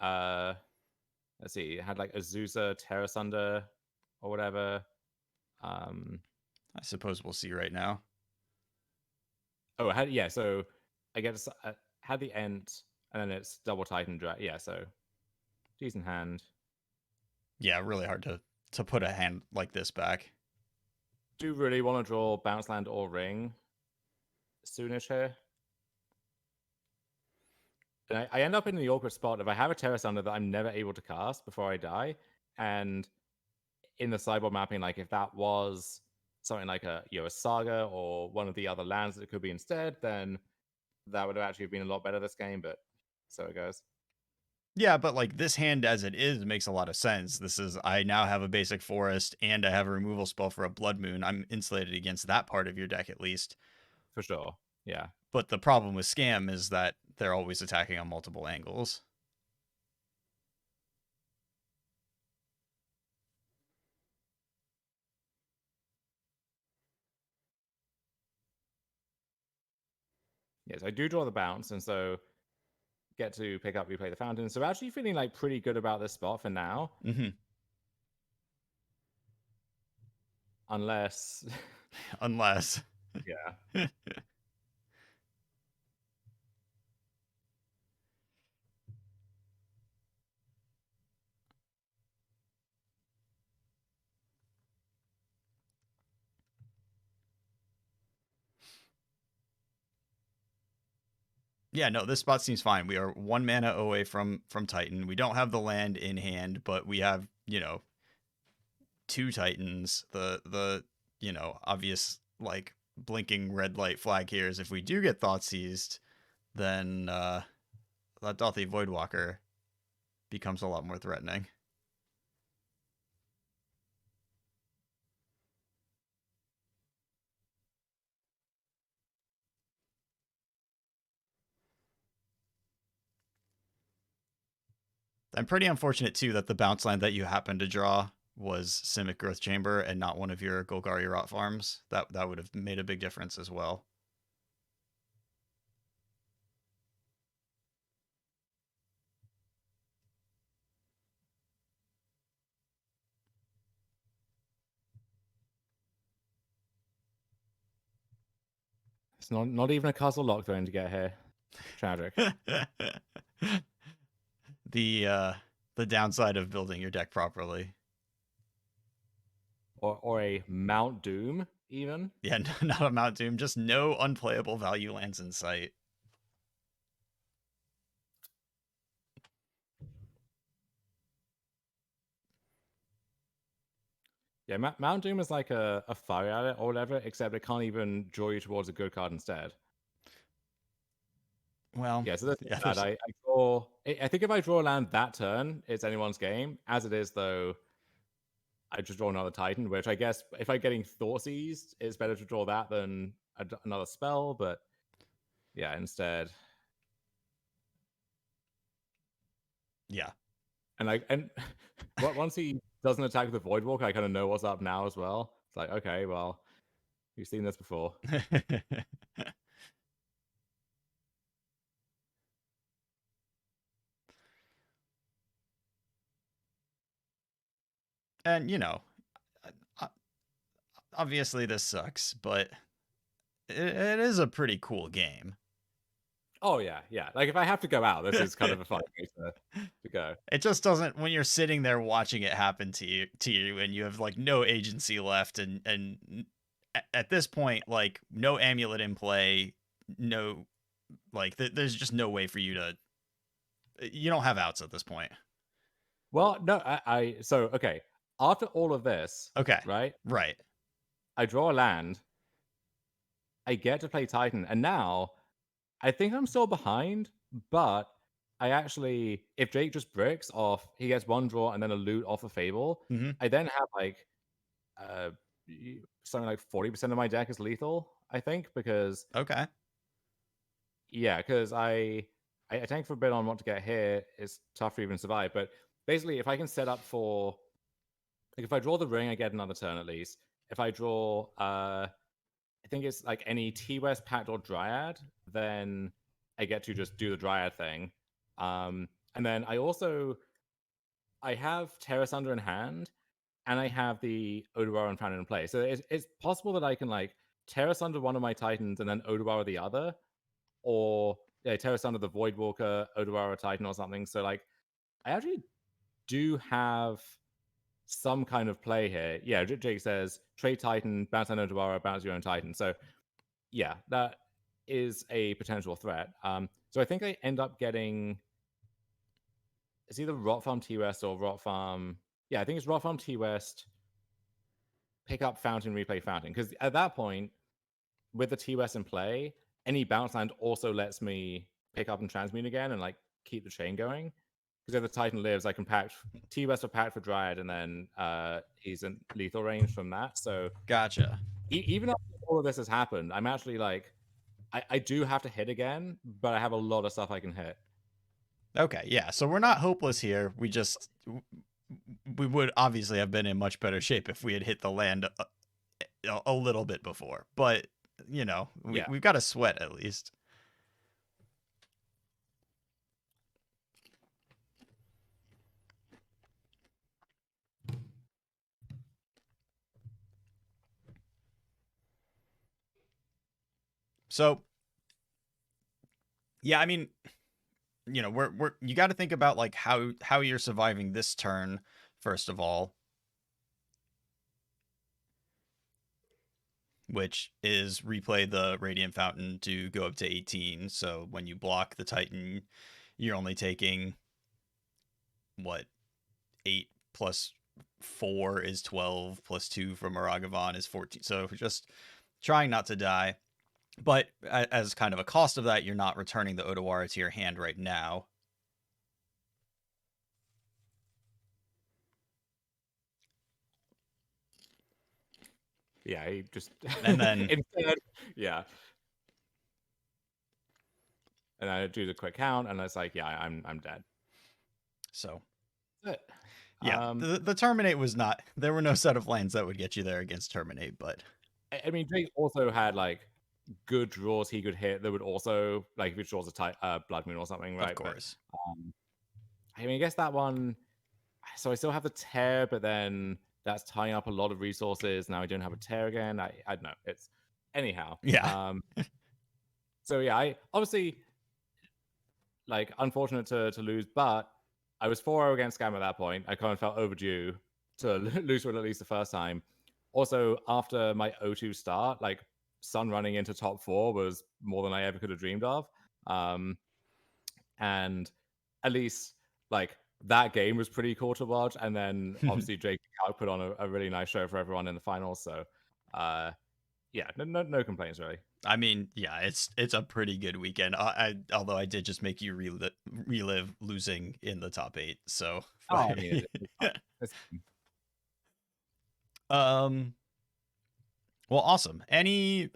let's see, it had like Azusa, Terra Sunder, or whatever. I suppose we'll see right now. Oh, yeah. So I guess had the Ent, and then it's double Titan drag. Yeah, so decent hand. Yeah, really hard to put a hand like this back. Do you really want to draw bounce land or ring soonish here? And I end up in the awkward spot if I have a Terra Sunder that I'm never able to cast before I die, and in the sideboard mapping, like if that was something like a Saga or one of the other lands that it could be instead, then that would have actually been a lot better this game, but so it goes. Yeah, but like this hand as it is makes a lot of sense. This is, I now have a basic forest and I have a removal spell for a Blood Moon. I'm insulated against that part of your deck at least. For sure. Yeah. But the problem with Scam is that they're always attacking on multiple angles. Yes, I do draw the bounce, and so get to pick up, replay the fountain. So actually feeling like pretty good about this spot for now. Mm-hmm. Unless yeah. Yeah, no, this spot seems fine. We are 1 mana away from Titan. We don't have the land in hand, but we have, 2 Titans. The obvious like blinking red light flag here is if we do get thought seized, then that Dothy Voidwalker becomes a lot more threatening. I'm pretty unfortunate too that the bounce line that you happened to draw was Simic Growth Chamber and not one of your Golgari Rot farms. That would have made a big difference as well. it's not even a castle lock zone to get here. Tragic. The downside of building your deck properly. Or a Mount Doom, even. Yeah, not a Mount Doom, just no unplayable value lands in sight. Yeah, Mount Doom is like a fire at it or whatever, except it can't even draw you towards a good card instead. Well, yeah, so that's yeah, bad. I draw. I think if I draw a land that turn, it's anyone's game. As it is, though, I just draw another Titan, which I guess if I'm getting Thought Seized, it's better to draw that than another spell. But yeah, instead, yeah. And once he doesn't attack the Voidwalker, I kind of know what's up now as well. It's like, okay, well, you've seen this before. And obviously this sucks, but it is a pretty cool game. Oh yeah. Like if I have to go out, this is kind of a fun way to go. It just doesn't when you're sitting there watching it happen to you, and you have like no agency left, and at this point, like no amulet in play, no, like there's just no way for you to. You don't have outs at this point. Well, no, so okay. After all of this, Okay, right? right. I draw a land. I get to play Titan, and now I think I'm still behind, but I actually, if Jake just bricks off, he gets one draw and then a loot off a Fable. Mm-hmm. I then have like something like 40% of my deck is lethal, I think, because Okay. yeah, because I tank for a bit on what to get here. It's tough to even survive, but basically, if I can set up for, like, if I draw the ring, I get another turn at least. If I draw, I think it's like any T West Pact or Dryad, then I get to just do the Dryad thing. And then I have Terra Sunder in hand, and I have the Odoara Fountain in play. So it's possible that I can like Terra Sunder one of my Titans and then Odoara the other, or Terra Sunder the Voidwalker, Odoara Titan or something. So like I actually do have some kind of play here. Yeah, Jake says trade Titan, bounce on Odoara, bounce your own Titan. So yeah, that is a potential threat. So I think I end up getting, it's either Rot Farm T West or Rot Farm. Yeah, I think it's Rot Farm T West. Pick up Fountain, replay Fountain, because at that point, with the T West in play, any bounce land also lets me pick up and transmute again and like keep the chain going. Because if the Titan lives, I can pact T West or pact for Dryad, and then he's in lethal range from that. So Gotcha. even after all of this has happened, I'm actually like I do have to hit again, but I have a lot of stuff I can hit. Okay, yeah. So we're not hopeless here. We would obviously have been in much better shape if we had hit the land a little bit before. But, you know, we've got a sweat at least. So, yeah, I mean, you know, you got to think about like how you're surviving this turn first of all, which is replay the Radiant Fountain to go up to 18. So when you block the Titan, you're only taking what 8 plus 4 is 12 plus 2 from Aragavan is 14. So just trying not to die. But as kind of a cost of that, you're not returning the Odawara to your hand right now. Yeah, he just And then instead, yeah. And I do the quick count, and it's like, yeah, I'm dead. So, But, yeah, the Terminate was not. There were no set of lands that would get you there against Terminate, but I mean, Jake also had like good draws he could hit that would also like if he draws a Blood Moon or something, right? Of course. But, I mean, I guess that one. So I still have the tear, but then that's tying up a lot of resources. Now I don't have a tear again. I don't know. It's anyhow. Yeah. So yeah, I obviously like unfortunate to lose, but I was 4-0 against Scam at that point. I kind of felt overdue to lose one at least the first time. Also, after my O2 start, like Sun running into top 4 was more than I ever could have dreamed of. And at least like that game was pretty cool to watch. And then obviously Jake put on a really nice show for everyone in the finals. So yeah, no complaints really. I mean, yeah, it's a pretty good weekend. Although I did just make you relive losing in the top 8. So I mean, it's well, awesome. Any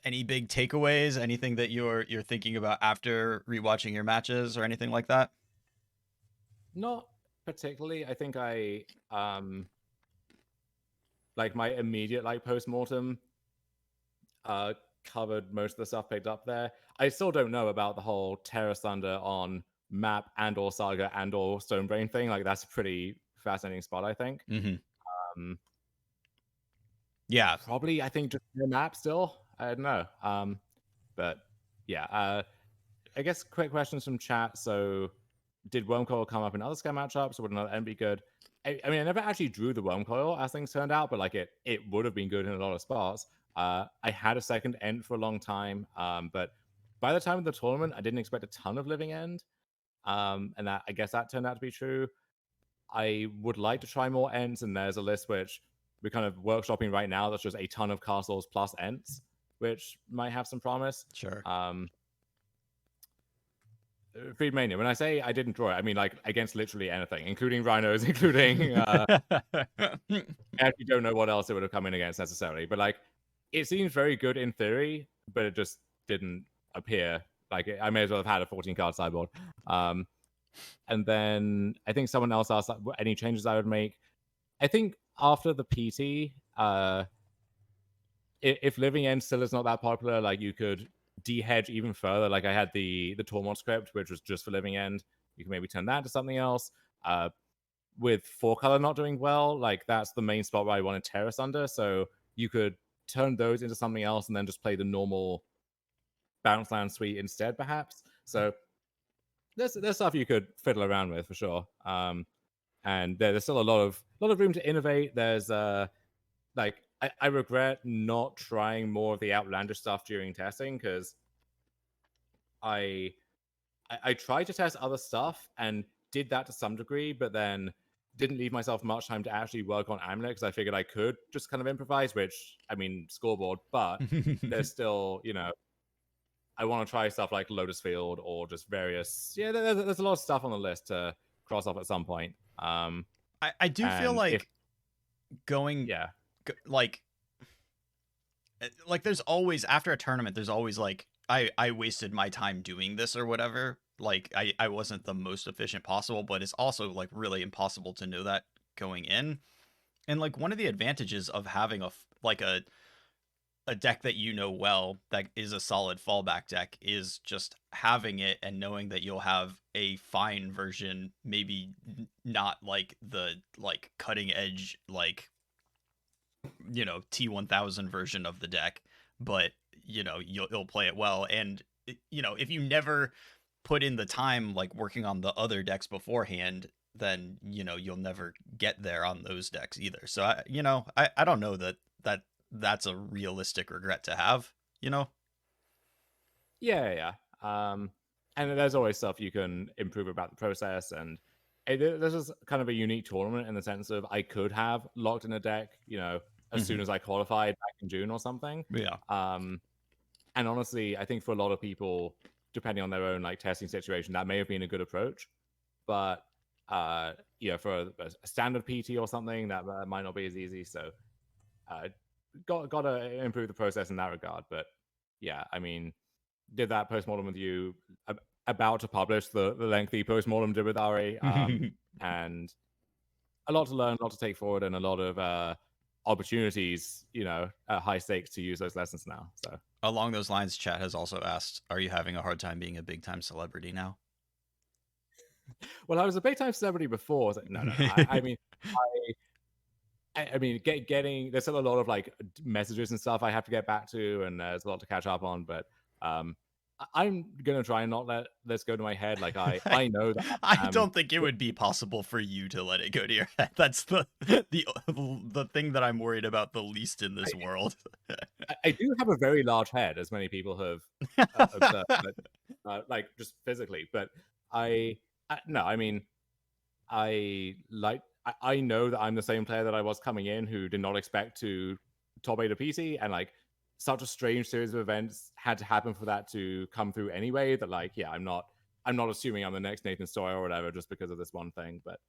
big takeaways? Anything that you're thinking about after rewatching your matches or anything like that? not particularly. I think I like my immediate like post-mortem covered most of the stuff picked up there. I still don't know about the whole Terra Thunder on map and or Saga and or Stonebrain thing. Like that's a pretty fascinating spot, I think. Yeah, probably I think just the map still. I don't know. But yeah, I guess quick questions from chat. So did Wormcoil come up in other Scam matchups or would another end be good? I mean, I never actually drew the Wormcoil as things turned out, but like it would have been good in a lot of spots. I had a second end for a long time, but by the time of the tournament, I didn't expect a ton of living end, and that I guess that turned out to be true. I would like to try more ends, and there's a list which we're kind of workshopping right now. That's just a ton of castles plus ends, which might have some promise. sure. Freedmania. When I say I didn't draw it, I mean like against literally anything, including rhinos, including. I actually don't know what else it would have come in against necessarily, but like it seems very good in theory, but it just didn't appear. Like I may as well have had a 14-card sideboard. And then I think someone else asked like, any changes I would make. I think after the PT, if Living End still is not that popular, like you could de-hedge even further. Like I had the Tormod script, which was just for Living End. You can maybe turn that to something else. With 4-color not doing well, like that's the main spot where I wanted Terra Thunder. So you could turn those into something else and then just play the normal bounce land suite instead, perhaps. So there's stuff you could fiddle around with for sure. And there's still a lot of room to innovate. There's like I regret not trying more of the outlandish stuff during testing because I tried to test other stuff and did that to some degree, but then didn't leave myself much time to actually work on Amulet because I figured I could just kind of improvise, which I mean scoreboard, but there's still, you know, I want to try stuff like Lotus Field or just various. Yeah, there's a lot of stuff on the list to cross off at some point. I do feel like going, yeah, like like there's always after a tournament there's always like I wasted my time doing this or whatever. Like I wasn't the most efficient possible, but it's also like really impossible to know that going in. And like one of the advantages of having like a deck that you know well that is a solid fallback deck is just having it and knowing that you'll have a fine version, maybe not like the like cutting edge like T1000 version of the deck, but you'll play it well. And if you never put in the time like working on the other decks beforehand, then you'll never get there on those decks either. So I don't know that's a realistic regret to have, Yeah. And there's always stuff you can improve about the process, and this is kind of a unique tournament in the sense of I could have locked in a deck, as soon as I qualified back in June or something. Yeah. And honestly, I think for a lot of people, depending on their own like testing situation, that may have been a good approach. But for a standard PT or something, that might not be as easy. So, got to improve the process in that regard. But yeah, I mean, did that postmortem with you, about to publish the lengthy postmortem did with Ari, and a lot to learn, a lot to take forward, and a lot of opportunities, at high stakes to use those lessons now. So along those lines, chat has also asked, are you having a hard time being a big time celebrity now? Well, I was a big time celebrity before. So no. I mean, getting there's still a lot of like messages and stuff I have to get back to, and there's a lot to catch up on. But I'm gonna try and not let this go to my head. Like I know that I don't think it would be possible for you to let it go to your head. That's the thing that I'm worried about the least in this world. I do have a very large head, as many people have observed, but, like just physically. But no, I mean, I know that I'm the same player that I was coming in, who did not expect to top 8 a PC, and like such a strange series of events had to happen for that to come through anyway. That like, yeah, I'm not assuming I'm the next Nathan Story or whatever just because of this one thing. But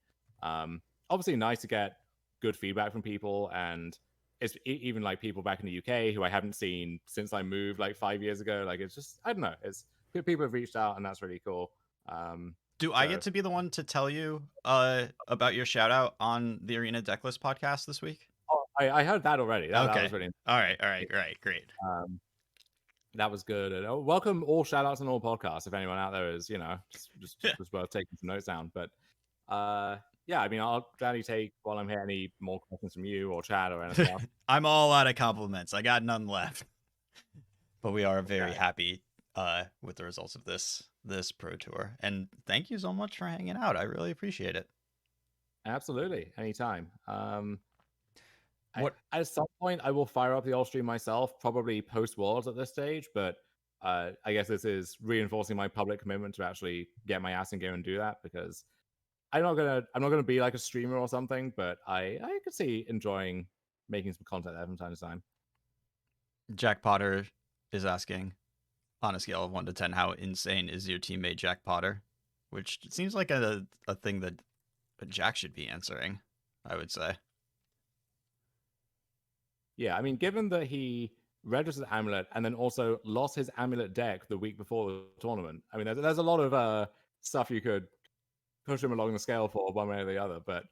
obviously nice to get good feedback from people, and it's even like people back in the UK who I haven't seen since I moved like 5 years ago. Like it's just, I don't know, it's people have reached out, and that's really cool. Do I get to be the one to tell you about your shout out on the Arena Decklist podcast this week? Oh, I heard that already. Okay. That was really all right, great. That was good. And welcome all shout outs on all podcasts. If anyone out there is, just worth taking some notes down. But yeah, I mean, I'll gladly take while I'm here any more questions from you or chat or anything else. I'm all out of compliments. I got none left. But we are very happy with the results of this pro tour, and thank you so much for hanging out. I really appreciate it. Absolutely, anytime. At some point I will fire up the alt stream myself, probably post Worlds at this stage, but I guess this is reinforcing my public commitment to actually get my ass in gear and do that, because I'm not gonna be like a streamer or something, but I could see enjoying making some content there from time to time. Jack Potter is asking, on a scale of 1 to 10, how insane is your teammate Jack Potter? Which seems like a thing that Jack should be answering, I would say. Yeah, I mean, given that he registered Amulet and then also lost his Amulet deck the week before the tournament, I mean, there's a lot of stuff you could push him along the scale for one way or the other. But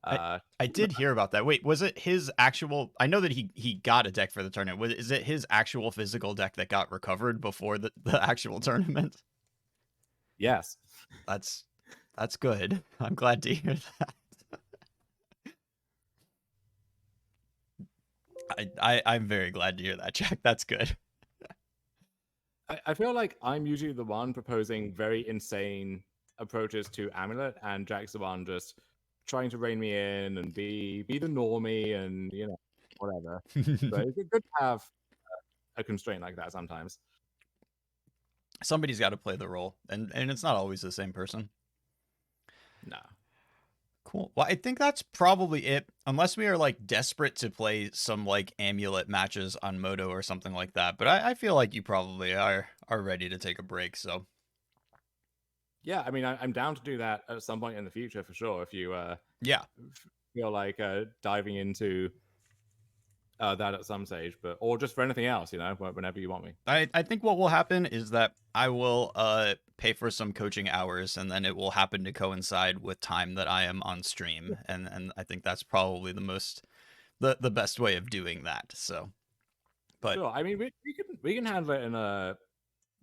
I did hear about that. Wait, was it his actual? I know that he got a deck for the tournament. Is it his actual physical deck that got recovered before the actual tournament? Yes, that's good. I'm glad to hear that. I'm very glad to hear that, Jack. That's good. I feel like I'm usually the one proposing very insane approaches to Amulet, and Jack's the one just trying to rein me in and be the normie and whatever. So it's good to have a constraint like that sometimes. Somebody's got to play the role, and it's not always the same person. No. Cool. Well, I think that's probably it, unless we are like desperate to play some like Amulet matches on Moto or something like that. But I feel like you probably are ready to take a break. So yeah, I mean, I'm down to do that at some point in the future for sure. If you yeah feel like diving into that at some stage, but or just for anything else, whenever you want me. I think what will happen is that I will pay for some coaching hours, and then it will happen to coincide with time that I am on stream, and I think that's probably the best way of doing that. So, but Sure, I mean we can handle it in a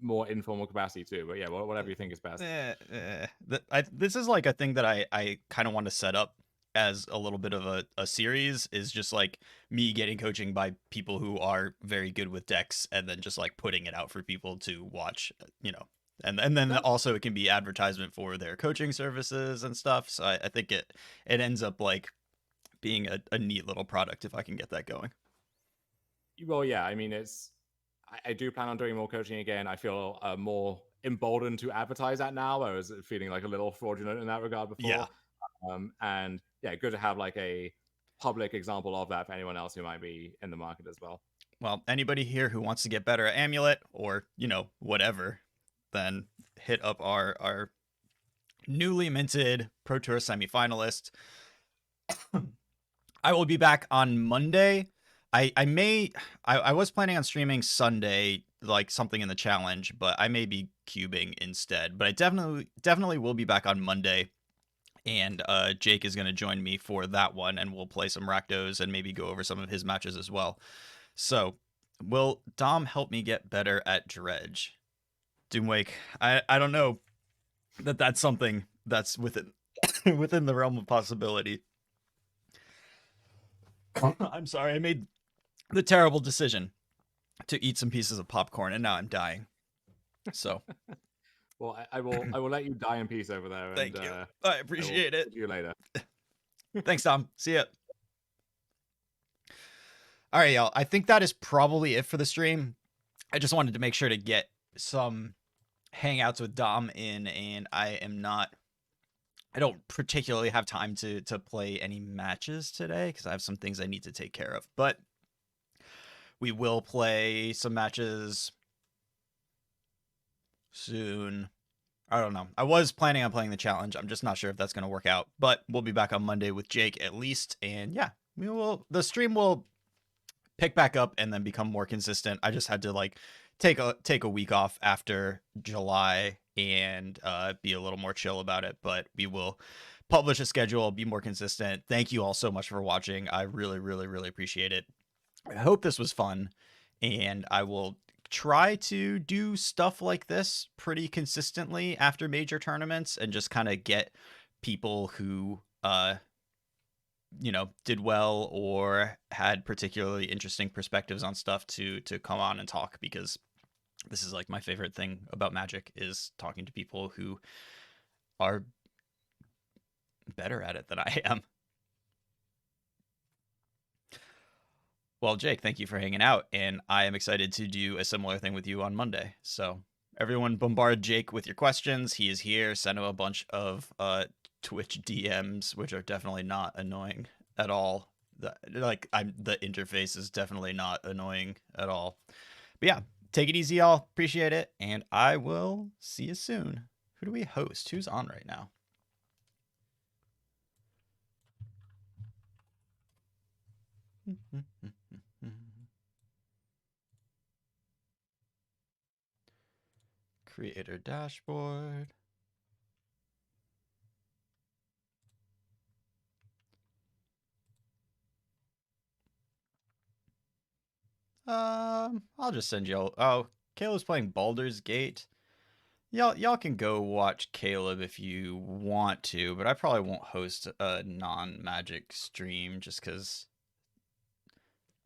more informal capacity too. But yeah, whatever you think is best. this is like a thing that I kind of want to set up as a little bit of a series, is just like me getting coaching by people who are very good with decks, and then just like putting it out for people to watch, and then also it can be advertisement for their coaching services and stuff. So I think it ends up like being a neat little product if I can get that going. Well, yeah, I mean I do plan on doing more coaching again. I feel more emboldened to advertise that now. I was feeling like a little fraudulent in that regard before. Yeah. And yeah, good to have like a public example of that for anyone else who might be in the market as well. Well, anybody here who wants to get better at Amulet or, whatever, then hit up our newly minted Pro Tour semifinalist. I will be back on Monday. I was planning on streaming Sunday, like something in the challenge, but I may be cubing instead. But I definitely will be back on Monday. And Jake is going to join me for that one, and we'll play some Rakdos and maybe go over some of his matches as well. So, will Dom help me get better at Dredge? Doomwake, I don't know that's something that's within within the realm of possibility. I'm sorry, I made the terrible decision to eat some pieces of popcorn, and now I'm dying. So. Well, I will let you die in peace over there. And, thank you. I appreciate it. See you later. Thanks, Tom. See ya. All right, y'all. I think that is probably it for the stream. I just wanted to make sure to get some hangouts with Dom in, and I don't particularly have time to play any matches today because I have some things I need to take care of. But we will play some matches soon. I don't know. I was planning on playing the challenge. I'm just not sure if that's going to work out. But we'll be back on Monday with Jake at least. And yeah, the stream will pick back up and then become more consistent. I just had to like take a week off after July and be a little more chill about it. But we will publish a schedule, be more consistent. Thank you all so much for watching. I really, really, really appreciate it. I hope this was fun, and I will try to do stuff like this pretty consistently after major tournaments and just kind of get people who did well or had particularly interesting perspectives on stuff to come on and talk, because this is like my favorite thing about Magic, is talking to people who are better at it than I am. Well, Jake, thank you for hanging out, and I am excited to do a similar thing with you on Monday. So everyone bombard Jake with your questions. He is here. Send him a bunch of Twitch DMs, which are definitely not annoying at all. The interface is definitely not annoying at all. But yeah, take it easy, y'all. Appreciate it, and I will see you soon. Who do we host? Who's on right now? Creator dashboard. I'll just send y'all. Oh, Caleb's playing Baldur's Gate. Y'all can go watch Caleb if you want to, but I probably won't host a non-Magic stream just because.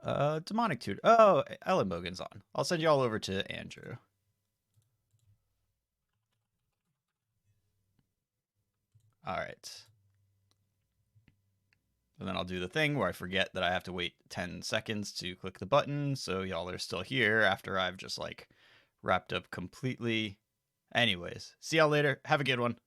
Demonic Tutor. Oh, Ellen Mogan's on. I'll send y'all over to Andrew. All right. And then I'll do the thing where I forget that I have to wait 10 seconds to click the button, so y'all are still here after I've just like wrapped up completely. Anyways, see y'all later. Have a good one.